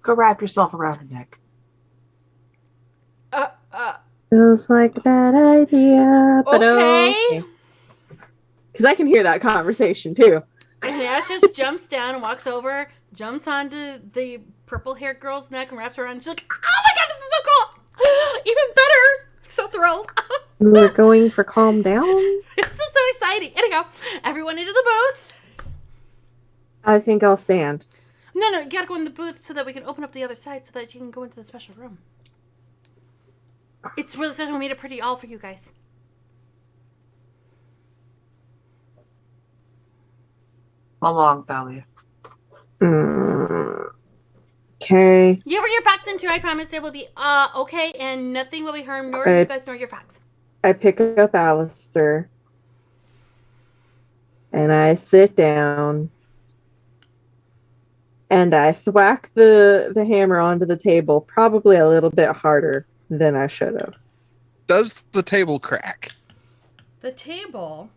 Go wrap yourself around her neck. Feels like a bad idea. But Okay. Because I can hear that conversation too. And Ash just jumps down and walks over, jumps onto the purple-haired girl's neck and wraps her around. She's like, oh my god, this is so cool! Even better! So thrilled. We're going for calm down. This is so exciting. Anyhow, everyone into the booth. I think I'll stand. No, you gotta go in the booth so that we can open up the other side so that you can go into the special room. It's really special. We made it pretty all for you guys. How long, Thalia? Okay. You bring your fox in too. I promise it will be okay and nothing will be harmed, nor you guys nor your fox. I pick up Alistair. And I sit down. And I thwack the hammer onto the table, probably a little bit harder than I should have. Does the table crack? The table,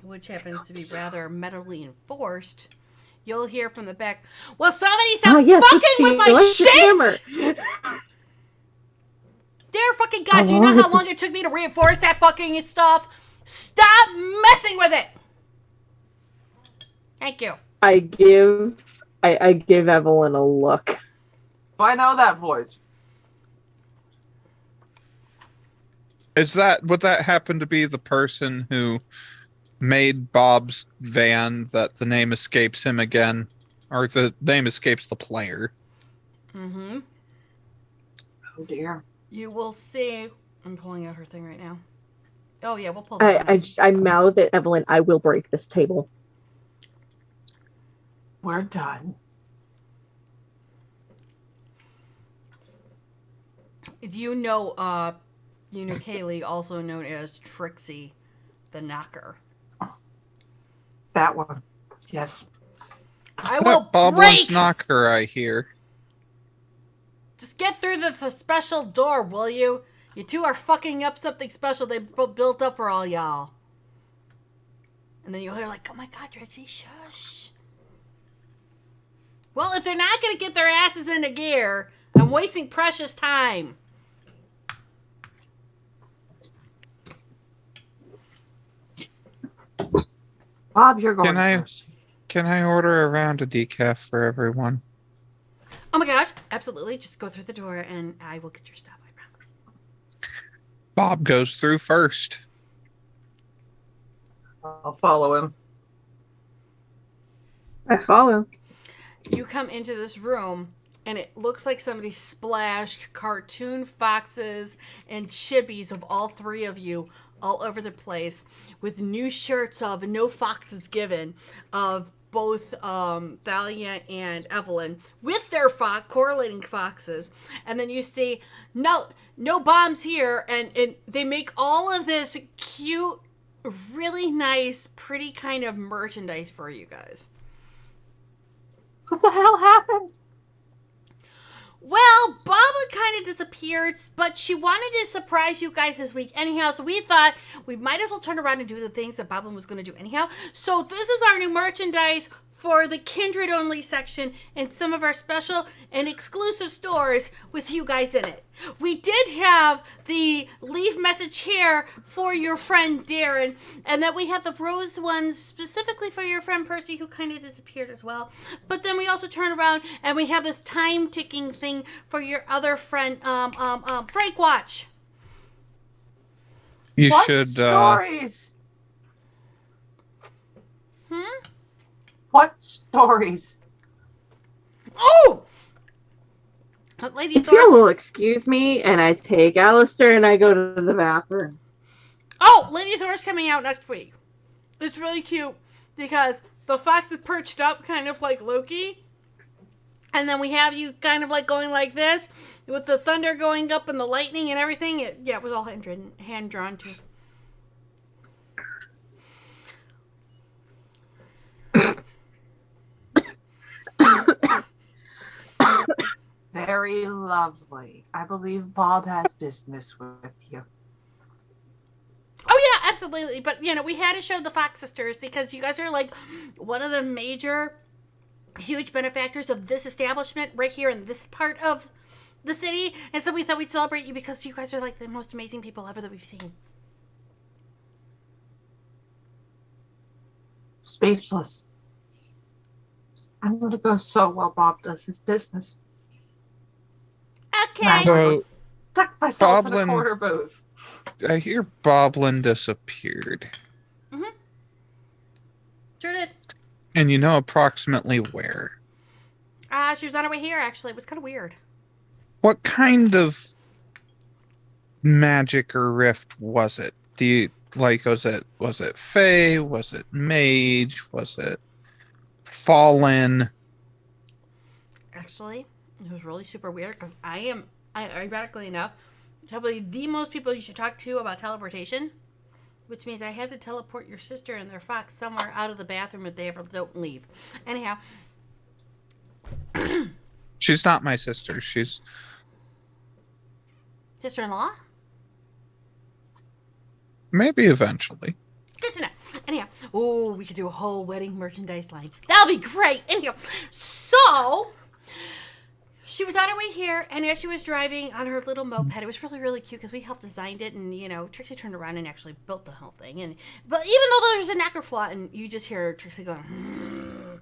which happens to be rather metally enforced, you'll hear from the back, will somebody stop fucking with my shit! Dear fucking God, do you know how long it took me to reinforce that fucking stuff? Stop messing with it! Thank you. I give Evelyn a look. I know that voice. Would that happen to be the person who made Bob's van that the name escapes him again? Or the name escapes the player? Mm-hmm. Oh dear. You will see. I'm pulling out her thing right now. Oh yeah, we'll pull that out. I mouth at Evelyn, I will break this table. We're done. You know Kaylee, also known as Trixie the Knocker. That one. Yes. I will Bob break. wants knocker, I hear. Just get through the special door, will you? You two are fucking up something special they built up for all y'all. And then you'll hear like, oh my God, Trixie, shush. Well, if they're not going to get their asses into gear, I'm wasting precious time. Bob, you're going first. Can I order a round of decaf for everyone? Oh my gosh, absolutely. Just go through the door and I will get your stuff, I promise. Bob goes through first. I'll follow him. I follow. You come into this room and it looks like somebody splashed cartoon foxes and chibis of all three of you all over the place with new shirts of No Foxes Given of both Thalia and Evelyn with their correlating foxes. And then you see no bombs here, and they make all of this cute, really nice, pretty kind of merchandise for you guys. What the hell happened? Well, Boblin kind of disappeared, but she wanted to surprise you guys this week anyhow, so we thought we might as well turn around and do the things that Boblin was going to do anyhow. So this is our new merchandise for the Kindred only section and some of our special and exclusive stores with you guys in it. We did have the leave message here for your friend Darren, and that we had the rose ones specifically for your friend Percy, who kind of disappeared as well. But then we also turn around and we have this time ticking thing for your other friend Frank Watch. You what should stories? Hmm? What stories? Oh! Lady If you Thor's. will excuse me, and I take Alistair and I go to the bathroom. Oh, Lady Thor's coming out next week. It's really cute because the fox is perched up kind of like Loki. And then we have you kind of like going like this with the thunder going up and the lightning and everything. It was all hand drawn too. Very lovely. I believe Bob has business with you. Oh yeah, absolutely. But we had to show the Fox sisters because you guys are like one of the major, huge benefactors of this establishment right here in this part of the city, and so we thought we'd celebrate you because you guys are like the most amazing people ever that we've seen. Speechless. I'm gonna go sew while Bob does his business. Okay. So, Tuck myself in a Boblin- corner booth. I hear Boblin disappeared. Mm-hmm. Sure did. And you know approximately where. She was on her way here, actually. It was kind of weird. What kind of magic or rift was it? Do you was it Fey? Was it Mage? Was it Fallen? Actually, it was really super weird because ironically enough, probably the most people you should talk to about teleportation, which means I have to teleport your sister and their fox somewhere out of the bathroom if they ever don't leave. Anyhow. She's not my sister. She's Sister-in-law? maybe eventually. Good to know. Anyhow, we could do a whole wedding merchandise line. That'll be great. Anyhow, so she was on her way here, and as she was driving on her little moped, it was really, really cute because we helped design it, and Trixie turned around and actually built the whole thing. But even though there's a knacker flaw, and you just hear Trixie going,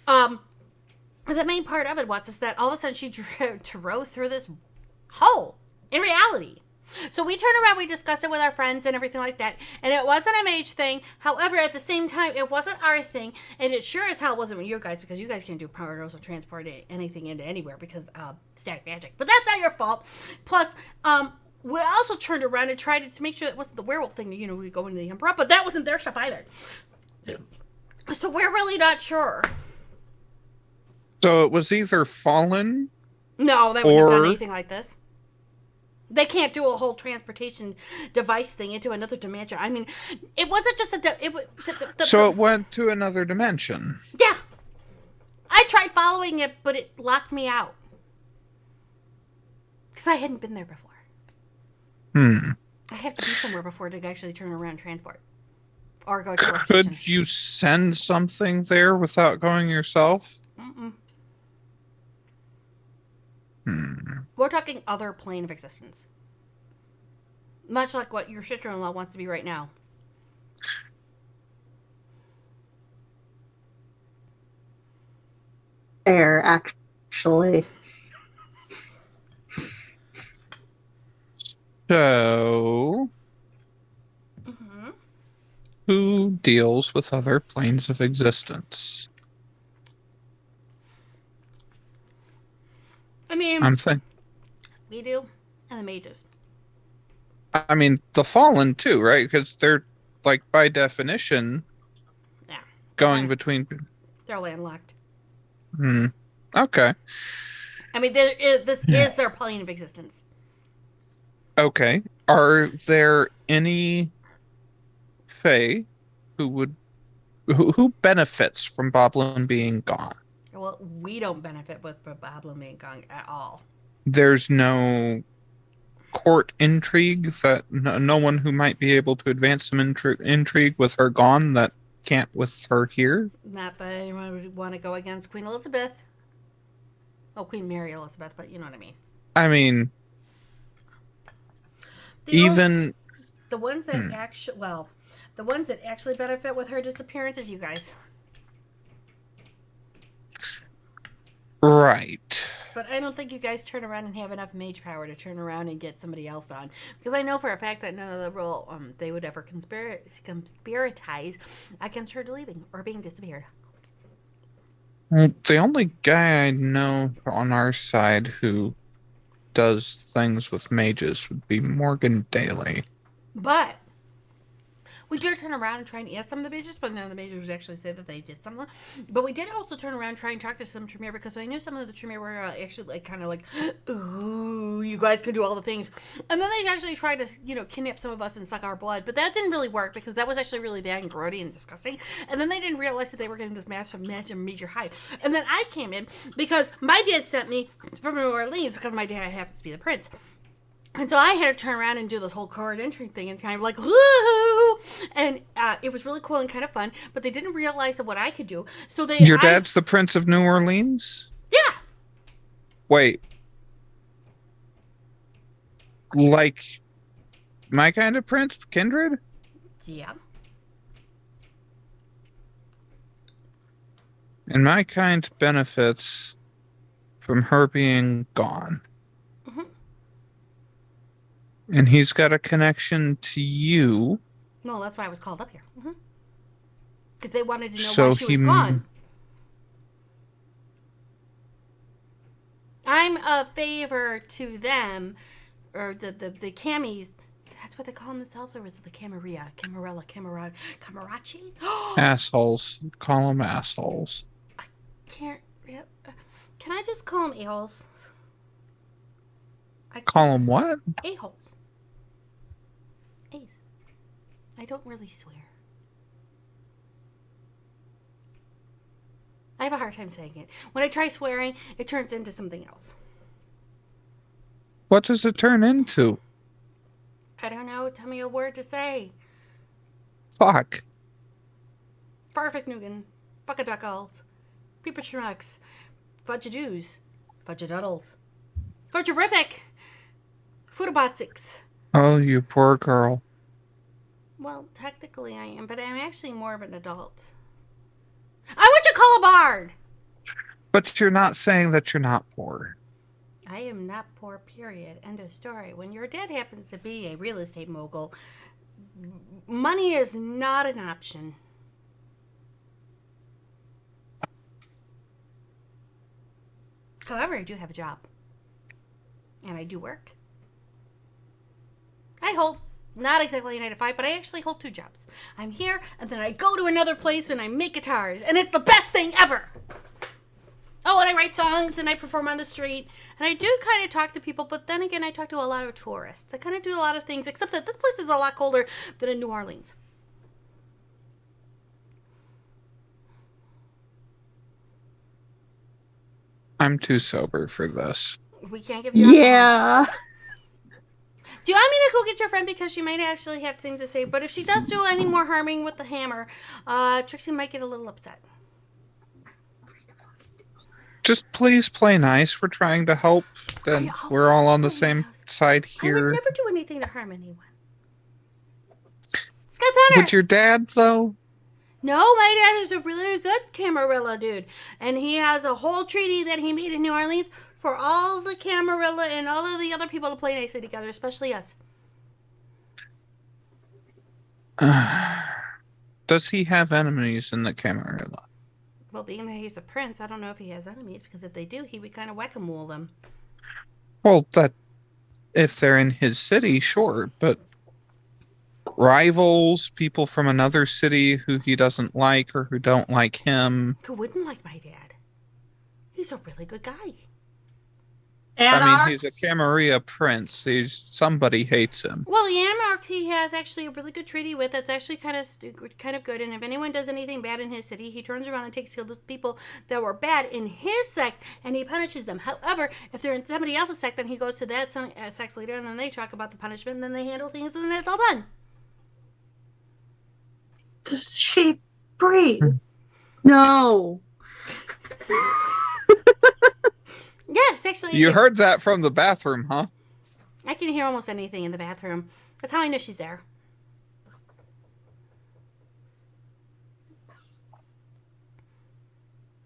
the main part of it was that all of a sudden she drove through this hole in reality. So we turned around, we discussed it with our friends and everything like that, and it wasn't a mage thing. However, at the same time, it wasn't our thing, and it sure as hell wasn't with you guys because you guys can't do portals or transport anything into anywhere because static magic. But that's not your fault. Plus, we also turned around and tried to make sure it wasn't the werewolf thing. We go into the Emperor, but that wasn't their stuff either. So we're really not sure. So it was either Fallen. No, they wouldn't have done anything like this. They can't do a whole transportation device thing into another dimension. I mean, it wasn't just So it went to another dimension. Yeah. I tried following it, but it locked me out. Because I hadn't been there before. I have to be somewhere before to actually turn around and transport. Or go to Could you send something there without going yourself? Mm-mm. We're talking other plane of existence. Much like what your sister-in-law wants to be right now. Fair, actually. So, who deals with other planes of existence? I mean, I'm thinking. we do, and the mages. I mean, the Fallen too, right? Because they're by definition, going between. They're landlocked. Okay. I mean, this is their plane of existence. Okay. Are there any Fae who benefits from Boblin being gone? Well, we don't benefit with Boblin being gone at all. There's no court intrigue that no one who might be able to advance some intrigue with her gone that can't with her here? Not that anyone would want to go against Queen Elizabeth. Oh, Queen Mary Elizabeth, but you know what I mean. I mean, the ones that the ones that actually benefit with her disappearance is you guys. Right. But I don't think you guys turn around and have enough mage power to turn around and get somebody else on. Because I know for a fact that none of the role they would ever conspiratize against her leaving or being disappeared. The only guy I know on our side who does things with mages would be Morgan Daly. But we did turn around and try and ask some of the majors, but none of the majors actually said that they did something. But we did also turn around and try and talk to some Tremere, because I knew some of the Tremere were actually like kind of like, ooh, you guys can do all the things. And then they actually tried to, kidnap some of us and suck our blood. But that didn't really work, because that was actually really bad and grody and disgusting. And then they didn't realize that they were getting this massive major hype. And then I came in because my dad sent me from New Orleans, because my dad happens to be the prince. And so I had to turn around and do this whole card entry thing and kind of like, woohoo! And it was really cool and kind of fun, but they didn't realize what I could do. So Your dad's the Prince of New Orleans? Yeah. Wait. Like my kind of prince, Kindred? Yeah. And my kind benefits from her being gone. And he's got a connection to you. No, that's why I was called up here. Because they wanted to know why she was gone. I'm a favor to them, or the camis. That's what they call themselves, or is it the Camarilla, Camarachi? Assholes. Call them assholes. Can I just call them a-holes? Call them what? A-holes. A's. I don't really swear. I have a hard time saying it. When I try swearing, it turns into something else. What does it turn into? I don't know. Tell me a word to say. Fuck. Perfect Nugan. Fuckaduckles. Peeper-schmucks. Fudge-a-doos. Fudge-a-duddles. Fudge-a-rific. Foodabotsics. Oh, you poor girl. Well, technically I am, but I'm actually more of an adult. I went to call a bard! But you're not saying that you're not poor. I am not poor, period. End of story. When your dad happens to be a real estate mogul, money is not an option. However, I do have a job. And I do work. I hold not exactly a 9 to 5, but I actually hold 2 jobs. I'm here, and then I go to another place and I make guitars, and it's the best thing ever. Oh, and I write songs, and I perform on the street, and I do kind of talk to people, but then again, I talk to a lot of tourists. I kind of do a lot of things, except that this place is a lot colder than in New Orleans. I'm too sober for this. We can't give you Yeah. Do you want me to go get your friend, because she might actually have things to say, but if she does do any more harming with the hammer, Trixie might get a little upset. Just please play nice. We're trying to help. Then we're all on the same side I would here. never do anything to harm anyone. Scott's Honor! Would your dad, though? No, my dad is a really good Camarilla dude. And he has a whole treaty that he made in New Orleans for all the Camarilla and all of the other people to play nicely together, especially us. Does he have enemies in the Camarilla? Well, being that he's the prince, I don't know if he has enemies, because if they do, he would kind of whack-a-mole them. Well, that if they're in his city, sure, but rivals, people from another city who he doesn't like or who don't like him. Who wouldn't like my dad? He's a really good guy. I mean, he's a Camarilla prince. Somebody hates him. Well, the Anarch he has actually a really good treaty with. That's actually kind of good. And if anyone does anything bad in his city, he turns around and takes those people that were bad in his sect and he punishes them. However, if they're in somebody else's sect, then he goes to that sect's leader and then they talk about the punishment and then they handle things and then it's all done. Does she breathe? No. Yes, actually. You heard that from the bathroom, huh? I can hear almost anything in the bathroom. That's how I know she's there.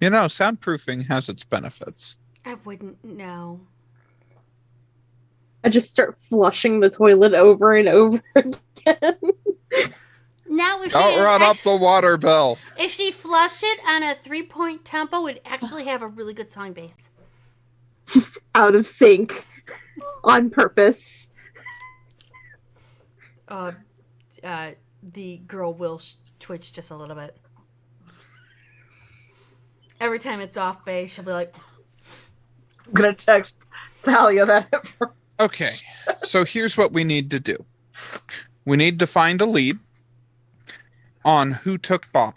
You know, soundproofing has its benefits. I wouldn't know. I just start flushing the toilet over and over again. Now, if she Don't run up the water bill. If she flushed it on a 3-point tempo, it would actually have a really good song base. Just out of sync. On purpose. The girl will twitch just a little bit. Every time it's off base, she'll be like, I'm gonna text Thalia that. Okay, so here's what we need to do. We need to find a lead on who took Bob.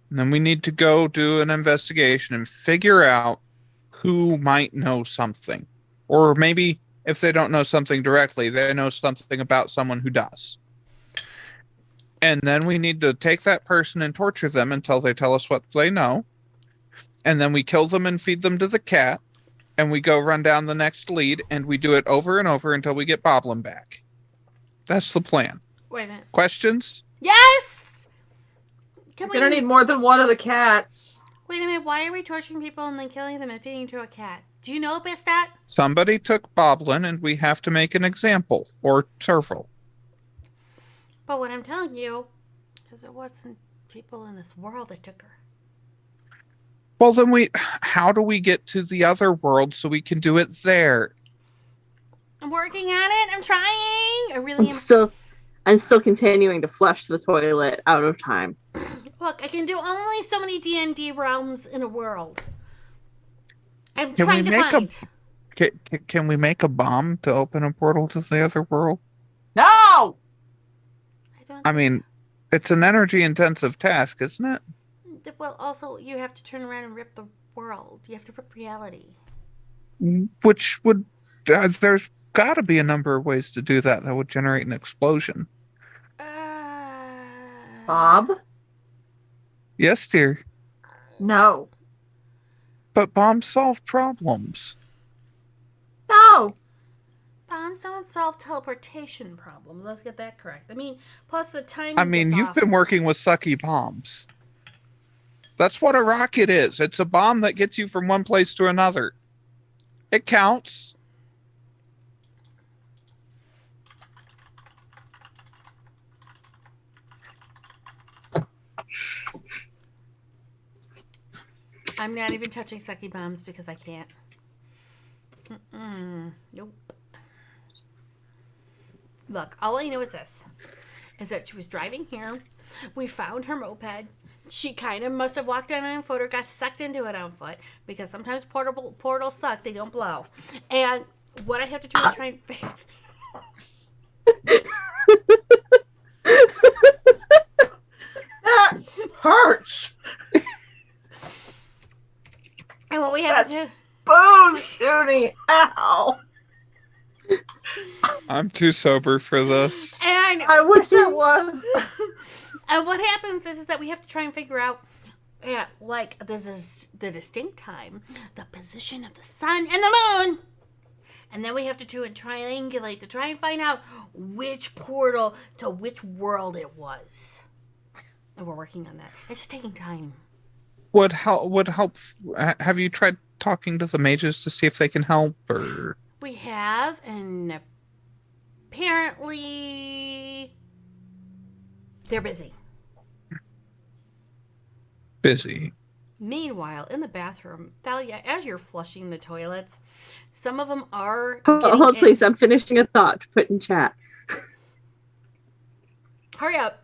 And then we need to go do an investigation and figure out who might know something. Or maybe if they don't know something directly, they know something about someone who does. And then we need to take that person and torture them until they tell us what they know. And then we kill them and feed them to the cat. And we go run down the next lead, and we do it over and over until we get Boblin back. That's the plan. wait a minute. Questions? Yes! We're gonna need more than one of the cats. Wait a minute, why are we torturing people and then killing them and feeding to a cat? Do you know, Bistat? Somebody took Boblin, and we have to make an example, or several. But what I'm telling you is it wasn't people in this world that took her. Well, then how do we get to the other world so we can do it there? I'm working at it. I'm trying. I really am. I'm still continuing to flush the toilet out of time. Look, I can do only so many D&D realms in a world. I'm Can trying we to make find. Can we make a bomb to open a portal to the other world? No! I mean, it's an energy-intensive task, isn't it? Well, also, you have to turn around and rip the world. You have to rip reality. Which would... there's got to be a number of ways to do that would generate an explosion. Bob? Yes, dear. No. But bombs solve problems. No. Bombs don't solve teleportation problems. Let's get that correct. I mean, plus the time. I mean, you've been working with sucky bombs. That's what a rocket is. It's a bomb that gets you from one place to another. It counts. I'm not even touching sucky bombs because I can't. Nope. Look, all I know is this. Is that she was driving here. We found her moped. She kind of must have walked down on foot or got sucked into it on foot. Because sometimes portals suck. They don't blow. And what I have to do is try and... That hurts. And what we have to do... Booze, Judy. Ow. I'm too sober for this. And I wish I was. And what happens is that we have to try and figure out, like, this is the distinct time, the position of the sun and the moon. And then we have to triangulate to try and find out which portal to which world it was. And we're working on that. It's taking time. Would help. Have you tried talking to the mages to see if they can help, or? We have, and apparently they're busy. Busy. Meanwhile, in the bathroom, Thalia, as you're flushing the toilets, some of them are. Hold, please. I'm finishing a thought to put in chat. Hurry up.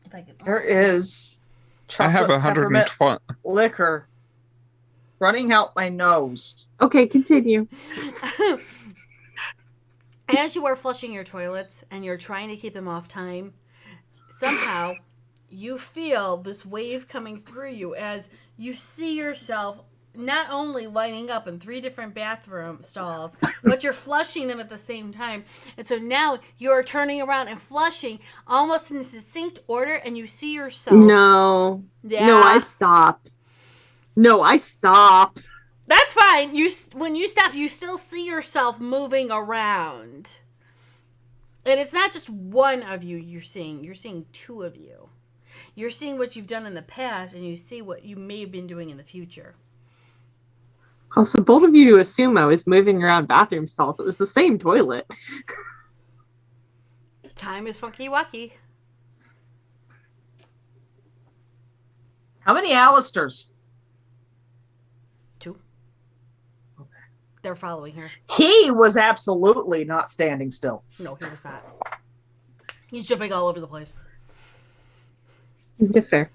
If I could There is. I have 120 liquor running out my nose. Okay, continue. As you are flushing your toilets and you're trying to keep them off time, somehow you feel this wave coming through you as you see yourself not only lining up in 3 different bathroom stalls, but you're flushing them at the same time. And so now you're turning around and flushing almost in succinct order, and you see yourself. No. Yeah. No, I stop. No, I stop. That's fine. When you stop, you still see yourself moving around. And it's not just one of you you're seeing 2 of you. You're seeing what you've done in the past, and you see what you may have been doing in the future. Also, bold of you to assume I was moving around bathroom stalls. It was the same toilet. Time is funky wacky. How many Alistairs? 2. They're following her. He was absolutely not standing still. No, he was not. He's jumping all over the place. Fair.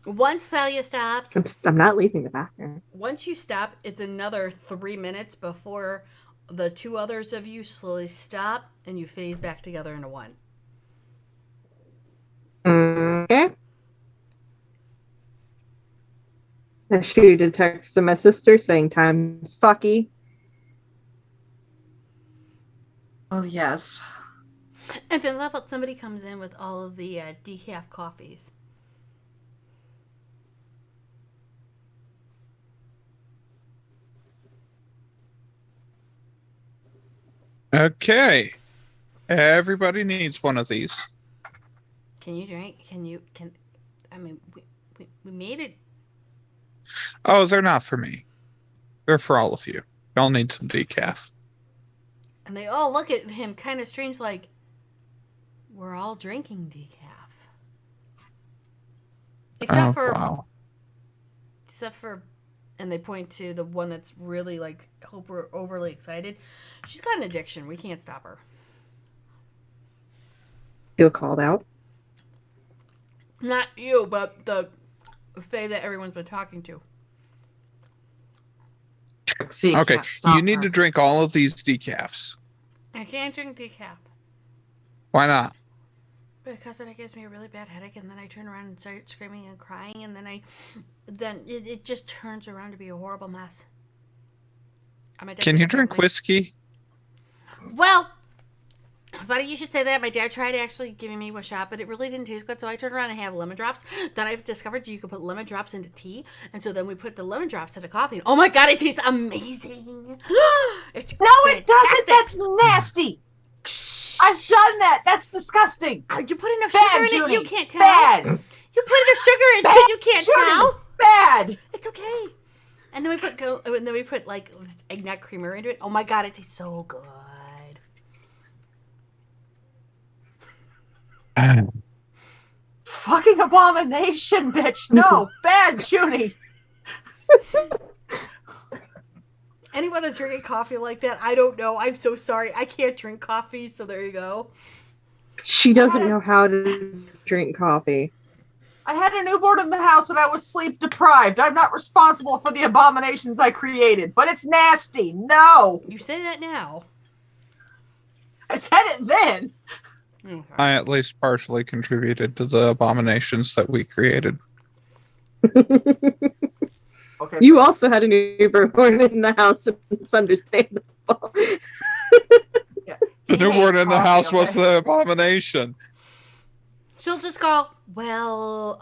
Once Thalia stops, I'm not leaving the bathroom. once you stop, it's another 3 minutes before the two others of you slowly stop and you phase back together into one. Okay. I shoot a text to my sister saying time's fucky. Oh, yes. And then somebody comes in with all of the decaf coffees. Okay. Everybody needs one of these. Can you drink? I mean, we made it. Oh, they're not for me. They're for all of you. Y'all need some decaf. And they all look at him kind of strange, like, we're all drinking decaf. Except for, and they point to the one that's really, like, overly excited. She's got an addiction. We can't stop her. Feel called out? Not you, but the Faye that everyone's been talking to. See, okay, you need to drink all of these decafs. I can't drink decaf. Why not? Because then it gives me a really bad headache, and then I turn around and start screaming and crying, and then it just turns around to be a horrible mess. Can you drink whiskey? Well, funny you should say that. My dad tried actually giving me a shot, but it really didn't taste good, so I turned around and have lemon drops. Then I've discovered you can put lemon drops into tea, and so then we put the lemon drops into coffee. Oh my god, it tastes amazing! It's no, it doesn't! That's nasty! I've done that! That's disgusting! You put enough Bad, sugar in Judy. it, you can't tell. Bad! You put enough sugar in it, you can't Judy. tell. Bad! It's okay. And then we put like eggnog creamer into it. Oh my god, it tastes so good. Fucking abomination, bitch! No! Bad, Judy! Anyone that's drinking coffee like that, I don't know. I'm so sorry. I can't drink coffee, so there you go. She doesn't know how to drink coffee. I had a newborn in the house and I was sleep deprived. I'm not responsible for the abominations I created, but it's nasty. No! You say that now. I said it then. Okay. I at least partially contributed to the abominations that we created. Okay. You also had a newborn in the house, and it's understandable. The newborn in the house was the abomination. She'll just go, well,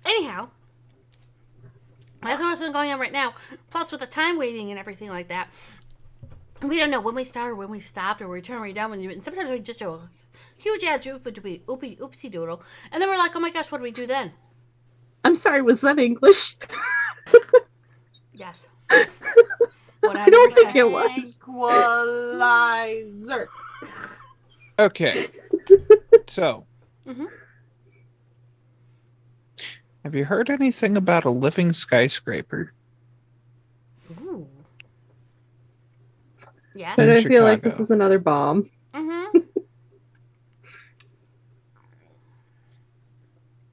anyhow, that's what's been going on right now. Plus, with the time waiting and everything like that, we don't know when we start or when we stopped or we turn right down. And sometimes we just do a huge ass oopsie doodle. And then we're like, oh my gosh, what do we do then? I'm sorry, was that English? Yes. I don't think it was. Equalizer. Okay. So, Mm-hmm. have you heard anything about a living skyscraper? Ooh. Yes. But In I feel like this Chicago. is another bomb. Mm-hmm.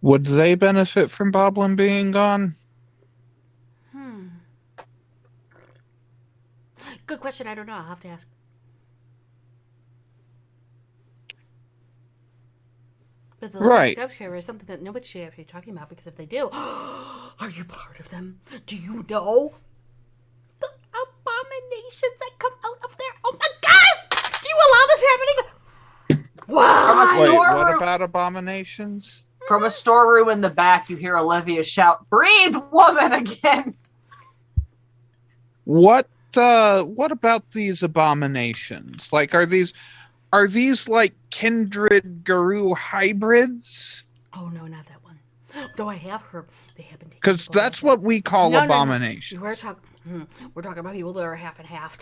Would they benefit from Boblin being gone? Good question. I don't know. I'll have to ask. But the Right. skyscraper is something that nobody should be talking about, because if they do, are you part of them? Do you know the abominations that come out of there? Oh my gosh! Do you allow this happening? Wow! Wait, what about abominations? From a storeroom in the back, you hear Olivia shout, "Breathe, woman!" again. What about these abominations? Like, are these like kindred Guru hybrids? Oh no, not that one. Though I have heard they have been taking. Because that's what we call No. abominations. We're talking about people that are half and half.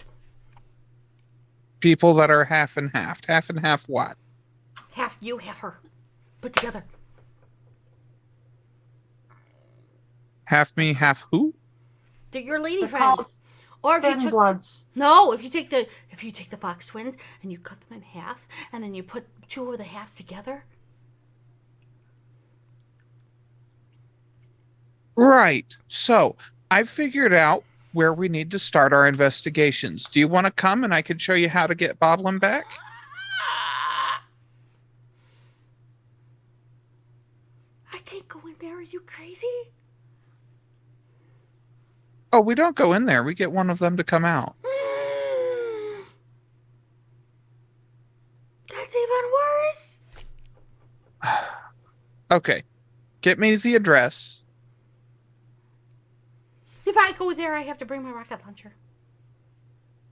People that are half and half. Half and half what? Half you, half her, put together. Half me, half who? Your lady They're friend. called- Or if Thin you took bloods. No, if you take the Fox twins and you cut them in half and then you put two of the halves together. Right. So I figured out where we need to start our investigations. Do you want to come and I can show you how to get Boblin back? I can't go in there. Are you crazy? Oh, we don't go in there. We get one of them to come out. That's even worse. Okay. Get me the address. If I go there, I have to bring my rocket launcher.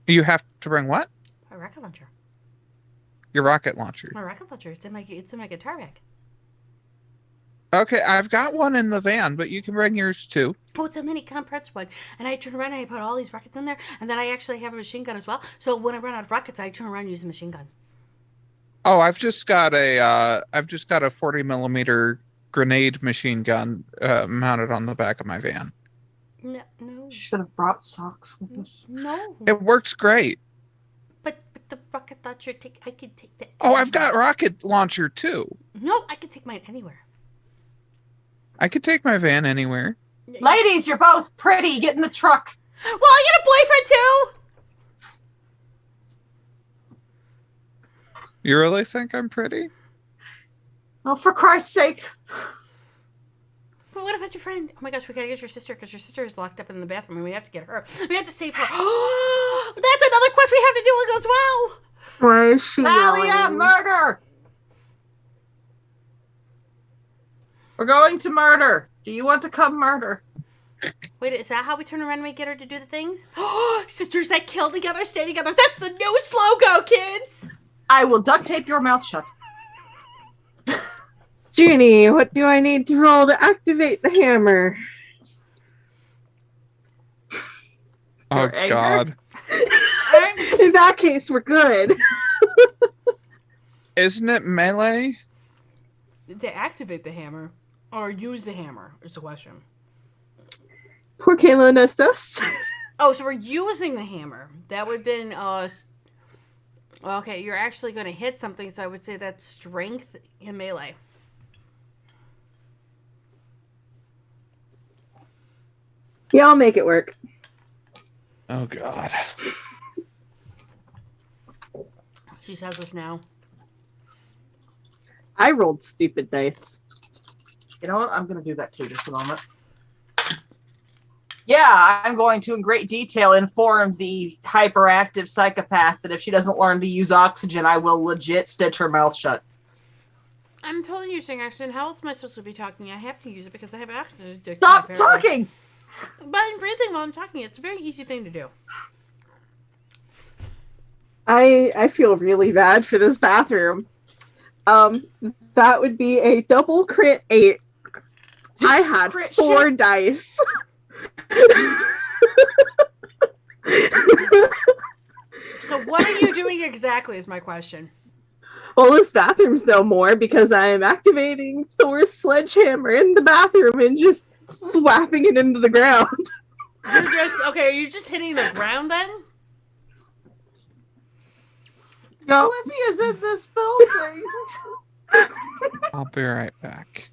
You have to bring what? My rocket launcher. Your rocket launcher. My rocket launcher. It's in my guitar bag. Okay, I've got one in the van, but you can bring yours too. Oh, it's a mini compressed one. And I turn around and I put all these rockets in there. And then I actually have a machine gun as well. So when I run out of rockets, I turn around and use a machine gun. Oh, I've just got a 40 millimeter grenade machine gun mounted on the back of my van. No. Should have brought socks with us. No. It works great. But the rocket launcher, I could take that. Oh, I've got rocket launcher too. No, I could take mine anywhere. I could take my van anywhere. Ladies, you're both pretty. Get in the truck. Well, I get a boyfriend too. You really think I'm pretty? Oh, for Christ's sake. But what about your friend? Oh my gosh, we gotta get your sister because your sister is locked up in the bathroom and we have to get her. We have to save her. That's another quest we have to do as well. Why is she Thalia, yelling? murder! We're going to murder. Do you want to come murder? Wait, is that how we turn around and we get her to do the things? Sisters that kill together, stay together. That's the new slogan, kids. I will duct tape your mouth shut. Junie, what do I need to roll to activate the hammer? Oh, anger? God. In that case, we're good. Isn't it melee? To activate the hammer or use the hammer is the question. Poor Kayla Nestus. Oh, so we're using the hammer. That would have been okay, you're actually going to hit something, so I would say that's strength in melee. Yeah, I'll make it work. Oh, God. She says this now. I rolled stupid dice. You know what? I'm going to do that too, just a moment. Yeah, I'm going to, in great detail, inform the hyperactive psychopath that if she doesn't learn to use oxygen, I will legit stitch her mouth shut. I'm totally using oxygen. How else am I supposed to be talking? I have to use it because I have oxygen addiction. Stop apparently. talking! But I'm breathing while I'm talking. It's a very easy thing to do. I feel really bad for this bathroom. That would be a double crit 8. I had Crit 4 shit. dice. So what are you doing exactly is my question. Well, this bathroom's no more because I am activating Thor's sledgehammer in the bathroom and just slapping it into the ground. You're just okay, are you just hitting the ground then? No. Olivia's in this building. I'll be right back.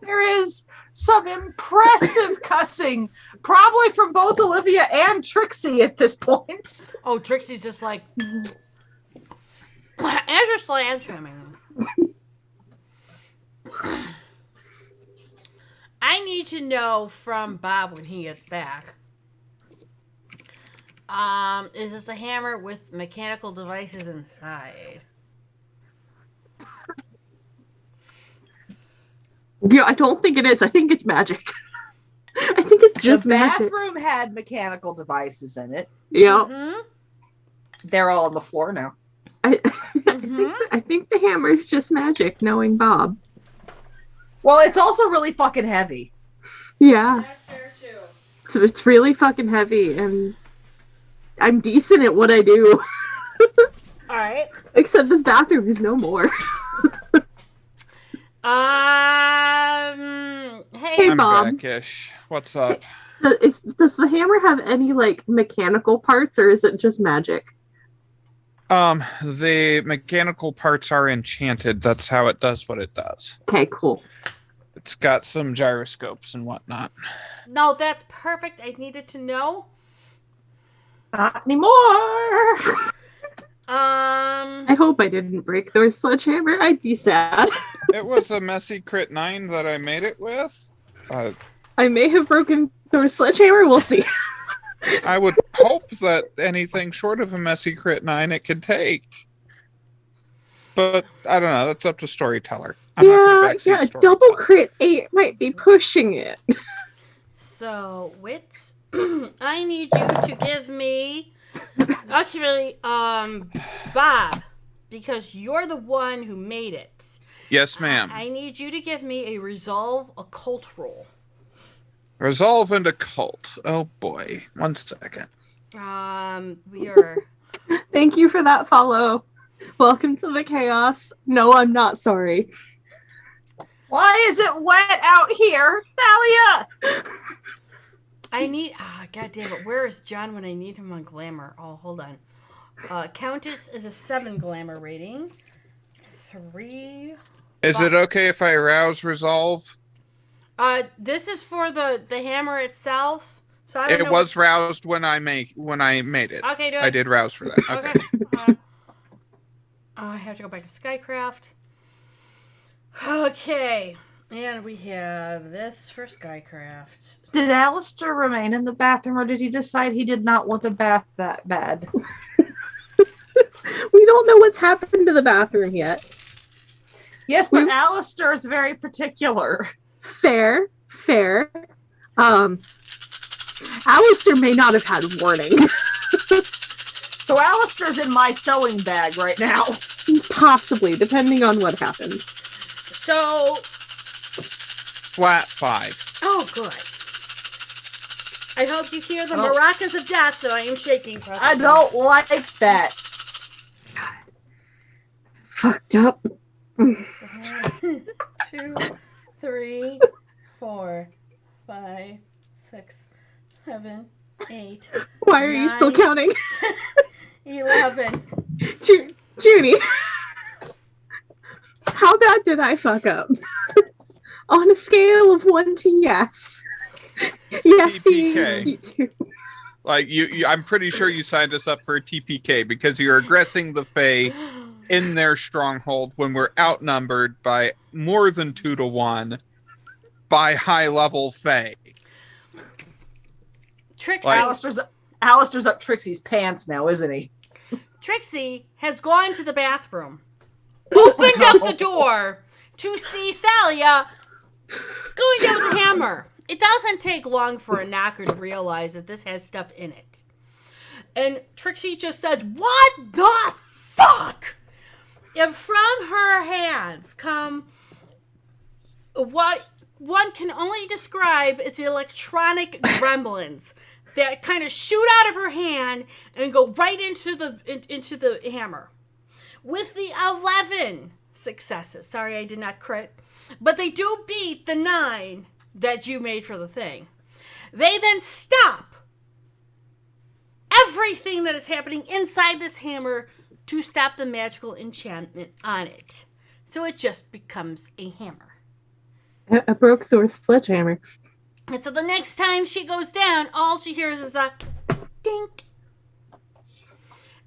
There is some impressive cussing, probably from both Olivia and Trixie at this point. Oh, Trixie's just like as you're sledgehammering. I need to know from Bob when he gets back. Is this a hammer with mechanical devices inside? Yeah, I don't think it is. I think it's magic. I think it's just the magic. bathroom had mechanical devices in it. Yeah. Mm-hmm. They're all on the floor now. I think the hammer's just magic, knowing Bob. Well, it's also really fucking heavy. Yeah. That's fair too. So it's really fucking heavy, and I'm decent at what I do. Alright. Except this bathroom is no more. Hey I'm Bob. back-ish. What's up? Does the hammer have any like mechanical parts, or is it just magic? The mechanical parts are enchanted. That's how it does what it does. Okay, cool. It's got some gyroscopes and whatnot. No, that's perfect. I needed to know. Not anymore. I hope I didn't break Thor's sledgehammer. I'd be sad. It was a messy crit 9 that I made it with. I may have broken Thor's sledgehammer. We'll see. I would hope that anything short of a messy crit 9 it could take. But I don't know. That's up to storyteller. I'm not the backseat double crit 8 might be pushing it. So, Wits, I need you to give me, actually, Bob, because you're the one who made it. Yes, ma'am. I need you to give me a resolve occult roll. Resolve and occult. Oh boy. 1 second. We are. Thank you for that follow. Welcome to the chaos. No, I'm not sorry. Why is it wet out here, Thalia? I need. God damn it. Where is John when I need him on glamour? Oh, hold on. Countess is a 7 glamour rating. 3. Is it okay if I arouse resolve? This is for the hammer itself. So I don't know It was roused when I made it. Okay, do it. I did rouse for that. Okay. I have to go back to Skycraft. Okay. And we have this for Skycraft. Did Alistair remain in the bathroom, or did he decide he did not want the bath that bad? We don't know what's happened to the bathroom yet. Yes, but Alistair is very particular. Fair. Alistair may not have had warning. So Alistair's in my sewing bag right now. Possibly, depending on what happens. So. Flat 5. Oh, good. I hope you hear the maracas of death, so I am shaking. I don't like that. Fucked up. 1, 2, 3, 4, 5, 6, 7, 8. Why are you still counting? 11. Judy, how bad did I fuck up? On a scale of 1 to yes. Yes, TPK. Like I'm pretty sure you signed us up for a TPK because you're aggressing the Fae in their stronghold when we're outnumbered by more than 2 to 1 by high level Fae. Trixie. Alistair's up Trixie's pants now, isn't he? Trixie has gone to the bathroom, opened up the door to see Thalia going down with a hammer. It doesn't take long for a knocker to realize that this has stuff in it. And Trixie just said, "What the fuck?" And from her hands come what one can only describe as the electronic gremlins that kind of shoot out of her hand and go right into the hammer. With the 11 successes. Sorry, I did not crit. But they do beat the 9 that you made for the thing. They then stop everything that is happening inside this hammer to stop the magical enchantment on it. So it just becomes a hammer. I broke Thor's sledgehammer. And so the next time she goes down, all she hears is a dink.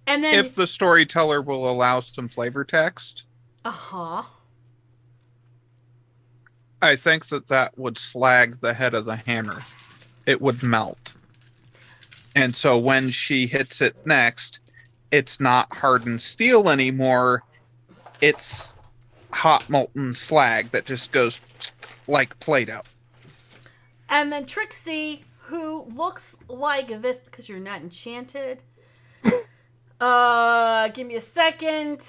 And then if the storyteller will allow some flavor text, I think that would slag the head of the hammer. It would melt. And so when she hits it next, it's not hardened steel anymore. It's hot molten slag that just goes like Play-Doh. And then Trixie, who looks like this because you're not enchanted. Give me a second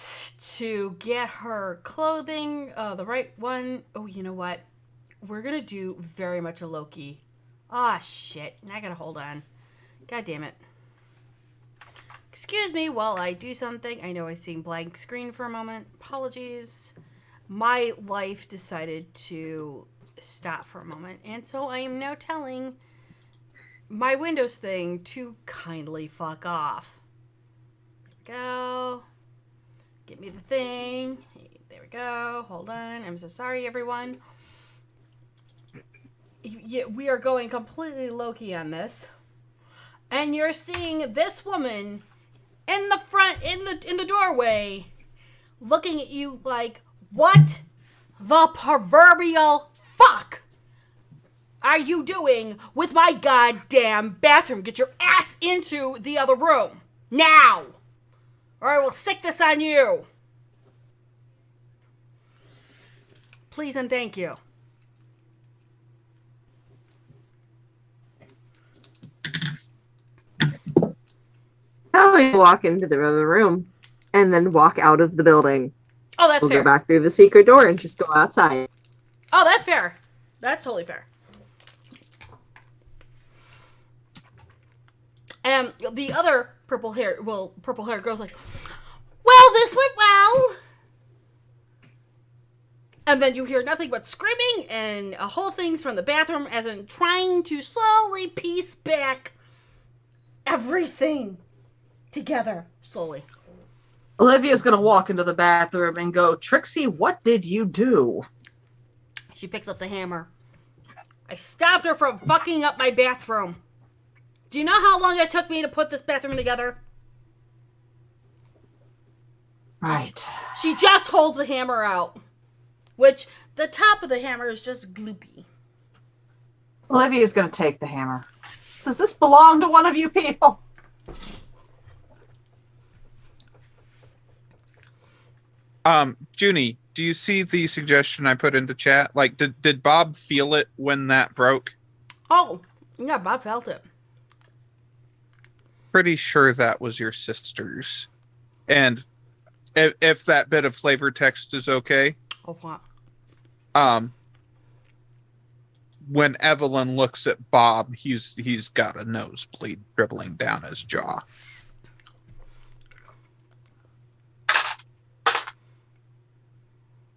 to get her clothing. The right one. Oh, you know what? We're gonna do very much a Loki. Ah, shit. Now I gotta hold on. God damn it. Excuse me while I do something. I know I seen blank screen for a moment. Apologies. My life decided to stop for a moment, and so I am now telling my Windows thing to kindly fuck off. There we go. Get me the thing. There we go. Hold on. I'm so sorry, everyone. Yeah, we are going completely low-key on this. And you're seeing this woman in the front, in the doorway, looking at you like, what the proverbial fuck are you doing with my goddamn bathroom? Get your ass into the other room. Now! Or I will sick this on you. Please and thank you. I'll walk into the other room and then walk out of the building. Oh, that's we'll fair. Go back through the secret door and just go outside. Oh, that's fair. That's totally fair. And the other purple hair girl's like, well, this went well. And then you hear nothing but screaming and a whole thing's from the bathroom, as in trying to slowly piece back everything together slowly. Olivia's gonna walk into the bathroom and go, Trixie, what did you do? She picks up the hammer. I stopped her from fucking up my bathroom. Do you know how long it took me to put this bathroom together? Right. She just holds the hammer out. Which, the top of the hammer is just gloopy. Olivia's going to take the hammer. Does this belong to one of you people? Junie, do you see the suggestion I put into chat? Like, did Bob feel it when that broke? Oh, yeah, Bob felt it. Pretty sure that was your sister's. And if that bit of flavor text is okay. Oh, what? When Evelyn looks at Bob, he's got a nosebleed dribbling down his jaw.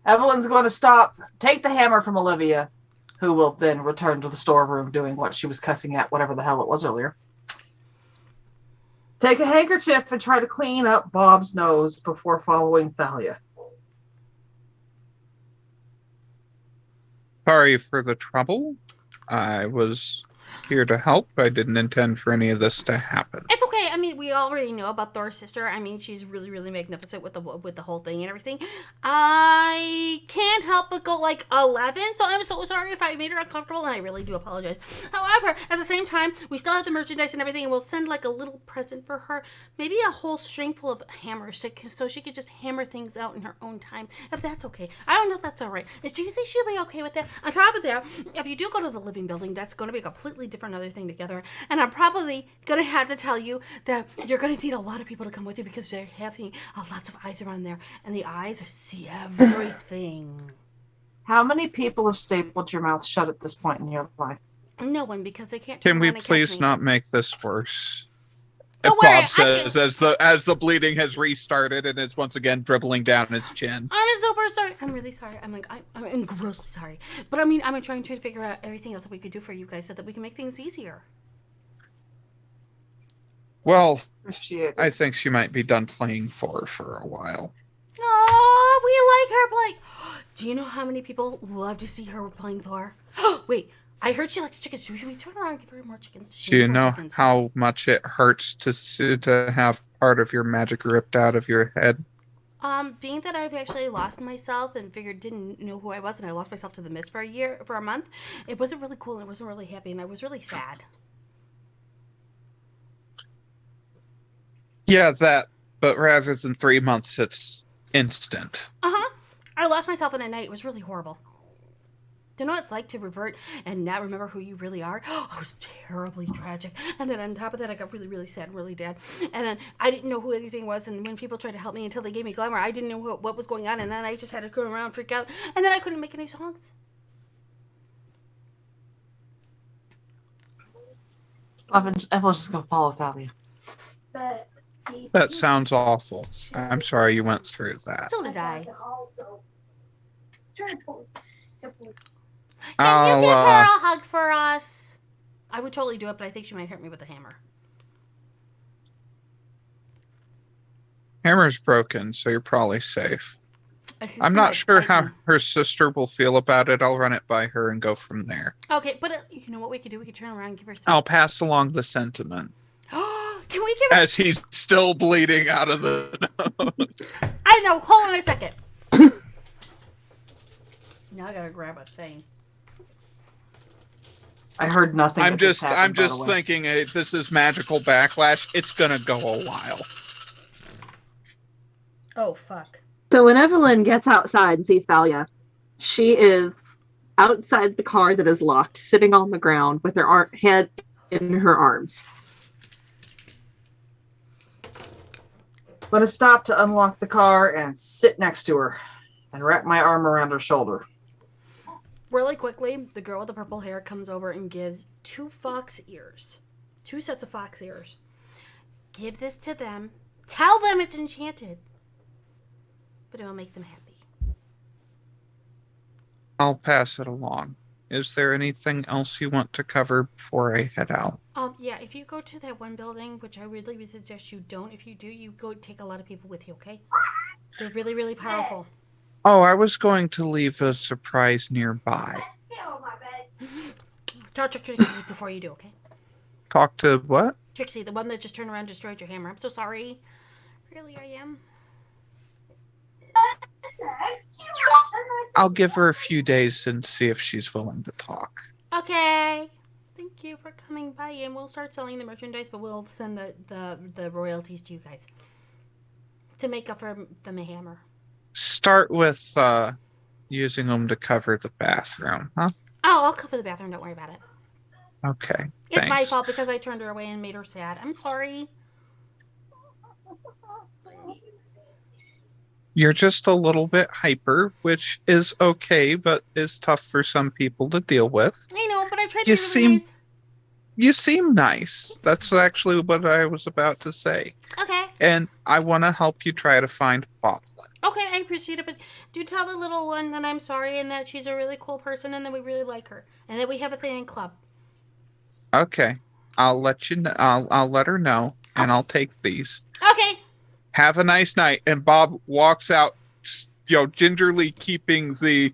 Evelyn's going to stop, take the hammer from Olivia, who will then return to the storeroom doing what she was cussing at, whatever the hell it was earlier. Take a handkerchief and try to clean up Bob's nose before following Thalia. Sorry for the trouble. I was here to help. I didn't intend for any of this to happen. It's okay. I mean, we already know about Thor's sister. I mean, she's really, really magnificent with the whole thing and everything. I can't help but go like 11, so I'm so sorry if I made her uncomfortable, and I really do apologize. However, at the same time, we still have the merchandise and everything, and we'll send like a little present for her, maybe a whole string full of hammers, so she could just hammer things out in her own time, if that's okay. I don't know if that's all right. Do you think she'll be okay with that? On top of that, if you do go to the living building, that's going to be a completely different other thing together, and I'm probably going to have to tell you that you're going to need a lot of people to come with you because they're having lots of eyes around there, and the eyes see everything. How many people have stapled your mouth shut at this point in your life? No one, because they can't. Can we please not make this worse? Don't worry, Bob says as the bleeding has restarted and it's once again dribbling down his chin. I'm super sorry. I'm really sorry. I'm grossly sorry. But I mean, I'm trying to figure out everything else that we could do for you guys so that we can make things easier. Well, I think she might be done playing for a while. Oh, we like her playing. Do you know how many people love to see her playing Thor? Wait, I heard she likes chickens. Should we turn around and give her more chickens? Do you know how much it hurts to have part of your magic ripped out of your head? Being that I've actually lost myself and didn't know who I was, and I lost myself to the mist for a month, it wasn't really cool and I wasn't really happy and I was really sad. Yeah, that, but rather than 3 months, it's instant. I lost myself in a night. It was really horrible. Do you know what it's like to revert and not remember who you really are? Oh, it was terribly tragic. And then on top of that, I got really, really sad and really dead. And then I didn't know who anything was. And when people tried to help me until they gave me glamour, I didn't know what was going on. And then I just had to go around and freak out. And then I couldn't make any songs. Evelyn's just going to follow Thalia. That sounds awful. I'm sorry you went through that. So did I. I'll Give her a hug for us. I would totally do it, but I think she might hurt me with a hammer. Hammer's broken, so you're probably safe. I think I'm she not might sure bite how me. her sister will feel about it. I'll run it by her and go from there. Okay, but you know what we could do? We could turn around and give her some. I'll pass along the sentiment. Can we give her? As he's still bleeding out of the nose. I know. Hold on a second. Now I gotta grab a thing. I heard nothing. I'm that just happened, by the way. thinking, hey, this is magical backlash. It's gonna go a while. Oh fuck. So when Evelyn gets outside and sees Thalia, she is outside the car that is locked, sitting on the ground with her head in her arms. I'm gonna stop to unlock the car and sit next to her and wrap my arm around her shoulder. Really quickly, the girl with the purple hair comes over and gives 2 fox ears. 2 sets of fox ears. Give this to them. Tell them it's enchanted. But it will make them happy. I'll pass it along. Is there anything else you want to cover before I head out? Yeah, if you go to that one building, which I really would suggest you don't, if you do, you go take a lot of people with you, okay? They're really, really powerful. Oh, I was going to leave a surprise nearby. Talk to Trixie before you do, okay? Talk to what? Trixie, the one that just turned around and destroyed your hammer. I'm so sorry. Really, I am. I'll give her a few days and see if she's willing to talk. Okay. Thank you for coming by, and we'll start selling the merchandise, but we'll send the royalties to you guys to make up for the hammer. Start with using them to cover the bathroom, huh? Oh, I'll cover the bathroom. Don't worry about it. Okay. It's my thanks. fault because I turned her away and made her sad. I'm sorry. You're just a little bit hyper, which is okay, but is tough for some people to deal with. I know, but I tried to You be really seem nice. you seem nice. That's actually what I was about to say. Okay. And I want to help you try to find Bob. Okay, I appreciate it, but do tell the little one that I'm sorry and that she's a really cool person and that we really like her and that we have a fan club. Okay. I'll let you know. I'll let her know, and I'll take these. Okay. Have a nice night. And Bob walks out, gingerly keeping the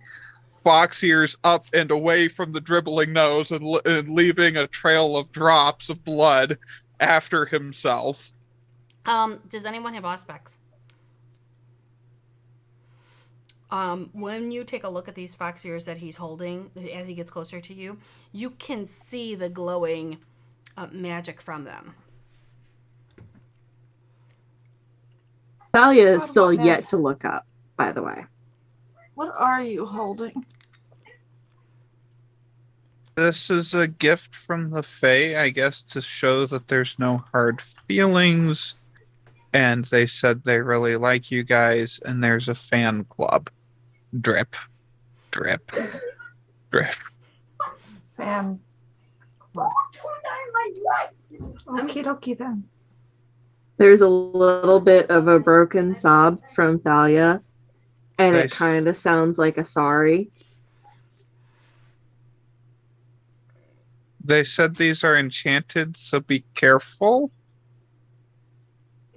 fox ears up and away from the dribbling nose and leaving a trail of drops of blood after himself. Does anyone have Auspex? When you take a look at these fox ears that he's holding as he gets closer to you, you can see the glowing magic from them. Thalia is still yet to look up, by the way. What are you holding? This is a gift from the Fae, I guess, to show that there's no hard feelings. And they said they really like you guys, and there's a fan club. Drip. Drip. Drip. Fan. Okie dokie then. There's a little bit of a broken sob from Thalia, and it Nice. kind of sounds like a sorry. They said these are enchanted, so be careful.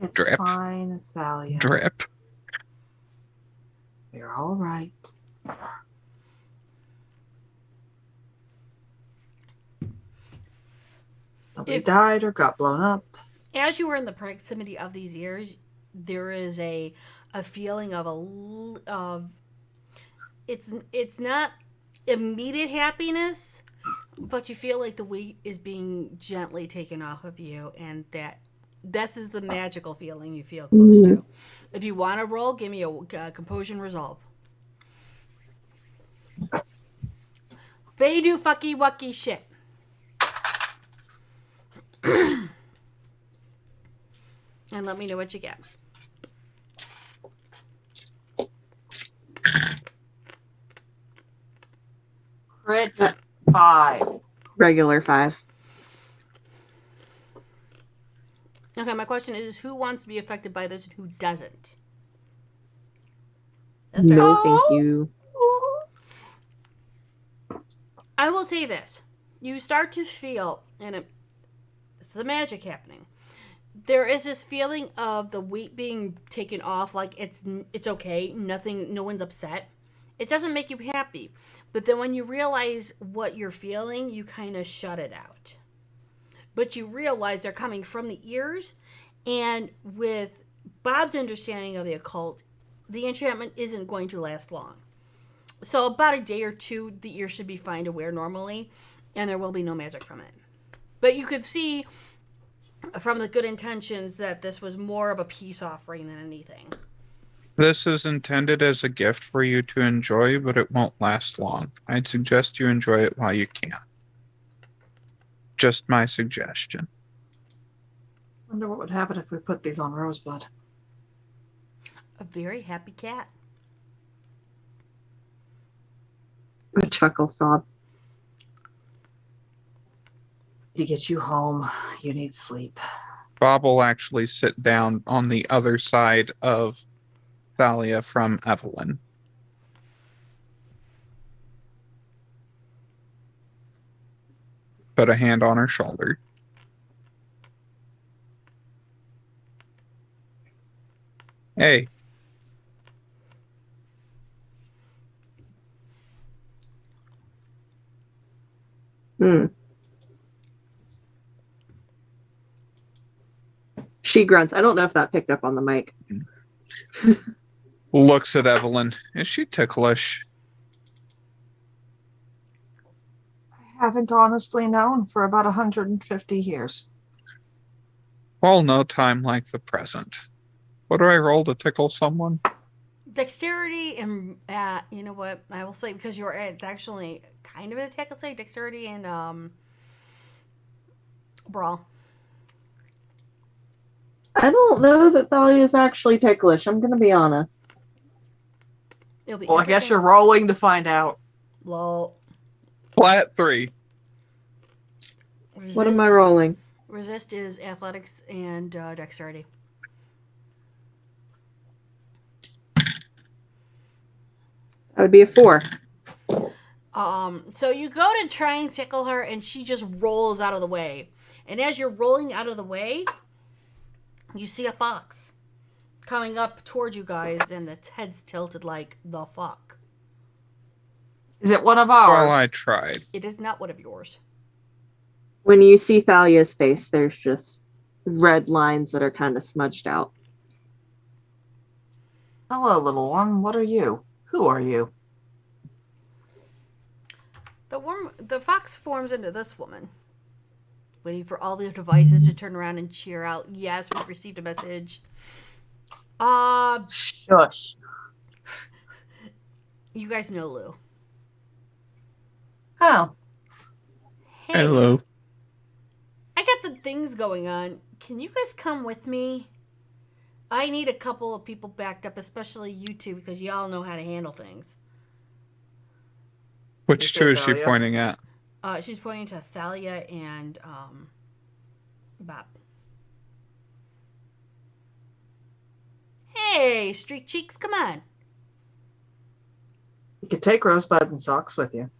It's Drip. fine, Thalia. Drip. You're all right. Nobody died or got blown up. As you were in the proximity of these ears, there is a feeling of it's not immediate happiness, but you feel like the weight is being gently taken off of you, and this is the magical feeling you feel close to. If you want to roll, give me a composure and resolve. They do fucky wucky shit. And let me know what you get. Crit 5. Regular 5. Okay, my question is who wants to be affected by this and who doesn't? That's No, fair. thank you. I will say this. you start to feel, and it's the magic happening. There is this feeling of the weight being taken off, like it's okay, no one's upset. It doesn't make you happy, but then when you realize what you're feeling, you kind of shut it out. But you realize they're coming from the ears, and with Bob's understanding of the occult, the enchantment isn't going to last long. So about a day or two, the ear should be fine to wear normally, and there will be no magic from it. But you could see from the good intentions that this was more of a peace offering than anything. This is intended as a gift for you to enjoy, but it won't last long. I'd suggest you enjoy it while you can. Just my suggestion. Wonder what would happen if we put these on Rosebud. A very happy cat. A chuckle sob. To get you home, you need sleep. Bob will actually sit down on the other side of Thalia from Evelyn. Put a hand on her shoulder. Hey. She grunts. I don't know if that picked up on the mic. Looks at Evelyn. Is she ticklish? I haven't honestly known for about 150 years. Well, no time like the present. What do I roll to tickle someone? Dexterity and you know what I will say, because it's actually kind of an attack. I'll say dexterity and brawl. I don't know that Thalia is actually ticklish. I'm going to be honest. It'll be Well, I guess you're rolling to find out. Lol. Flat 3. What am I rolling? Resist is athletics and dexterity. That would be a 4. So you go to try and tickle her, and she just rolls out of the way. And as you're rolling out of the way, you see a fox coming up towards you guys, and its head's tilted like the fuck. Is it one of ours? Well, I tried. It is not one of yours. When you see Thalia's face, there's just red lines that are kind of smudged out. Hello, little one. What are you? Who are you? The fox forms into this woman, waiting for all the devices to turn around and cheer out. Yes, we've received a message. Shush. You guys know Lou. Oh. Hey, Hello. I got some things going on. Can you guys come with me? I need a couple of people backed up, especially you two, because y'all know how to handle things. Which two is she Thalia? pointing at? She's pointing to Thalia and Bob. Hey, Streak Cheeks, come on. You could take Rosebud and Socks with you.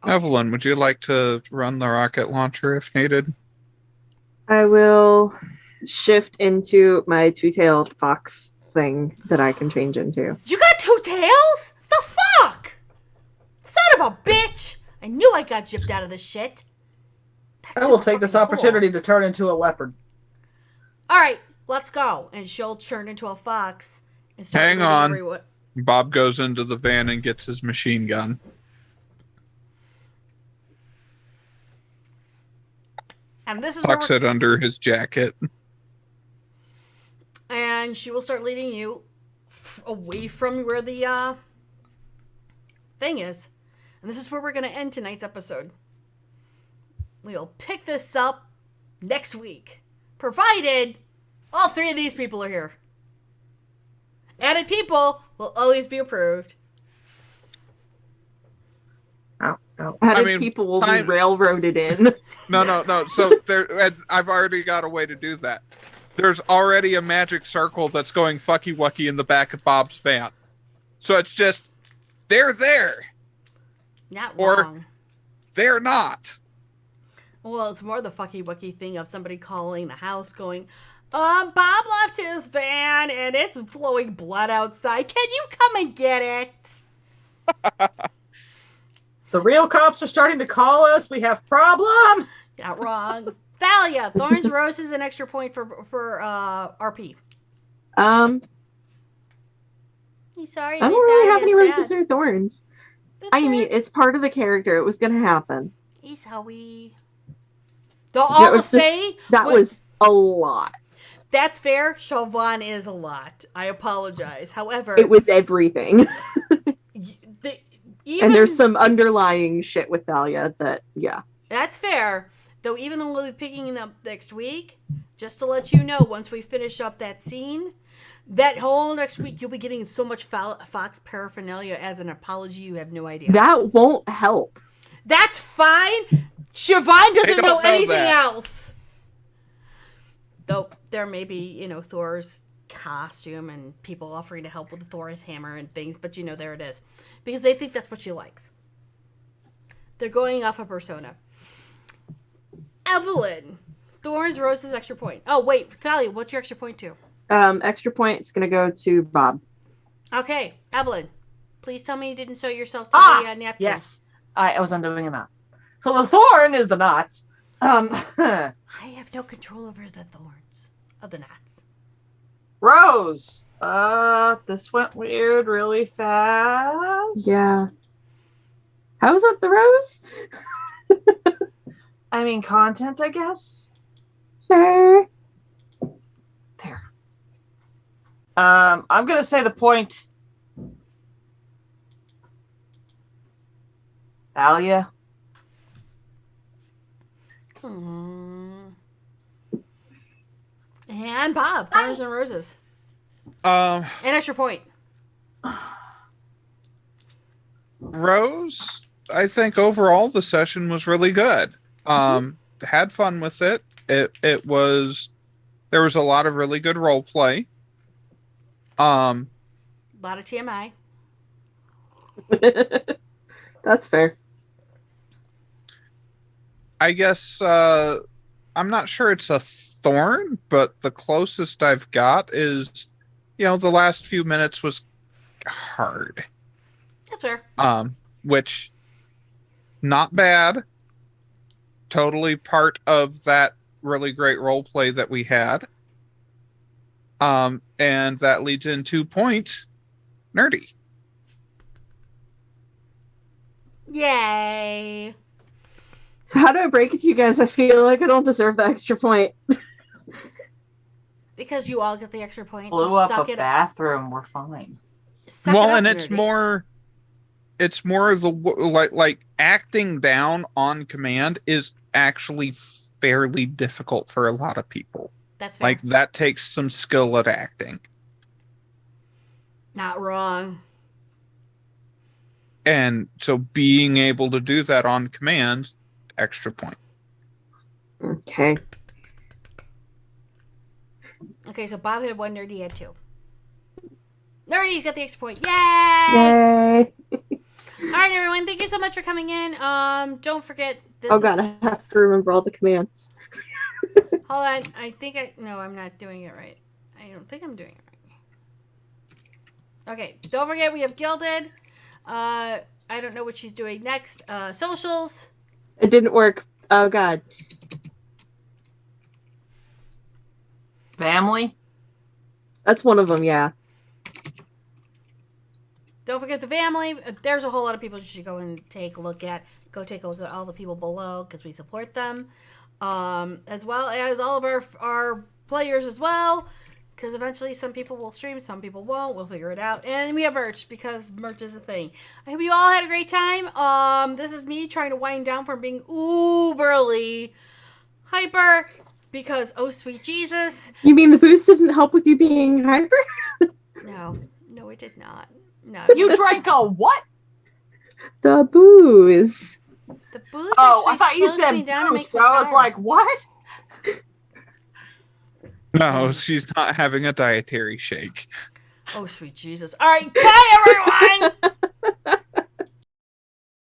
Evelyn, would you like to run the rocket launcher if needed? I will shift into my two-tailed fox thing that I can change into. You got two tails? The fuck? Son of a bitch! I knew I got gypped out of this shit. I will take this opportunity to turn into a leopard. Alright, let's go. And she'll turn into a fox and start Hang leading on. everyone. Bob goes into the van and gets his machine gun. And this is Tucks where it under his jacket. and she will start leading you away from where the thing is. And this is where we're going to end tonight's episode. We'll pick this up next week, provided all three of these people are here. Added people will always be approved. Added people will be railroaded in. No. So I've already got a way to do that. There's already a magic circle that's going fucky wucky in the back of Bob's van. So it's just, they're there. Not or wrong. they're not. Well, it's more the fucky wucky thing of somebody calling the house going, Bob left his van and it's flowing blood outside. Can you come and get it? The real cops are starting to call us. We have problem. Not wrong. Thalia, Thorns Roses, an extra point for RP. He's sorry. I don't really have any roses or thorns. I mean, it's part of the character. It was going to happen. He's how we. All the Fae. That was a lot. That's fair. Siobhan is a lot. I apologize. However, It was everything. even, And there's some underlying shit with Thalia that, yeah. That's fair. Though, even though we'll be picking it up next week, just to let you know, once we finish up that scene, that whole next week, you'll be getting so much Fox paraphernalia as an apology, you have no idea. That won't help. That's fine. Siobhan doesn't know anything else. Though there may be, Thor's costume and people offering to help with the Thor's hammer and things, but there it is. Because they think that's what she likes. They're going off a persona. Evelyn. Thorns, Roses, extra point. Oh, wait. Thalia, what's your extra point to? Extra point is going to go to Bob. Okay. Evelyn, please tell me you didn't sew yourself to the napkin. Yes. I was undoing a knot. So the thorn is the knots. I have no control over the thorns of the knots. Rose. This went weird really fast. Yeah. How was that the rose? I mean, content, I guess. Sure. There. I'm gonna say the point. Thalia. And Bob, Thorns and Roses. An extra point. Rose, I think overall the session was really good. Had fun with it. There was a lot of really good role play. A lot of TMI. That's fair. I guess I'm not sure it's a thorn, but the closest I've got is, the last few minutes was hard. That's fair. Which, not bad. Totally part of that really great role play that we had. And that leads in 2 points. Nerdy. Yay. So how do I break it to you guys? I feel like I don't deserve the extra point. Because you all get the extra points. Blew So up suck a it bathroom. We're fine. Suck Well, it up, and it's Nerdy. more the like acting down on command is actually fairly difficult for a lot of people. That's fair. Like that takes some skill at acting. Not wrong. And so being able to do that on command, extra point. Okay. Okay, so Bob had 1, Nerdy had 2. Nerdy, you got the extra point. Yay! Yay! All right, everyone. Thank you so much for coming in. Don't forget. Oh god, I have to remember all the commands. Hold on. No, I'm not doing it right. I don't think I'm doing it right. Okay. Don't forget we have Gilded. I don't know what she's doing next. Socials. It didn't work. Oh god. Family. That's one of them, yeah. Don't forget the family. There's a whole lot of people you should go and take a look at. Go take a look at all the people below because we support them. As well as all of our players as well. Because eventually some people will stream, some people won't. We'll figure it out. And we have merch because merch is a thing. I hope you all had a great time. This is me trying to wind down from being uberly hyper. Because, oh sweet Jesus. You mean the boost didn't help with you being hyper? No, it did not. No. You drank a what? The booze. The booze Oh, I actually thought you slows said me down and makes boost. me I was tired. like, what? No, she's not having a dietary shake. Oh, sweet Jesus. All right, bye, everyone!